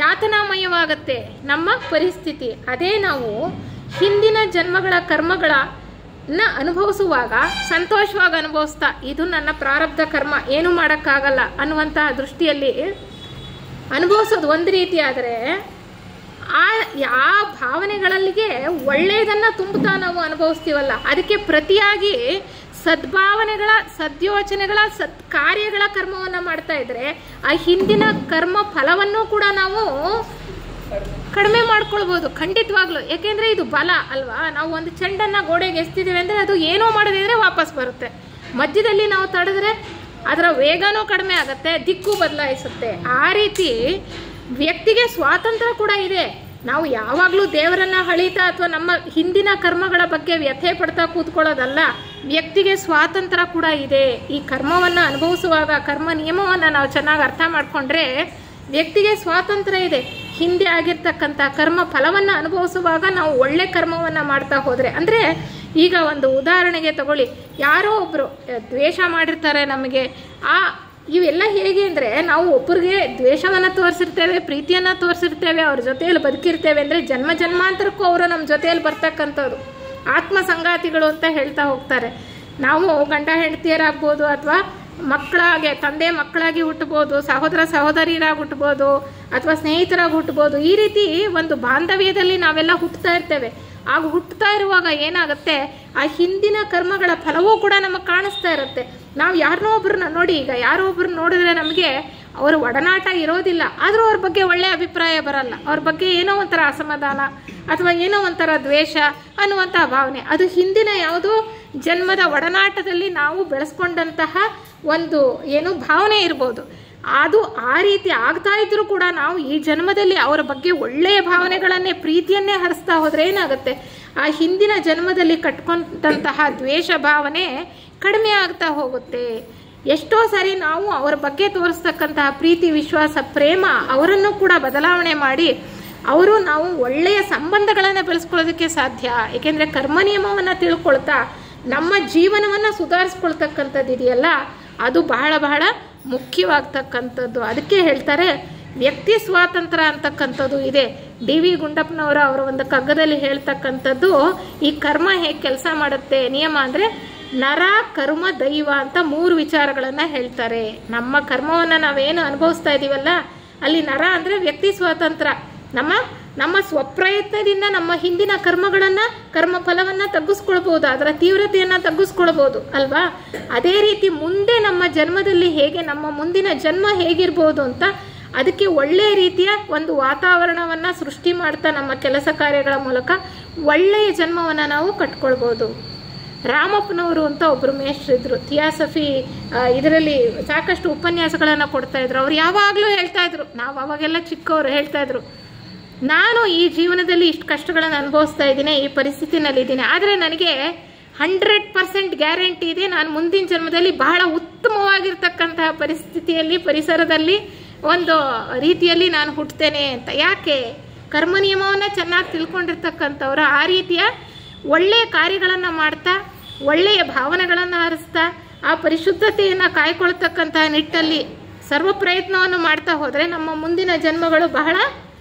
ಯಾತನಾಮಯವಾಗುತ್ತೆ ನಮ್ಮ ಪರಿಸ್ಥಿತಿ. ಅದೇ ನಾವು ಹಿಂದಿನ ಜನ್ಮಗಳ ಕರ್ಮಗಳನ್ನ ಅನುಭವಿಸುವಾಗ ಸಂತೋಷವಾಗಿ ಅನುಭವಿಸ್ತಾ, ಇದು ನನ್ನ ಪ್ರಾರಬ್ಧ ಕರ್ಮ, ಏನು ಮಾಡೋಕ್ಕಾಗಲ್ಲ ಅನ್ನುವಂತಹ ದೃಷ್ಟಿಯಲ್ಲಿ ಅನುಭವಿಸೋದು ಒಂದು ರೀತಿ. ಆದರೆ ಆ ಭಾವನೆಗಳಲ್ಲಿಗೆ ಒಳ್ಳೆಯದನ್ನ ತುಂಬುತ್ತಾ ನಾವು ಅನುಭವಿಸ್ತೀವಲ್ಲ, ಅದಕ್ಕೆ ಪ್ರತಿಯಾಗಿ ಸದ್ಭಾವನೆಗಳ, ಸದ್ಯೋಚನೆಗಳ, ಸತ್ಕಾರ್ಯಗಳ ಕರ್ಮವನ್ನು ಮಾಡ್ತಾ ಇದ್ರೆ ಆ ಹಿಂದಿನ ಕರ್ಮ ಫಲವನ್ನು ಕೂಡ ನಾವು ಕಡಿಮೆ ಮಾಡ್ಕೊಳ್ಬೋದು ಖಂಡಿತವಾಗ್ಲು. ಯಾಕೆಂದ್ರೆ ಇದು ಬಲ ಅಲ್ವಾ? ನಾವು ಒಂದು ಚೆಂಡನ್ನ ಗೋಡೆಗೆ ಎಸ್ತಿದ್ದೀವಿ ಅಂದ್ರೆ ಅದು ಏನೋ ಮಾಡದಿದ್ರೆ ವಾಪಸ್ ಬರುತ್ತೆ. ಮಧ್ಯದಲ್ಲಿ ನಾವು ತಡೆದ್ರೆ ಅದರ ವೇಗನೂ ಕಡಿಮೆ ಆಗುತ್ತೆ, ದಿಕ್ಕು ಬದಲಾಯಿಸುತ್ತೆ. ಆ ರೀತಿ ವ್ಯಕ್ತಿಗೆ ಸ್ವಾತಂತ್ರ್ಯ ಕೂಡ ಇದೆ. ನಾವು ಯಾವಾಗಲೂ ದೇವರನ್ನ ಹಳಿತಾ ಅಥವಾ ನಮ್ಮ ಹಿಂದಿನ ಕರ್ಮಗಳ ಬಗ್ಗೆ ವ್ಯಥೆ ಪಡ್ತಾ ಕೂತ್ಕೊಳ್ಳೋದಲ್ಲ. ವ್ಯಕ್ತಿಗೆ ಸ್ವಾತಂತ್ರ್ಯ ಕೂಡ ಇದೆ. ಈ ಕರ್ಮವನ್ನು ಅನುಭವಿಸುವಾಗ ಕರ್ಮ ನಿಯಮವನ್ನು ನಾವು ಚೆನ್ನಾಗಿ ಅರ್ಥ ಮಾಡಿಕೊಂಡ್ರೆ ವ್ಯಕ್ತಿಗೆ ಸ್ವಾತಂತ್ರ್ಯ ಇದೆ. ಹಿಂದೆ ಆಗಿರ್ತಕ್ಕಂಥ ಕರ್ಮ ಫಲವನ್ನು ಅನುಭವಿಸುವಾಗ ನಾವು ಒಳ್ಳೆ ಕರ್ಮವನ್ನು ಮಾಡ್ತಾ ಹೋದರೆ, ಅಂದರೆ ಈಗ ಒಂದು ಉದಾಹರಣೆಗೆ ತಗೊಳ್ಳಿ, ಯಾರೋ ಒಬ್ಬರು ದ್ವೇಷ ಮಾಡಿರ್ತಾರೆ ನಮಗೆ. ಇವೆಲ್ಲ ಹೇಗೆ ಅಂದರೆ, ನಾವು ಒಬ್ಬರಿಗೆ ದ್ವೇಷವನ್ನು ತೋರಿಸಿರ್ತೇವೆ, ಪ್ರೀತಿಯನ್ನು ತೋರಿಸಿರ್ತೇವೆ, ಅವ್ರ ಜೊತೆಯಲ್ಲಿ ಬದುಕಿರ್ತೇವೆ ಅಂದರೆ ಜನ್ಮ ಜನ್ಮಾಂತರಕ್ಕೂ ಅವರು ನಮ್ಮ ಜೊತೆಯಲ್ಲಿ ಬರ್ತಕ್ಕಂಥವ್ರು ಆತ್ಮ ಸಂಗಾತಿಗಳು ಅಂತ ಹೇಳ್ತಾ ಹೋಗ್ತಾರೆ. ನಾವು ಗಂಡ ಹೆಂಡತಿಯರಾಗ್ಬೋದು, ಅಥವಾ ಮಕ್ಕಳಾಗೆ ತಂದೆ ಮಕ್ಕಳಾಗಿ ಹುಟ್ಟಬಹುದು, ಸಹೋದರ ಸಹೋದರಿಯರಾಗಿ ಹುಟ್ಟಬಹುದು, ಅಥವಾ ಸ್ನೇಹಿತರಾಗಿ ಹುಟ್ಟಬಹುದು. ಈ ರೀತಿ ಒಂದು ಬಾಂಧವ್ಯದಲ್ಲಿ ನಾವೆಲ್ಲ ಹುಟ್ಟುತ್ತಾ ಇರ್ತೇವೆ. ಆಗ ಹುಟ್ಟುತ್ತಾ ಇರುವಾಗ ಏನಾಗುತ್ತೆ, ಆ ಹಿಂದಿನ ಕರ್ಮಗಳ ಫಲವೂ ಕೂಡ ನಮಗೆ ಕಾಣಿಸ್ತಾ ಇರುತ್ತೆ. ನಾವು ಯಾರನ್ನೋ ಒಬ್ಬರನ್ನ ನೋಡಿ, ಈಗ ಯಾರೋ ಒಬ್ಬರನ್ನ ನೋಡಿದ್ರೆ ನಮಗೆ ಅವರ ಒಡನಾಟ ಇರೋದಿಲ್ಲ, ಆದರೂ ಅವ್ರ ಬಗ್ಗೆ ಒಳ್ಳೆಯ ಅಭಿಪ್ರಾಯ ಬರಲ್ಲ. ಅವ್ರ ಬಗ್ಗೆ ಏನೋ ಒಂಥರ ಅಸಮಾಧಾನ ಅಥವಾ ಏನೋ ಒಂಥರ ದ್ವೇಷ ಅನ್ನುವಂತಹ ಭಾವನೆ, ಅದು ಹಿಂದಿನ ಯಾವುದೋ ಜನ್ಮದ ಒಡನಾಟದಲ್ಲಿ ನಾವು ಬೆಳೆಸ್ಕೊಂಡಂತಹ ಒಂದು ಭಾವನೆ ಇರ್ಬೋದು. ಅದು ಆ ರೀತಿ ಆಗ್ತಾ ಇದ್ರೂ ಕೂಡ ನಾವು ಈ ಜನ್ಮದಲ್ಲಿ ಅವರ ಬಗ್ಗೆ ಒಳ್ಳೆಯ ಭಾವನೆಗಳನ್ನೇ, ಪ್ರೀತಿಯನ್ನೇ ಹರಿಸ್ತಾ ಹೋದ್ರೆ ಏನಾಗುತ್ತೆ, ಆ ಹಿಂದಿನ ಜನ್ಮದಲ್ಲಿ ಕಟ್ಕೊಂಡಂತಹ ದ್ವೇಷ ಭಾವನೆ ಕಡಿಮೆ ಆಗ್ತಾ ಹೋಗುತ್ತೆ. ಎಷ್ಟೋ ಸಾರಿ ನಾವು ಅವರ ಬಗ್ಗೆ ತೋರಿಸ್ತಕ್ಕಂತಹ ಪ್ರೀತಿ, ವಿಶ್ವಾಸ, ಪ್ರೇಮ ಅವರನ್ನು ಕೂಡ ಬದಲಾವಣೆ ಮಾಡಿ ನಾವು ಒಳ್ಳೆಯ ಸಂಬಂಧಗಳನ್ನು ಬೆಳೆಸ್ಕೊಳ್ಳೋದಕ್ಕೆ ಸಾಧ್ಯ. ಏಕೆಂದರೆ ಕರ್ಮ ನಿಯಮವನ್ನು ತಿಳ್ಕೊಳ್ತಾ ನಮ್ಮ ಜೀವನವನ್ನು ಸುಧಾರಿಸ್ಕೊಳ್ತಕ್ಕಂಥದ್ದು ಇದೆಯಲ್ಲ, ಅದು ಬಹಳ ಬಹಳ ಮುಖ್ಯವಾಗ್ತಕ್ಕಂಥದ್ದು. ಅದಕ್ಕೆ ಹೇಳ್ತಾರೆ ವ್ಯಕ್ತಿ ಸ್ವಾತಂತ್ರ್ಯ ಅಂತಕ್ಕಂಥದ್ದು ಇದೆ. ಡಿ ವಿ ಗುಂಡಪ್ಪನವರ ಅವರ ಒಂದು ಕಗ್ಗದಲ್ಲಿ ಹೇಳ್ತಕ್ಕಂಥದ್ದು ಈ ಕರ್ಮ ಹೇಗೆ ಕೆಲಸ ಮಾಡುತ್ತೆ ನಿಯಮ ಅಂದರೆ ನರ ಕರ್ಮ ದೈವ ಅಂತ 3 ವಿಚಾರಗಳನ್ನು ಹೇಳ್ತಾರೆ. ನಮ್ಮ ಕರ್ಮವನ್ನು ನಾವೇನು ಅನುಭವಿಸ್ತಾ ಇದ್ದೀವಲ್ಲ ಅಲ್ಲಿ ನರ ಅಂದರೆ ವ್ಯಕ್ತಿ ಸ್ವಾತಂತ್ರ್ಯ. ನಮ್ಮ ಸ್ವಪ್ರಯತ್ನದಿಂದ ನಮ್ಮ ಹಿಂದಿನ ಕರ್ಮ ಫಲವನ್ನು ತಗ್ಗಿಸ್ಕೊಳ್ಬೋದು, ಅದರ ತೀವ್ರತೆಯನ್ನು ತಗ್ಗಿಸ್ಕೊಳ್ಬೋದು ಅಲ್ವಾ. ಅದೇ ರೀತಿ ಮುಂದೆ ನಮ್ಮ ಜನ್ಮದಲ್ಲಿ ಹೇಗೆ ನಮ್ಮ ಮುಂದಿನ ಜನ್ಮ ಹೇಗಿರ್ಬೋದು ಅಂತ ಅದಕ್ಕೆ ಒಳ್ಳೆಯ ರೀತಿಯ ಒಂದು ವಾತಾವರಣವನ್ನು ಸೃಷ್ಟಿ ಮಾಡ್ತಾ ನಮ್ಮ ಕೆಲಸ ಕಾರ್ಯಗಳ ಮೂಲಕ ಒಳ್ಳೆಯ ಜನ್ಮವನ್ನು ನಾವು ಕಟ್ಕೊಳ್ಬೋದು. ರಾಮಪ್ಪನವರು ಅಂತ ಒಬ್ಬರು ಮೇಷ್ಟ್ರಿದ್ರು, ಥಿಯಾಸಫಿ ಇದರಲ್ಲಿ ಸಾಕಷ್ಟು ಉಪನ್ಯಾಸಗಳನ್ನು ಕೊಡ್ತಾ ಇದ್ರು. ಅವ್ರು ಯಾವಾಗಲೂ ಹೇಳ್ತಾ ಇದ್ರು, ನಾವು ಅವಾಗೆಲ್ಲ ಚಿಕ್ಕವರು ಹೇಳ್ತಾ ಇದ್ರು, ನಾನು ಈ ಜೀವನದಲ್ಲಿ ಇಷ್ಟು ಕಷ್ಟಗಳನ್ನು ಅನುಭವಿಸ್ತಾ ಇದ್ದೀನಿ, ಈ ಪರಿಸ್ಥಿತಿನಲ್ಲಿದ್ದೀನಿ, ಆದರೆ ನನಗೆ 100% ಗ್ಯಾರಂಟಿ ಇದೆ, ನಾನು ಮುಂದಿನ ಜನ್ಮದಲ್ಲಿ ಬಹಳ ಉತ್ತಮವಾಗಿರ್ತಕ್ಕಂತಹ ಪರಿಸ್ಥಿತಿಯಲ್ಲಿ ಪರಿಸರದಲ್ಲಿ ಒಂದು ರೀತಿಯಲ್ಲಿ ನಾನು ಹುಟ್ಟುತ್ತೇನೆ ಅಂತ. ಯಾಕೆ? ಕರ್ಮ ನಿಯಮವನ್ನು ಚೆನ್ನಾಗಿ ತಿಳ್ಕೊಂಡಿರ್ತಕ್ಕಂಥವ್ರು ಆ ರೀತಿಯ ಒಳ್ಳೆಯ ಕಾರ್ಯಗಳನ್ನು ಮಾಡ್ತಾ ಒಳ್ಳೆಯ ಭಾವನೆಗಳನ್ನು ಹರಿಸ್ತಾ ಆ ಪರಿಶುದ್ಧತೆಯನ್ನು ಕಾಯ್ಕೊಳ್ತಕ್ಕಂತಹ ನಿಟ್ಟಲ್ಲಿ ಸರ್ವ ಪ್ರಯತ್ನವನ್ನು ಮಾಡ್ತಾ ಹೋದರೆ ನಮ್ಮ ಮುಂದಿನ ಜನ್ಮಗಳು ಬಹಳ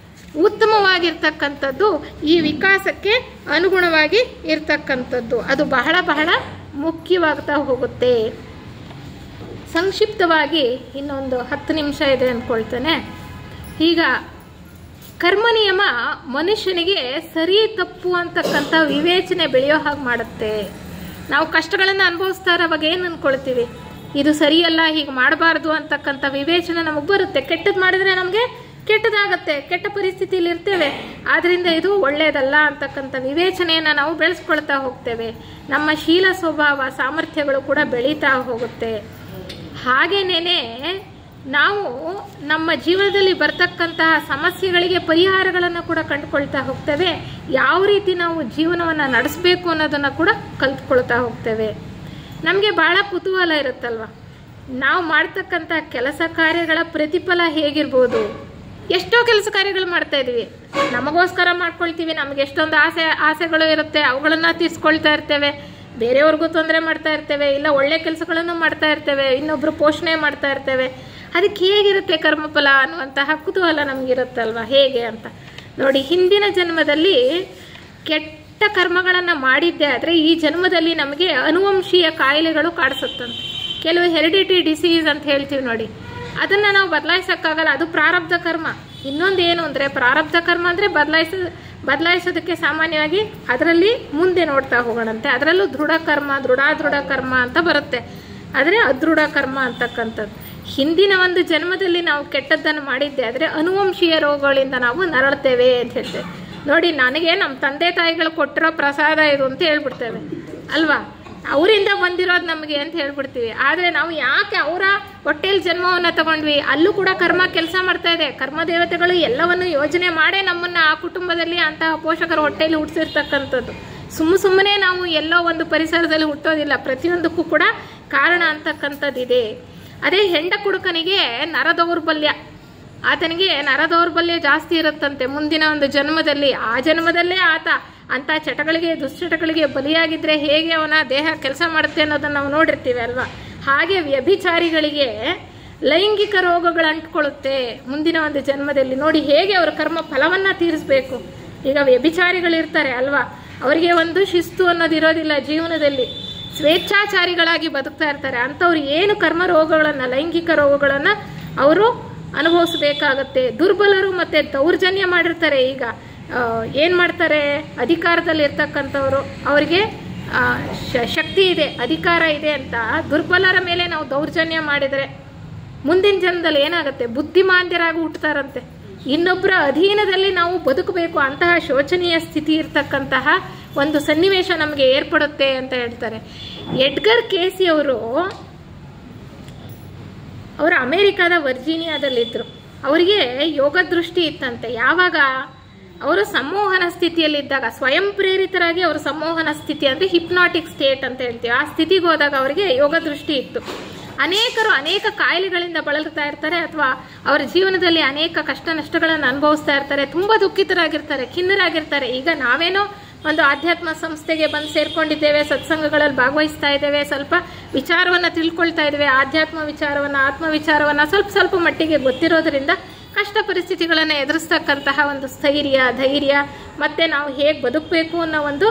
ಉತ್ತಮವಾಗಿರ್ತಕ್ಕಂಥದ್ದು, ಈ ವಿಕಾಸಕ್ಕೆ ಅನುಗುಣವಾಗಿ ಇರ್ತಕ್ಕಂಥದ್ದು. ಅದು ಬಹಳ ಬಹಳ ಮುಖ್ಯವಾಗ್ತಾ ಹೋಗುತ್ತೆ. ಸಂಕ್ಷಿಪ್ತವಾಗಿ ಇನ್ನೊಂದು 10 ನಿಮಿಷ ಇದೆ ಅಂದ್ಕೊಳ್ತೇನೆ. ಈಗ ಕರ್ಮ ನಿಯಮ ಮನುಷ್ಯನಿಗೆ ಸರಿ ತಪ್ಪು ಅಂತಕ್ಕಂಥ ವಿವೇಚನೆ ಬೆಳೆಯೋ ಹಾಗೆ ಮಾಡುತ್ತೆ. ನಾವು ಕಷ್ಟಗಳನ್ನು ಅನುಭವಿಸ್ತಾ ಇರೋವಾಗ ಏನು ಅಂದ್ಕೊಳ್ತೀವಿ, ಇದು ಸರಿಯಲ್ಲ, ಹೀಗೆ ಮಾಡಬಾರ್ದು ಅಂತಕ್ಕಂಥ ವಿವೇಚನೆ ನಮಗೆ ಬರುತ್ತೆ. ಕೆಟ್ಟದ್ದು ಮಾಡಿದ್ರೆ ನಮಗೆ ಕೆಟ್ಟದಾಗತ್ತೆ, ಕೆಟ್ಟ ಪರಿಸ್ಥಿತಿಯಲ್ಲಿ ಇರ್ತೇವೆ, ಆದ್ದರಿಂದ ಇದು ಒಳ್ಳೆಯದಲ್ಲ ಅಂತಕ್ಕಂಥ ವಿವೇಚನೆಯನ್ನು ನಾವು ಬೆಳೆಸ್ಕೊಳ್ತಾ ಹೋಗ್ತೇವೆ. ನಮ್ಮ ಶೀಲ ಸ್ವಭಾವ ಸಾಮರ್ಥ್ಯಗಳು ಕೂಡ ಬೆಳೀತಾ ಹೋಗುತ್ತೆ. ಹಾಗೇನೇ ನಾವು ನಮ್ಮ ಜೀವನದಲ್ಲಿ ಬರ್ತಕ್ಕಂತಹ ಸಮಸ್ಯೆಗಳಿಗೆ ಪರಿಹಾರಗಳನ್ನು ಕೂಡ ಕಂಡುಕೊಳ್ತಾ ಹೋಗ್ತೇವೆ. ಯಾವ ರೀತಿ ನಾವು ಜೀವನವನ್ನು ನಡೆಸಬೇಕು ಅನ್ನೋದನ್ನು ಕೂಡ ಕಲ್ತ್ಕೊಳ್ತಾ ಹೋಗ್ತೇವೆ. ನಮಗೆ ಭಾಳ ಕುತೂಹಲ ಇರುತ್ತಲ್ವ, ನಾವು ಮಾಡ್ತಕ್ಕಂಥ ಕೆಲಸ ಕಾರ್ಯಗಳ ಪ್ರತಿಫಲ ಹೇಗಿರ್ಬೋದು. ಎಷ್ಟೋ ಕೆಲಸ ಕಾರ್ಯಗಳು ಮಾಡ್ತಾ ಇದ್ದೀವಿ, ನಮಗೋಸ್ಕರ ಮಾಡ್ಕೊಳ್ತೀವಿ, ನಮಗೆ ಎಷ್ಟೊಂದು ಆಸೆಗಳು ಇರುತ್ತೆ, ಅವುಗಳನ್ನು ತೀರಿಸ್ಕೊಳ್ತಾ ಇರ್ತೇವೆ, ಬೇರೆಯವ್ರಿಗೂ ತೊಂದರೆ ಮಾಡ್ತಾ ಇರ್ತೇವೆ, ಇಲ್ಲ ಒಳ್ಳೆ ಕೆಲಸಗಳನ್ನು ಮಾಡ್ತಾ ಇರ್ತೇವೆ, ಇನ್ನೊಬ್ರು ಪೋಷಣೆ ಮಾಡ್ತಾ ಇರ್ತೇವೆ. ಅದಕ್ಕೆ ಹೇಗಿರುತ್ತೆ ಕರ್ಮಫಲ ಅನ್ನುವಂತಹ ಕುತೂಹಲ ನಮಗಿರುತ್ತಲ್ವ, ಹೇಗೆ ಅಂತ ನೋಡಿ. ಹಿಂದಿನ ಜನ್ಮದಲ್ಲಿ ಕೆಟ್ಟ ಕರ್ಮಗಳನ್ನು ಮಾಡಿದ್ದೆ ಆದರೆ ಈ ಜನ್ಮದಲ್ಲಿ ನಮಗೆ ಅನುವಂಶೀಯ ಕಾಯಿಲೆಗಳು ಕಾಡಿಸುತ್ತಂತೆ. ಕೆಲವು ಹೆರಿಡಿಟಿ ಡಿಸೀಸ್ ಅಂತ ಹೇಳ್ತೀವಿ ನೋಡಿ, ಅದನ್ನು ನಾವು ಬದಲಾಯಿಸೋಕ್ಕಾಗಲ್ಲ, ಅದು ಪ್ರಾರಬ್ಧ ಕರ್ಮ. ಇನ್ನೊಂದು ಏನು ಅಂದರೆ ಪ್ರಾರಬ್ಧ ಕರ್ಮ ಅಂದರೆ ಬದಲಾಯಿಸೋದಕ್ಕೆ ಸಾಮಾನ್ಯವಾಗಿ ಅದರಲ್ಲಿ ಮುಂದೆ ನೋಡ್ತಾ ಹೋಗೋಣಂತೆ. ಅದರಲ್ಲೂ ದೃಢ ಕರ್ಮ ಅಂತ ಬರುತ್ತೆ, ಆದರೆ ಅದೃಢ ಕರ್ಮ ಅಂತಕ್ಕಂಥದ್ದು. ಹಿಂದಿನ ಒಂದು ಜನ್ಮದಲ್ಲಿ ನಾವು ಕೆಟ್ಟದ್ದನ್ನು ಮಾಡಿದ್ದೆ ಆದರೆ ಅನುವಂಶೀಯ ರೋಗಗಳಿಂದ ನಾವು ನರಳ್ತೇವೆ ಅಂತ ಹೇಳ್ತೇವೆ ನೋಡಿ. ನನಗೆ ನಮ್ಮ ತಂದೆ ತಾಯಿಗಳು ಕೊಟ್ಟಿರೋ ಪ್ರಸಾದ ಇದು ಅಂತ ಹೇಳ್ಬಿಡ್ತೇವೆ ಅಲ್ವಾ, ಅವರಿಂದ ಬಂದಿರೋದು ನಮಗೆ ಅಂತ ಹೇಳ್ಬಿಡ್ತೀವಿ. ಆದರೆ ನಾವು ಯಾಕೆ ಅವರ ಹೊಟ್ಟೆಯಲ್ಲಿ ಜನ್ಮವನ್ನು ತಗೊಂಡ್ವಿ, ಅಲ್ಲೂ ಕೂಡ ಕರ್ಮ ಕೆಲಸ ಮಾಡ್ತಾ ಇದೆ. ಕರ್ಮ ದೇವತೆಗಳು ಎಲ್ಲವನ್ನು ಯೋಜನೆ ಮಾಡೇ ನಮ್ಮನ್ನು ಆ ಕುಟುಂಬದಲ್ಲಿ ಅಂತಹ ಪೋಷಕರ ಹೊಟ್ಟೆಯಲ್ಲಿ ಹುಟ್ಟಿಸಿರ್ತಕ್ಕಂಥದ್ದು. ಸುಮ್ಮನೆ ನಾವು ಎಲ್ಲೋ ಒಂದು ಪರಿಸರದಲ್ಲಿ ಹುಟ್ಟೋದಿಲ್ಲ, ಪ್ರತಿಯೊಂದಕ್ಕೂ ಕೂಡ ಕಾರಣ ಅಂತಕ್ಕಂಥದ್ದಿದೆ. ಅದೇ ಹೆಂಡ ಕುಡುಕನಿಗೆ ನರದೌರ್ಬಲ್ಯ, ಆತನಿಗೆ ನರದೌರ್ಬಲ್ಯ ಜಾಸ್ತಿ ಇರುತ್ತಂತೆ ಮುಂದಿನ ಒಂದು ಜನ್ಮದಲ್ಲಿ. ಆ ಜನ್ಮದಲ್ಲೇ ಆತ ಅಂಥ ದುಶ್ಚಟಗಳಿಗೆ ಬಲಿಯಾಗಿದ್ದರೆ ಹೇಗೆ ಅವನ ದೇಹ ಕೆಲಸ ಮಾಡುತ್ತೆ ಅನ್ನೋದನ್ನು ನಾವು ನೋಡಿರ್ತೀವಿ ಅಲ್ವಾ. ಹಾಗೆ ವ್ಯಭಿಚಾರಿಗಳಿಗೆ ಲೈಂಗಿಕ ರೋಗಗಳು ಅಂಟ್ಕೊಳ್ಳುತ್ತೆ ಮುಂದಿನ ಒಂದು ಜನ್ಮದಲ್ಲಿ. ನೋಡಿ ಹೇಗೆ ಅವರು ಕರ್ಮ ಫಲವನ್ನು ತೀರಿಸಬೇಕು. ಈಗ ವ್ಯಭಿಚಾರಿಗಳಿರ್ತಾರೆ ಅಲ್ವಾ, ಅವರಿಗೆ ಒಂದು ಶಿಸ್ತು ಅನ್ನೋದು ಇರೋದಿಲ್ಲ ಜೀವನದಲ್ಲಿ, ಸ್ವೇಚ್ಛಾಚಾರಿಗಳಾಗಿ ಬದುಕ್ತಾ ಇರ್ತಾರೆ. ಅಂಥವ್ರು ಏನು ಕರ್ಮ ರೋಗಗಳನ್ನು, ಲೈಂಗಿಕ ರೋಗಗಳನ್ನು ಅವರು ಅನುಭವಿಸಬೇಕಾಗತ್ತೆ. ದುರ್ಬಲರು ಮತ್ತು ದೌರ್ಜನ್ಯ ಮಾಡಿರ್ತಾರೆ. ಈಗ ಏನು ಮಾಡ್ತಾರೆ, ಅಧಿಕಾರದಲ್ಲಿ ಇರ್ತಕ್ಕಂಥವ್ರು, ಅವರಿಗೆ ಶಕ್ತಿ ಇದೆ, ಅಧಿಕಾರ ಇದೆ ಅಂತ ದುರ್ಬಲರ ಮೇಲೆ ನಾವು ದೌರ್ಜನ್ಯ ಮಾಡಿದರೆ ಮುಂದಿನ ಜನ್ಮದಲ್ಲಿ ಏನಾಗುತ್ತೆ, ಬುದ್ಧಿಮಾಂದ್ಯರಾಗಿ ಹುಟ್ಟುತ್ತಾರಂತೆ. ಇನ್ನೊಬ್ಬರ ಅಧೀನದಲ್ಲಿ ನಾವು ಬದುಕಬೇಕು, ಅಂತಹ ಶೋಚನೀಯ ಸ್ಥಿತಿ ಇರ್ತಕ್ಕಂತಹ ಒಂದು ಸನ್ನಿವೇಶ ನಮಗೆ ಏರ್ಪಡುತ್ತೆ ಅಂತ ಹೇಳ್ತಾರೆ. ಎಡ್ಗರ್ ಕೇಸಿ ಅವರು ಅಮೇರಿಕಾದ ವರ್ಜೀನಿಯಾದಲ್ಲಿದ್ದರು. ಅವರಿಗೆ ಯೋಗ ದೃಷ್ಟಿ ಇತ್ತಂತೆ. ಯಾವಾಗ ಅವರು ಸಂಮೋಹನ ಸ್ಥಿತಿಯಲ್ಲಿದ್ದಾಗ, ಸ್ವಯಂ ಪ್ರೇರಿತರಾಗಿ ಅವರು ಸಂಮೋಹನ ಸ್ಥಿತಿ ಅಂದರೆ ಹಿಪ್ನಾಟಿಕ್ ಸ್ಟೇಟ್ ಅಂತ ಹೇಳ್ತೀವಿ, ಆ ಸ್ಥಿತಿಗೆ ಹೋದಾಗ ಅವರಿಗೆ ಯೋಗ ದೃಷ್ಟಿ ಇತ್ತು. ಅನೇಕರು ಅನೇಕ ಕಾಯಿಲೆಗಳಿಂದ ಬಳಲ್ತಾ ಇರ್ತಾರೆ, ಅಥವಾ ಅವರ ಜೀವನದಲ್ಲಿ ಅನೇಕ ಕಷ್ಟ ನಷ್ಟಗಳನ್ನು ಅನುಭವಿಸ್ತಾ ಇರ್ತಾರೆ, ತುಂಬ ದುಃಖಿತರಾಗಿರ್ತಾರೆ, ಖಿನ್ನರಾಗಿರ್ತಾರೆ. ಈಗ ನಾವೇನೋ ಒಂದು ಆಧ್ಯಾತ್ಮ ಸಂಸ್ಥೆಗೆ ಬಂದು ಸೇರ್ಕೊಂಡಿದ್ದೇವೆ, ಸತ್ಸಂಗಗಳಲ್ಲಿ ಭಾಗವಹಿಸ್ತಾ ಇದ್ದೇವೆ, ಸ್ವಲ್ಪ ವಿಚಾರವನ್ನು ತಿಳ್ಕೊಳ್ತಾ ಇದ್ದೇವೆ, ಆಧ್ಯಾತ್ಮ ವಿಚಾರವನ್ನು, ಆತ್ಮ ವಿಚಾರವನ್ನು ಸ್ವಲ್ಪ ಮಟ್ಟಿಗೆ ಗೊತ್ತಿರೋದ್ರಿಂದ ಕಷ್ಟ ಪರಿಸ್ಥಿತಿಗಳನ್ನು ಎದುರಿಸ್ತಕ್ಕಂತಹ ಒಂದು ಸ್ಥೈರ್ಯ, ಧೈರ್ಯ, ಮತ್ತು ನಾವು ಹೇಗೆ ಬದುಕಬೇಕು ಅನ್ನೋ ಒಂದು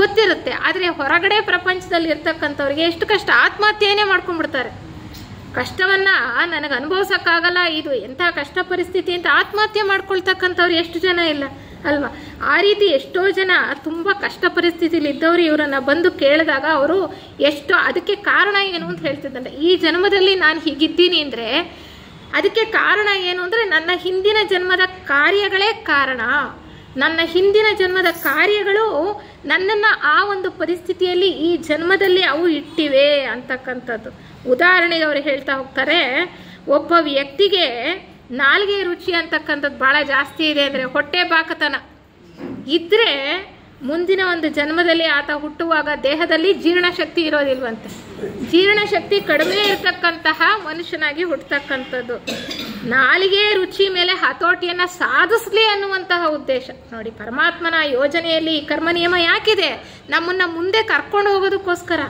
ಗೊತ್ತಿರುತ್ತೆ. ಆದರೆ ಹೊರಗಡೆ ಪ್ರಪಂಚದಲ್ಲಿ ಇರ್ತಕ್ಕಂಥವ್ರಿಗೆ ಎಷ್ಟು ಕಷ್ಟ, ಆತ್ಮಹತ್ಯೆಯೇ ಮಾಡ್ಕೊಂಡ್ಬಿಡ್ತಾರೆ. ಕಷ್ಟವನ್ನು ನನಗೆ ಅನುಭವಿಸೋಕ್ಕಾಗಲ್ಲ, ಇದು ಎಂಥ ಕಷ್ಟ ಪರಿಸ್ಥಿತಿ ಅಂತ ಆತ್ಮಹತ್ಯೆ ಮಾಡ್ಕೊಳ್ತಕ್ಕಂಥವ್ರು ಎಷ್ಟು ಜನ ಇಲ್ಲ ಅಲ್ವಾ? ಆ ರೀತಿ ಎಷ್ಟೋ ಜನ ತುಂಬ ಕಷ್ಟ ಪರಿಸ್ಥಿತಿಲಿ ಇದ್ದವರು ಇವರನ್ನು ಬಂದು ಕೇಳಿದಾಗ ಅವರು ಎಷ್ಟೋ ಅದಕ್ಕೆ ಕಾರಣ ಏನು ಅಂತ ಹೇಳ್ತಿದ್ದಂತೆ. ಈ ಜನ್ಮದಲ್ಲಿ ನಾನು ಹೀಗಿದ್ದೀನಿ ಅಂದರೆ ಅದಕ್ಕೆ ಕಾರಣ ಏನು ಅಂದರೆ ನನ್ನ ಹಿಂದಿನ ಜನ್ಮದ ಕಾರ್ಯಗಳೇ ಕಾರಣ. ನನ್ನ ಹಿಂದಿನ ಜನ್ಮದ ಕಾರ್ಯಗಳು ನನ್ನನ್ನು ಆ ಒಂದು ಪರಿಸ್ಥಿತಿಯಲ್ಲಿ ಈ ಜನ್ಮದಲ್ಲಿ ಅವು ಇಟ್ಟಿವೆ ಅಂತಕ್ಕಂಥದ್ದು. ಉದಾಹರಣೆಗೆ ಅವರು ಹೇಳ್ತಾ ಹೋಗ್ತಾರೆ, ಒಬ್ಬ ವ್ಯಕ್ತಿಗೆ ನಾಲ್ಗೆ ರುಚಿ ಅಂತಕ್ಕಂಥದ್ದು ಭಾಳ ಜಾಸ್ತಿ ಇದೆ ಅಂದರೆ ಹೊಟ್ಟೆ ಬಾಕತನ ಇದ್ದರೆ ಮುಂದಿನ ಒಂದು ಜನ್ಮದಲ್ಲಿ ಆತ ಹುಟ್ಟುವಾಗ ದೇಹದಲ್ಲಿ ಜೀರ್ಣಶಕ್ತಿ ಇರೋದಿಲ್ವಂತೆ. ಜೀರ್ಣಶಕ್ತಿ ಕಡಿಮೆ ಇರತಕ್ಕಂತಹ ಮನುಷ್ಯನಾಗಿ ಹುಟ್ಟತಕ್ಕಂಥದ್ದು. ನಾಲಿಗೆ ರುಚಿ ಮೇಲೆ ಹತೋಟಿಯನ್ನು ಸಾಧಿಸಲಿ ಅನ್ನುವಂತಹ ಉದ್ದೇಶ. ನೋಡಿ, ಪರಮಾತ್ಮನ ಯೋಜನೆಯಲ್ಲಿ ಈ ಕರ್ಮ ನಿಯಮ ಯಾಕಿದೆ? ನಮ್ಮನ್ನು ಮುಂದೆ ಕರ್ಕೊಂಡು ಹೋಗೋದಕ್ಕೋಸ್ಕರ.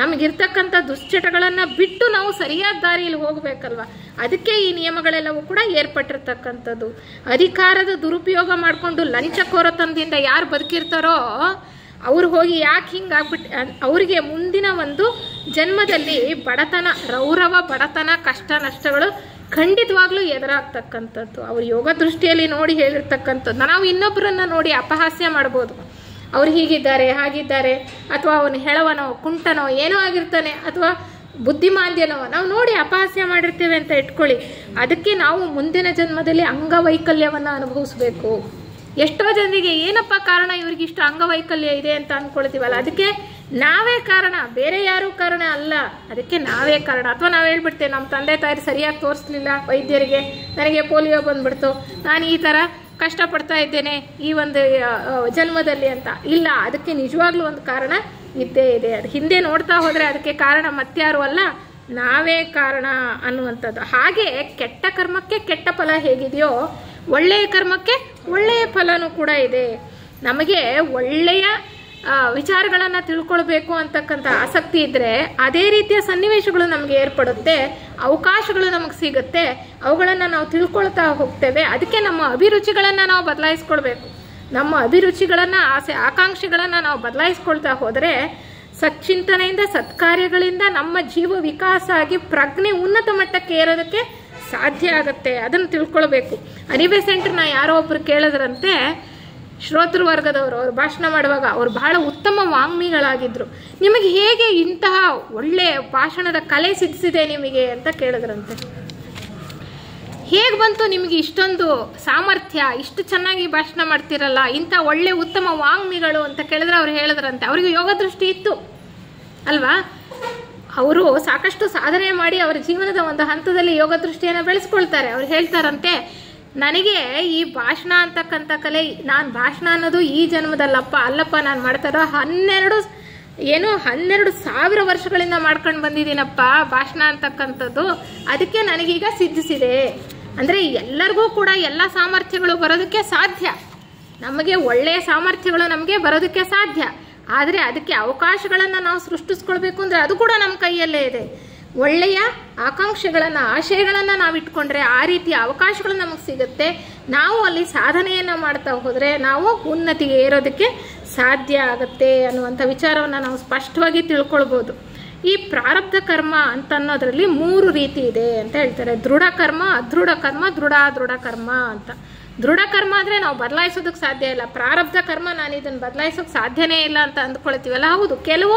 ನಮಗಿರ್ತಕ್ಕಂಥ ದುಶ್ಚಟಗಳನ್ನು ಬಿಟ್ಟು ನಾವು ಸರಿಯಾದ ದಾರಿಯಲ್ಲಿ ಹೋಗಬೇಕಲ್ವ, ಅದಕ್ಕೆ ಈ ನಿಯಮಗಳೆಲ್ಲವೂ ಕೂಡ ಏರ್ಪಟ್ಟಿರ್ತಕ್ಕಂಥದ್ದು. ಅಧಿಕಾರದ ದುರುಪಯೋಗ ಮಾಡಿಕೊಂಡು ಲಂಚಕೋರತನದಿಂದ ಯಾರು ಬದುಕಿರ್ತಾರೋ ಅವ್ರು ಹೋಗಿ ಯಾಕೆ ಹಿಂಗಾಗ್ಬಿಟ್ಟು ಅವರಿಗೆ ಮುಂದಿನ ಒಂದು ಜನ್ಮದಲ್ಲಿ ಬಡತನ, ರೌರವ ಬಡತನ, ಕಷ್ಟ ನಷ್ಟಗಳು ಖಂಡಿತವಾಗ್ಲೂ ಎದುರಾಗ್ತಕ್ಕಂಥದ್ದು. ಅವ್ರ ಯೋಗ ದೃಷ್ಟಿಯಲ್ಲಿ ನೋಡಿ ಹೇಳಿರ್ತಕ್ಕಂಥದ್ದು. ನಾವು ಇನ್ನೊಬ್ಬರನ್ನ ನೋಡಿ ಅಪಹಾಸ್ಯ ಮಾಡ್ಬೋದು, ಅವ್ರು ಹೀಗಿದ್ದಾರೆ ಹಾಗಿದ್ದಾರೆ, ಅಥವಾ ಅವನು ಹೆಳವನೋ ಕುಂಟನೋ ಏನೋ ಆಗಿರ್ತಾನೆ, ಅಥವಾ ಬುದ್ಧಿಮಾಂದ್ಯನೋ ನಾವು ನೋಡಿ ಅಪಹಾಸ್ಯ ಮಾಡಿರ್ತೇವೆ ಅಂತ ಇಟ್ಕೊಳ್ಳಿ. ಅದಕ್ಕೆ ನಾವು ಮುಂದಿನ ಜನ್ಮದಲ್ಲಿ ಅಂಗವೈಕಲ್ಯವನ್ನು ಅನುಭವಿಸ್ಬೇಕು. ಎಷ್ಟೋ ಜನರಿಗೆ ಏನಪ್ಪ ಕಾರಣ, ಇವ್ರಿಗೆ ಇಷ್ಟು ಅಂಗವೈಕಲ್ಯ ಇದೆ ಅಂತ ಅಂದ್ಕೊಳ್ತೀವಲ್ಲ, ಅದಕ್ಕೆ ನಾವೇ ಕಾರಣ, ಬೇರೆ ಯಾರೂ ಕಾರಣ ಅಲ್ಲ, ಅದಕ್ಕೆ ನಾವೇ ಕಾರಣ. ಅಥವಾ ನಾವು ಹೇಳ್ಬಿಡ್ತೇವೆ, ನಮ್ಮ ತಂದೆ ತಾಯಿ ಸರಿಯಾಗಿ ತೋರಿಸ್ಲಿಲ್ಲ ವೈದ್ಯರಿಗೆ, ನನಗೆ ಪೋಲಿಯೋ ಬಂದ್ಬಿಡ್ತು, ನಾನು ಈ ಥರ ಕಷ್ಟಪಡ್ತಾ ಇದ್ದೇನೆ ಈ ಒಂದು ಜನ್ಮದಲ್ಲಿ ಅಂತ. ಇಲ್ಲ, ಅದಕ್ಕೆ ನಿಜವಾಗ್ಲೂ ಒಂದು ಕಾರಣ ಇದ್ದೇ ಇದೆ. ಅದು ಹಿಂದೆ ನೋಡ್ತಾ ಹೋದರೆ ಅದಕ್ಕೆ ಕಾರಣ ಮತ್ಯಾರು ಅಲ್ಲ, ನಾವೇ ಕಾರಣ ಅನ್ನುವಂಥದ್ದು. ಹಾಗೆ ಕೆಟ್ಟ ಕರ್ಮಕ್ಕೆ ಕೆಟ್ಟ ಫಲ ಹೇಗಿದೆಯೋ ಒಳ್ಳೆಯ ಕರ್ಮಕ್ಕೆ ಒಳ್ಳೆಯ ಫಲನೂ ಕೂಡ ಇದೆ. ನಮಗೆ ಒಳ್ಳೆಯ ವಿಚಾರಗಳನ್ನು ತಿಳ್ಕೊಳ್ಬೇಕು ಅಂತಕ್ಕಂಥ ಆಸಕ್ತಿ ಇದ್ದರೆ ಅದೇ ರೀತಿಯ ಸನ್ನಿವೇಶಗಳು ನಮಗೆ ಏರ್ಪಡುತ್ತೆ, ಅವಕಾಶಗಳು ನಮಗೆ ಸಿಗುತ್ತೆ, ಅವುಗಳನ್ನು ನಾವು ತಿಳ್ಕೊಳ್ತಾ ಹೋಗ್ತೇವೆ. ಅದಕ್ಕೆ ನಮ್ಮ ಅಭಿರುಚಿಗಳನ್ನು ನಾವು ಬದಲಾಯಿಸ್ಕೊಳ್ಬೇಕು. ನಮ್ಮ ಅಭಿರುಚಿಗಳನ್ನು, ಆಸೆ ಆಕಾಂಕ್ಷೆಗಳನ್ನು ನಾವು ಬದಲಾಯಿಸ್ಕೊಳ್ತಾ ಹೋದರೆ ಸಚ್ಚಿಂತನೆಯಿಂದ, ಸತ್ಕಾರ್ಯಗಳಿಂದ ನಮ್ಮ ಜೀವ ವಿಕಾಸ ಆಗಿ ಪ್ರಜ್ಞೆ ಉನ್ನತ ಮಟ್ಟಕ್ಕೆ ಏರೋದಕ್ಕೆ ಸಾಧ್ಯ ಆಗುತ್ತೆ. ಅದನ್ನು ತಿಳ್ಕೊಳ್ಬೇಕು. ಅನಿಬೆಸೆಂಟ್ರನ್ನ ಯಾರೋ ಒಬ್ಬರು ಕೇಳಿದ್ರಂತೆ, ಶ್ರೋತೃ ವರ್ಗದವರು, ಅವರು ಭಾಷಣ ಮಾಡುವಾಗ ಅವರು ಬಹಳ ಉತ್ತಮ ವಾಗ್ಮಿಗಳಾಗಿದ್ದರು, ನಿಮಗೆ ಹೇಗೆ ಇಂತಹ ಒಳ್ಳೆಯ ಭಾಷಣದ ಕಲೆ ಸಿದ್ಧಿಸಿದೆ ನಿಮಗೆ ಅಂತ ಕೇಳಿದ್ರಂತೆ. ಹೇಗೆ ಬಂತು ನಿಮಗೆ ಇಷ್ಟೊಂದು ಸಾಮರ್ಥ್ಯ, ಇಷ್ಟು ಚೆನ್ನಾಗಿ ಭಾಷಣ ಮಾಡ್ತಿರಲ್ಲ, ಇಂಥ ಒಳ್ಳೆ ಉತ್ತಮ ವಾಗ್ಮಿಗಳು ಅಂತ ಕೇಳಿದ್ರೆ ಅವ್ರು ಹೇಳಿದ್ರಂತೆ, ಅವರಿಗೆ ಯೋಗ ದೃಷ್ಟಿ ಇತ್ತು ಅಲ್ವಾ. ಅವರು ಸಾಕಷ್ಟು ಸಾಧನೆ ಮಾಡಿ ಅವರ ಜೀವನದ ಒಂದು ಹಂತದಲ್ಲಿ ಯೋಗ ದೃಷ್ಟಿಯನ್ನು ಬೆಳೆಸ್ಕೊಳ್ತಾರೆ. ಅವ್ರು ಹೇಳ್ತಾರಂತೆ, ನನಗೆ ಈ ಭಾಷಣ ಅಂತಕ್ಕಂಥ ಕಲೆ, ನಾನು ಭಾಷಣ ಅನ್ನೋದು ಈ ಜನ್ಮದಲ್ಲಪ್ಪ ಅಲ್ಲಪ್ಪ, ನಾನು ಮಾಡ್ತಾರೋ 12,000 ವರ್ಷಗಳಿಂದ ಮಾಡ್ಕೊಂಡು ಬಂದಿದ್ದೀನಪ್ಪ ಭಾಷಣ ಅಂತಕ್ಕಂಥದ್ದು, ಅದಕ್ಕೆ ನನಗೀಗ ಸಿದ್ಧಿಸಿದೆ. ಅಂದರೆ ಎಲ್ಲರಿಗೂ ಕೂಡ ಎಲ್ಲ ಸಾಮರ್ಥ್ಯಗಳು ಬರೋದಕ್ಕೆ ಸಾಧ್ಯ, ನಮಗೆ ಒಳ್ಳೆಯ ಸಾಮರ್ಥ್ಯಗಳು ನಮಗೆ ಬರೋದಕ್ಕೆ ಸಾಧ್ಯ. ಆದರೆ ಅದಕ್ಕೆ ಅವಕಾಶಗಳನ್ನು ನಾವು ಸೃಷ್ಟಿಸ್ಕೊಳ್ಬೇಕು ಅಂದರೆ ಅದು ಕೂಡ ನಮ್ಮ ಕೈಯಲ್ಲೇ ಇದೆ. ಒಳ್ಳೆಯ ಆಕಾಂಕ್ಷೆಗಳನ್ನು, ಆಶಯಗಳನ್ನು ನಾವು ಇಟ್ಕೊಂಡ್ರೆ ಆ ರೀತಿಯ ಅವಕಾಶಗಳು ನಮಗೆ ಸಿಗುತ್ತೆ. ನಾವು ಅಲ್ಲಿ ಸಾಧನೆಯನ್ನು ಮಾಡ್ತಾ ಹೋದರೆ ನಾವು ಉನ್ನತಿಗೆ ಏರೋದಕ್ಕೆ ಸಾಧ್ಯ ಆಗುತ್ತೆ ಅನ್ನುವಂಥ ವಿಚಾರವನ್ನು ನಾವು ಸ್ಪಷ್ಟವಾಗಿ ತಿಳ್ಕೊಳ್ಬೋದು. ಈ ಪ್ರಾರಬ್ಧ ಕರ್ಮ ಅಂತ ಅನ್ನೋದ್ರಲ್ಲಿ 3 ರೀತಿ ಇದೆ ಅಂತ ಹೇಳ್ತಾರೆ. ದೃಢ ಕರ್ಮ, ಅದೃಢ ಕರ್ಮ, ದೃಢ ಕರ್ಮ ಅಂತ. ದೃಢ ಕರ್ಮ ಅಂದರೆ ನಾವು ಬದಲಾಯಿಸೋದಕ್ಕೆ ಸಾಧ್ಯ ಇಲ್ಲ. ಪ್ರಾರಬ್ಧ ಕರ್ಮ, ನಾನು ಇದನ್ನು ಬದಲಾಯಿಸೋಕೆ ಸಾಧ್ಯನೇ ಇಲ್ಲ ಅಂತ ಅಂದ್ಕೊಳ್ತೀವಲ್ಲ, ಹೌದು, ಕೆಲವು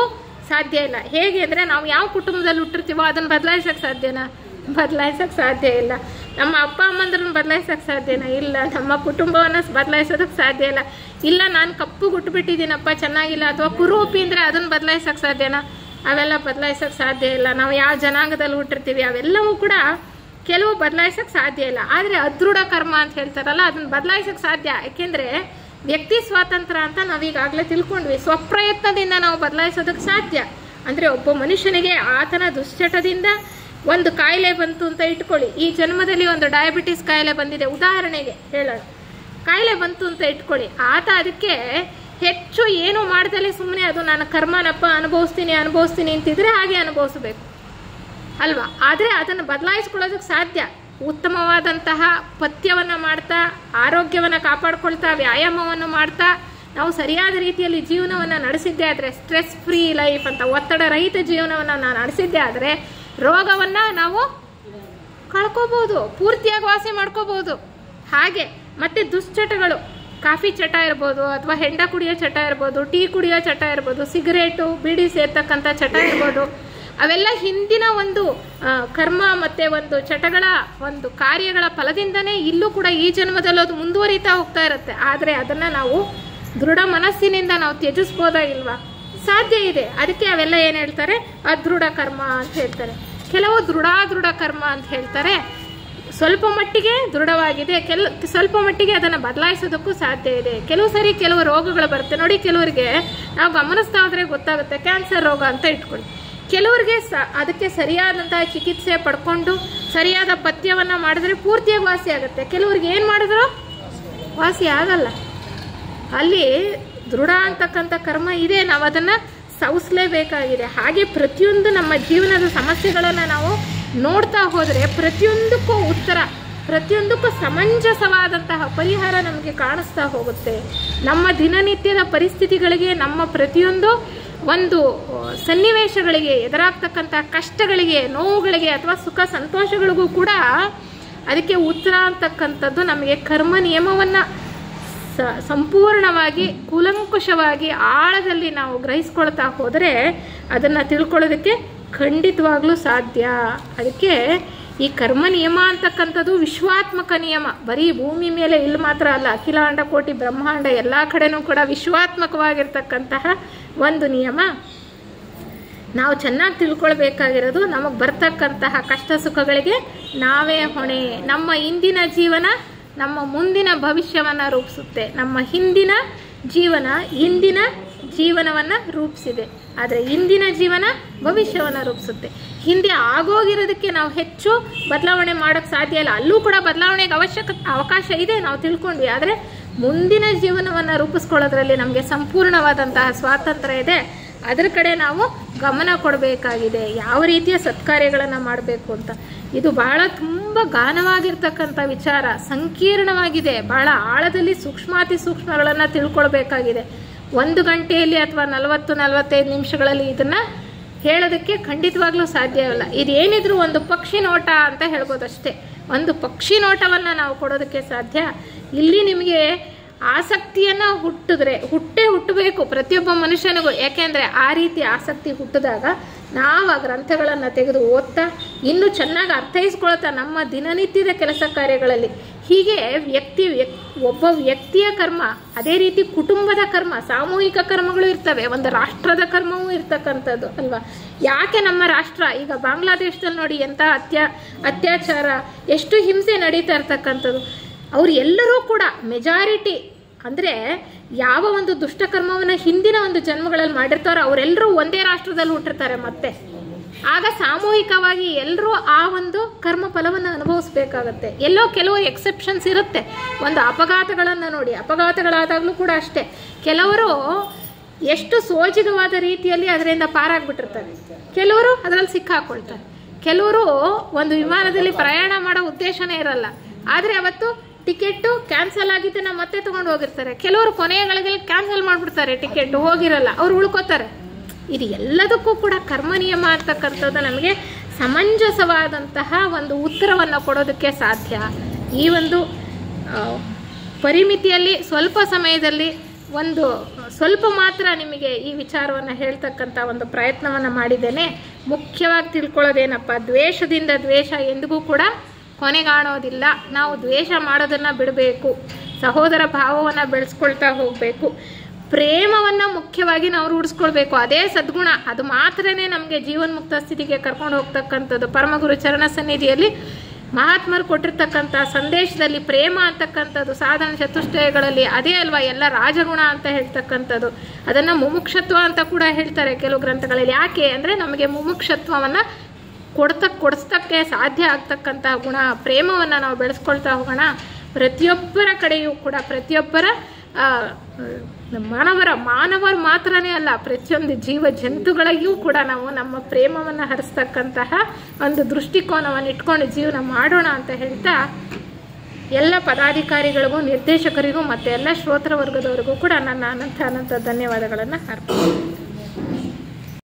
ಸಾಧ್ಯ ಇಲ್ಲ. ಹೇಗೆ ಅಂದರೆ ನಾವು ಯಾವ ಕುಟುಂಬದಲ್ಲಿ ಹುಟ್ಟಿರ್ತೀವೋ ಅದನ್ನು ಬದಲಾಯಿಸೋಕ್ಕೆ ಸಾಧ್ಯನಾ? ಬದಲಾಯಿಸೋಕ್ಕೆ ಸಾಧ್ಯ ಇಲ್ಲ. ನಮ್ಮ ಅಪ್ಪ ಅಮ್ಮಂದ್ರನ್ನ ಬದಲಾಯಿಸೋಕ್ಕೆ ಸಾಧ್ಯನಾ? ಇಲ್ಲ. ನಮ್ಮ ಕುಟುಂಬವನ್ನು ಬದಲಾಯಿಸೋದಕ್ಕೆ ಸಾಧ್ಯ ಇಲ್ಲ. ಇಲ್ಲ, ನಾನು ಕಪ್ಪು ಗುಟ್ಬಿಟ್ಟಿದ್ದೀನಪ್ಪ ಚೆನ್ನಾಗಿಲ್ಲ, ಅಥವಾ ಕುರೂಪಿ ಅಂದರೆ ಅದನ್ನು ಬದಲಾಯಿಸೋಕ್ಕೆ ಸಾಧ್ಯನಾ? ಅವೆಲ್ಲ ಬದಲಾಯಿಸೋಕ್ಕೆ ಸಾಧ್ಯ ಇಲ್ಲ. ನಾವು ಯಾವ ಜನಾಂಗದಲ್ಲಿ ಹುಟ್ಟಿರ್ತೀವಿ ಅವೆಲ್ಲವೂ ಕೂಡ ಕೆಲವು ಬದಲಾಯಿಸೋಕ್ಕೆ ಸಾಧ್ಯ ಇಲ್ಲ. ಆದರೆ ಅದೃಢ ಕರ್ಮ ಅಂತ ಹೇಳ್ತಾರಲ್ಲ, ಅದನ್ನು ಬದಲಾಯಿಸೋಕ್ಕೆ ಸಾಧ್ಯ. ಯಾಕೆಂದರೆ ವ್ಯಕ್ತಿ ಸ್ವಾತಂತ್ರ್ಯ ಅಂತ ನಾವೀಗಾಗಲೇ ತಿಳ್ಕೊಂಡ್ವಿ. ಸ್ವಪ್ರಯತ್ನದಿಂದ ನಾವು ಬದಲಾಯಿಸೋದಕ್ಕೆ ಸಾಧ್ಯ. ಅಂದರೆ ಒಬ್ಬ ಮನುಷ್ಯನಿಗೆ ಆತನ ದುಶ್ಚಟದಿಂದ ಒಂದು ಕಾಯಿಲೆ ಬಂತು ಅಂತ ಇಟ್ಕೊಳ್ಳಿ, ಈ ಜನ್ಮದಲ್ಲಿ ಒಂದು ಡಯಾಬಿಟಿಸ್ ಕಾಯಿಲೆ ಬಂದಿದೆ ಉದಾಹರಣೆಗೆ ಹೇಳೋಣ, ಕಾಯಿಲೆ ಬಂತು ಅಂತ ಇಟ್ಕೊಳ್ಳಿ, ಆತ ಅದಕ್ಕೆ ಹೆಚ್ಚು ಏನು ಮಾಡ್ದಲೇ ಸುಮ್ಮನೆ ಅದು ನಾನು ಕರ್ಮನಪ್ಪ ಅನುಭವಿಸ್ತೀನಿ ಅಂತಿದ್ರೆ ಹಾಗೆ ಅನುಭವಿಸ್ಬೇಕು ಅಲ್ವಾ. ಆದರೆ ಅದನ್ನು ಬದಲಾಯಿಸ್ಕೊಳ್ಳೋದಕ್ಕೆ ಸಾಧ್ಯ. ಉತ್ತಮವಾದಂತಹ ಪಥ್ಯವನ್ನು ಮಾಡ್ತಾ, ಆರೋಗ್ಯವನ್ನು ಕಾಪಾಡ್ಕೊಳ್ತಾ, ವ್ಯಾಯಾಮವನ್ನು ಮಾಡ್ತಾ ನಾವು ಸರಿಯಾದ ರೀತಿಯಲ್ಲಿ ಜೀವನವನ್ನು ನಡೆಸಿದ್ದೇ ಆದರೆ, ಸ್ಟ್ರೆಸ್ ಫ್ರೀ ಲೈಫ್ ಅಂತ ಒತ್ತಡ ರಹಿತ ಜೀವನವನ್ನು ನಾವು ನಡೆಸಿದ್ದೇ ಆದರೆ ರೋಗವನ್ನು ನಾವು ಕಳ್ಕೋಬಹುದು, ಪೂರ್ತಿಯಾಗಿ ವಾಸಿ ಮಾಡ್ಕೋಬಹುದು. ಹಾಗೆ ಮತ್ತೆ ದುಶ್ಚಟಗಳು, ಕಾಫಿ ಚಟ ಇರ್ಬೋದು, ಅಥವಾ ಹೆಂಡ ಕುಡಿಯೋ ಚಟ ಇರ್ಬೋದು, ಟೀ ಕುಡಿಯೋ ಚಟ ಇರ್ಬೋದು, ಸಿಗರೇಟು ಬೀಡಿ ಸೇರ್ತಕ್ಕಂಥ ಚಟ ಇರ್ಬೋದು, ಅವೆಲ್ಲ ಹಿಂದಿನ ಒಂದು ಕರ್ಮ ಮತ್ತು ಒಂದು ಚಟಗಳ ಒಂದು ಕಾರ್ಯಗಳ ಫಲದಿಂದನೇ ಇಲ್ಲೂ ಕೂಡ ಈ ಜನ್ಮದಲ್ಲಿ ಅದು ಮುಂದುವರಿತಾ ಹೋಗ್ತಾ ಇರುತ್ತೆ. ಆದರೆ ಅದನ್ನು ನಾವು ದೃಢ ಮನಸ್ಸಿನಿಂದ ನಾವು ತ್ಯಜಿಸ್ಬೋದಾ ಇಲ್ವಾ? ಸಾಧ್ಯ ಇದೆ. ಅದಕ್ಕೆ ಅವೆಲ್ಲ ಏನು ಹೇಳ್ತಾರೆ, ಅದೃಢ ಕರ್ಮ ಅಂತ ಹೇಳ್ತಾರೆ. ಕೆಲವು ದೃಢ ಕರ್ಮ ಅಂತ ಹೇಳ್ತಾರೆ. ಸ್ವಲ್ಪ ಮಟ್ಟಿಗೆ ದೃಢವಾಗಿದೆ, ಸ್ವಲ್ಪ ಮಟ್ಟಿಗೆ ಅದನ್ನು ಬದಲಾಯಿಸೋದಕ್ಕೂ ಸಾಧ್ಯ ಇದೆ. ಕೆಲವು ಸರಿ ಕೆಲವು ರೋಗಗಳು ಬರುತ್ತೆ ನೋಡಿ. ಕೆಲವರಿಗೆ ನಾವು ಗಮನಿಸ್ತಾ ಹೋದರೆ ಗೊತ್ತಾಗುತ್ತೆ, ಕ್ಯಾನ್ಸರ್ ರೋಗ ಅಂತ ಇಟ್ಕೊಳ್ಳಿ. ಕೆಲವರಿಗೆ ಅದಕ್ಕೆ ಸರಿಯಾದಂತಹ ಚಿಕಿತ್ಸೆ ಪಡ್ಕೊಂಡು ಸರಿಯಾದ ಪಥ್ಯವನ್ನು ಮಾಡಿದ್ರೆ ಪೂರ್ತಿಯಾಗಿ ವಾಸಿ ಆಗುತ್ತೆ. ಕೆಲವ್ರಿಗೆ ಏನು ಮಾಡಿದ್ರು ವಾಸಿ ಆಗಲ್ಲ. ಅಲ್ಲಿ ದೃಢ ಅಂತಕ್ಕಂಥ ಕರ್ಮ ಇದೆ, ನಾವು ಅದನ್ನು ಸವಿಸಲೇಬೇಕಾಗಿದೆ. ಹಾಗೆ ಪ್ರತಿಯೊಂದು ನಮ್ಮ ಜೀವನದ ಸಮಸ್ಯೆಗಳನ್ನು ನಾವು ನೋಡ್ತಾ ಹೋದರೆ ಪ್ರತಿಯೊಂದಕ್ಕೂ ಉತ್ತರ, ಪ್ರತಿಯೊಂದಕ್ಕೂ ಸಮಂಜಸವಾದಂತಹ ಪರಿಹಾರ ನಮಗೆ ಕಾಣಿಸ್ತಾ ಹೋಗುತ್ತೆ. ನಮ್ಮ ದಿನನಿತ್ಯದ ಪರಿಸ್ಥಿತಿಗಳಿಗೆ, ನಮ್ಮ ಪ್ರತಿಯೊಂದು ಒಂದು ಸನ್ನಿವೇಶಗಳಿಗೆ, ಎದುರಾಗ್ತಕ್ಕಂಥ ಕಷ್ಟಗಳಿಗೆ, ನೋವುಗಳಿಗೆ ಅಥವಾ ಸುಖ ಸಂತೋಷಗಳಿಗೂ ಕೂಡ ಅದಕ್ಕೆ ಉತ್ತರ ಅಂತಕ್ಕಂಥದ್ದು ನಮಗೆ ಕರ್ಮ ನಿಯಮವನ್ನು ಸಂಪೂರ್ಣವಾಗಿ ಕೂಲಂಕುಷವಾಗಿ ಆಳದಲ್ಲಿ ನಾವು ಗ್ರಹಿಸ್ಕೊಳ್ತಾ ಹೋದರೆ ಅದನ್ನು ತಿಳ್ಕೊಳ್ಳೋದಕ್ಕೆ ಖಂಡಿತವಾಗ್ಲೂ ಸಾಧ್ಯ. ಅದಕ್ಕೆ ಈ ಕರ್ಮ ನಿಯಮ ಅಂತಕ್ಕಂಥದ್ದು ವಿಶ್ವಾತ್ಮಕ ನಿಯಮ. ಬರೀ ಭೂಮಿ ಮೇಲೆ ಇಲ್ಲಿ ಮಾತ್ರ ಅಲ್ಲ, ಅಖಿಲಾಂಡ ಕೋಟಿ ಬ್ರಹ್ಮಾಂಡ ಎಲ್ಲ ಕಡೆನೂ ಕೂಡ ವಿಶ್ವಾತ್ಮಕವಾಗಿರ್ತಕ್ಕಂತಹ ಒಂದು ನಿಯಮ. ನಾವು ಚೆನ್ನಾಗಿ ತಿಳ್ಕೊಳ್ಬೇಕಾಗಿರೋದು, ನಮಗೆ ಬರ್ತಕ್ಕಂತಹ ಕಷ್ಟ ಸುಖಗಳಿಗೆ ನಾವೇ ಹೊಣೆ. ನಮ್ಮ ಇಂದಿನ ಜೀವನ ನಮ್ಮ ಮುಂದಿನ ಭವಿಷ್ಯವನ್ನು ರೂಪಿಸುತ್ತೆ. ನಮ್ಮ ಹಿಂದಿನ ಜೀವನ ಇಂದಿನ ಜೀವನವನ್ನು ರೂಪಿಸಿದೆ, ಆದರೆ ಇಂದಿನ ಜೀವನ ಭವಿಷ್ಯವನ್ನು ರೂಪಿಸುತ್ತೆ. ಹಿಂದೆ ಆಗೋಗಿರೋದಕ್ಕೆ ನಾವು ಹೆಚ್ಚು ಬದಲಾವಣೆ ಮಾಡೋಕ್ಕೆ ಸಾಧ್ಯ ಇಲ್ಲ. ಅಲ್ಲೂ ಕೂಡ ಬದಲಾವಣೆಗೆ ಅವಕಾಶ ಇದೆ, ನಾವು ತಿಳ್ಕೊಂಡ್ವಿ. ಆದರೆ ಮುಂದಿನ ಜೀವನವನ್ನು ರೂಪಿಸ್ಕೊಳ್ಳೋದ್ರಲ್ಲಿ ನಮಗೆ ಸಂಪೂರ್ಣವಾದಂತಹ ಸ್ವಾತಂತ್ರ್ಯ ಇದೆ. ಅದರ ಕಡೆ ನಾವು ಗಮನ ಕೊಡಬೇಕಾಗಿದೆ. ಯಾವ ರೀತಿಯ ಸತ್ಕಾರ್ಯಗಳನ್ನು ಮಾಡಬೇಕು ಅಂತ. ಇದು ಬಹಳ ತುಂಬ ಗಾಢವಾಗಿರ್ತಕ್ಕಂಥ ವಿಚಾರ, ಸಂಕೀರ್ಣವಾಗಿದೆ. ಬಹಳ ಆಳದಲ್ಲಿ ಸೂಕ್ಷ್ಮಾತಿ ಸೂಕ್ಷ್ಮಗಳನ್ನು ತಿಳ್ಕೊಳ್ಬೇಕಾಗಿದೆ. 1 ಗಂಟೆಯಲ್ಲಿ ಅಥವಾ 40-45 ನಿಮಿಷಗಳಲ್ಲಿ ಇದನ್ನು ಹೇಳೋದಕ್ಕೆ ಖಂಡಿತವಾಗ್ಲೂ ಸಾಧ್ಯವಿಲ್ಲ. ಇದೇನಿದ್ರು ಒಂದು ಪಕ್ಷಿ ನೋಟ ಅಂತ ಹೇಳ್ಬೋದಷ್ಟೇ. ಒಂದು ಪಕ್ಷಿ ನೋಟವನ್ನು ನಾವು ಕೊಡೋದಕ್ಕೆ ಸಾಧ್ಯ. ಇಲ್ಲಿ ನಿಮಗೆ ಆಸಕ್ತಿಯನ್ನು ಹುಟ್ಟಬೇಕು ಪ್ರತಿಯೊಬ್ಬ ಮನುಷ್ಯನಿಗೂ. ಯಾಕೆಂದರೆ ಆ ರೀತಿ ಆಸಕ್ತಿ ಹುಟ್ಟಿದಾಗ ನಾವು ಆ ಗ್ರಂಥಗಳನ್ನು ತೆಗೆದು ಓದ್ತಾ ಇನ್ನೂ ಚೆನ್ನಾಗಿ ಅರ್ಥೈಸ್ಕೊಳ್ತಾ ನಮ್ಮ ದಿನನಿತ್ಯದ ಕೆಲಸ ಕಾರ್ಯಗಳಲ್ಲಿ ಹೀಗೆ ಒಬ್ಬ ವ್ಯಕ್ತಿಯ ಕರ್ಮ, ಅದೇ ರೀತಿ ಕುಟುಂಬದ ಕರ್ಮ, ಸಾಮೂಹಿಕ ಕರ್ಮಗಳು ಇರ್ತವೆ, ಒಂದು ರಾಷ್ಟ್ರದ ಕರ್ಮವೂ ಇರ್ತಕ್ಕಂಥದ್ದು ಅಲ್ವಾ. ಯಾಕೆ ನಮ್ಮ ರಾಷ್ಟ್ರ ಈಗ ಬಾಂಗ್ಲಾದೇಶದಲ್ಲಿ ನೋಡಿ ಎಂಥ ಅತ್ಯಾಚಾರ, ಎಷ್ಟು ಹಿಂಸೆ ನಡೀತಾ ಇರ್ತಕ್ಕಂಥದ್ದು. ಅವರು ಎಲ್ಲರೂ ಕೂಡ ಮೆಜಾರಿಟಿ ಅಂದರೆ ಯಾವ ಒಂದು ದುಷ್ಟಕರ್ಮವನ್ನು ಹಿಂದಿನ ಒಂದು ಜನ್ಮಗಳಲ್ಲಿ ಮಾಡಿರ್ತಾರೋ ಅವರೆಲ್ಲರೂ ಒಂದೇ ರಾಷ್ಟ್ರದಲ್ಲಿ ಹುಟ್ಟಿರ್ತಾರೆ. ಮತ್ತೆ ಆಗ ಸಾಮೂಹಿಕವಾಗಿ ಎಲ್ಲರೂ ಆ ಒಂದು ಕರ್ಮ ಫಲವನ್ನು ಅನುಭವಿಸ್ಬೇಕಾಗತ್ತೆ. ಎಲ್ಲೋ ಕೆಲವು ಎಕ್ಸೆಪ್ಷನ್ಸ್ ಇರುತ್ತೆ. ಒಂದು ಅಪಘಾತಗಳನ್ನು ನೋಡಿ, ಅಪಘಾತಗಳಾದಾಗಲೂ ಕೂಡ ಅಷ್ಟೇ, ಕೆಲವರು ಎಷ್ಟು ಸೋಜಿಗವಾದ ರೀತಿಯಲ್ಲಿ ಅದರಿಂದ ಪಾರಾಗ್ಬಿಟ್ಟಿರ್ತಾರೆ, ಕೆಲವರು ಅದರಲ್ಲಿ ಸಿಕ್ಕಾಕೊಳ್ತಾರೆ. ಕೆಲವರು ಒಂದು ವಿಮಾನದಲ್ಲಿ ಪ್ರಯಾಣ ಮಾಡೋ ಉದ್ದೇಶನೇ ಇರಲ್ಲ, ಆದರೆ ಅವತ್ತು ಟಿಕೆಟ್ ಕ್ಯಾನ್ಸಲ್ ಆಗಿದ್ದನ್ನ ಮತ್ತೆ ತಗೊಂಡು ಹೋಗಿರ್ತಾರೆ. ಕೆಲವರು ಕೊನೆಗಳಲ್ಲಿ ಕ್ಯಾನ್ಸಲ್ ಮಾಡಿಬಿಡ್ತಾರೆ, ಟಿಕೆಟ್ ಹೋಗಿರಲ್ಲ, ಅವ್ರು ಉಳ್ಕೋತಾರೆ. ಇದು ಎಲ್ಲದಕ್ಕೂ ಕೂಡ ಕರ್ಮ ನಿಯಮ ಅಂತಕ್ಕಂಥದ್ದು ನಮಗೆ ಸಮಂಜಸವಾದಂತಹ ಒಂದು ಉತ್ತರವನ್ನು ಕೊಡೋದಕ್ಕೆ ಸಾಧ್ಯ. ಈ ಒಂದು ಪರಿಮಿತಿಯಲ್ಲಿ ಸ್ವಲ್ಪ ಸಮಯದಲ್ಲಿ ಒಂದು ಸ್ವಲ್ಪ ಮಾತ್ರ ನಿಮಗೆ ಈ ವಿಚಾರವನ್ನು ಹೇಳ್ತಕ್ಕಂಥ ಒಂದು ಪ್ರಯತ್ನವನ್ನು ಮಾಡಿದ್ದೇನೆ. ಮುಖ್ಯವಾಗಿ ತಿಳ್ಕೊಳ್ಳೋದೇನಪ್ಪ, ದ್ವೇಷದಿಂದ ದ್ವೇಷ ಎಂದಿಗೂ ಕೂಡ ಕೊನೆಗಾಣೋದಿಲ್ಲ. ನಾವು ದ್ವೇಷ ಮಾಡೋದನ್ನು ಬಿಡಬೇಕು, ಸಹೋದರ ಭಾವವನ್ನು ಬೆಳೆಸ್ಕೊಳ್ತಾ ಹೋಗಬೇಕು, ಪ್ರೇಮವನ್ನು ಮುಖ್ಯವಾಗಿ ನಾವು ರೂಢಿಸ್ಕೊಳ್ಬೇಕು. ಅದೇ ಸದ್ಗುಣ, ಅದು ಮಾತ್ರನೇ ನಮಗೆ ಜೀವನ್ಮುಕ್ತ ಸ್ಥಿತಿಗೆ ಕರ್ಕೊಂಡು ಹೋಗ್ತಕ್ಕಂಥದ್ದು. ಪರಮಗುರು ಚರಣ ಸನ್ನಿಧಿಯಲ್ಲಿ ಮಹಾತ್ಮರು ಕೊಟ್ಟಿರ್ತಕ್ಕಂಥ ಸಂದೇಶದಲ್ಲಿ ಪ್ರೇಮ ಅಂತಕ್ಕಂಥದ್ದು ಸಾಧನ ಚತುಷ್ಟಯಗಳಲ್ಲಿ ಅದೇ ಅಲ್ವಾ ಎಲ್ಲ ರಾಜಗುಣ ಅಂತ ಹೇಳ್ತಕ್ಕಂಥದ್ದು. ಅದನ್ನು ಮುಮುಕ್ಷತ್ವ ಅಂತ ಕೂಡ ಹೇಳ್ತಾರೆ ಕೆಲವು ಗ್ರಂಥಗಳಲ್ಲಿ. ಯಾಕೆ ಅಂದರೆ ನಮಗೆ ಮುಮುಕ್ಷತ್ವವನ್ನು ಕೊಡಿಸ್ತಕ್ಕೆ ಸಾಧ್ಯ ಆಗ್ತಕ್ಕಂತಹ ಗುಣ ಪ್ರೇಮವನ್ನು ನಾವು ಬೆಳೆಸ್ಕೊಳ್ತಾ ಹೋಗೋಣ. ಪ್ರತಿಯೊಬ್ಬರ ಕಡೆಯೂ ಕೂಡ ಪ್ರತಿಯೊಬ್ಬರ ಮಾನವರು ಮಾತ್ರನೇ ಅಲ್ಲ, ಪ್ರತಿಯೊಂದು ಜೀವ ಜಂತುಗಳಿಗೂ ಕೂಡ ನಾವು ನಮ್ಮ ಪ್ರೇಮವನ್ನು ಹರಿಸ್ತಕ್ಕಂತಹ ಒಂದು ದೃಷ್ಟಿಕೋನವನ್ನು ಇಟ್ಕೊಂಡು ಜೀವನ ಮಾಡೋಣ ಅಂತ ಹೇಳ್ತಾ ಎಲ್ಲ ಪದಾಧಿಕಾರಿಗಳಿಗೂ, ನಿರ್ದೇಶಕರಿಗೂ ಮತ್ತು ಎಲ್ಲ ಶ್ರೋತೃ ವರ್ಗದವರಿಗೂ ಕೂಡ ನನ್ನ ಅನಂತ ಧನ್ಯವಾದಗಳನ್ನು ಅರ್ಪಿಸ್ತೀನಿ.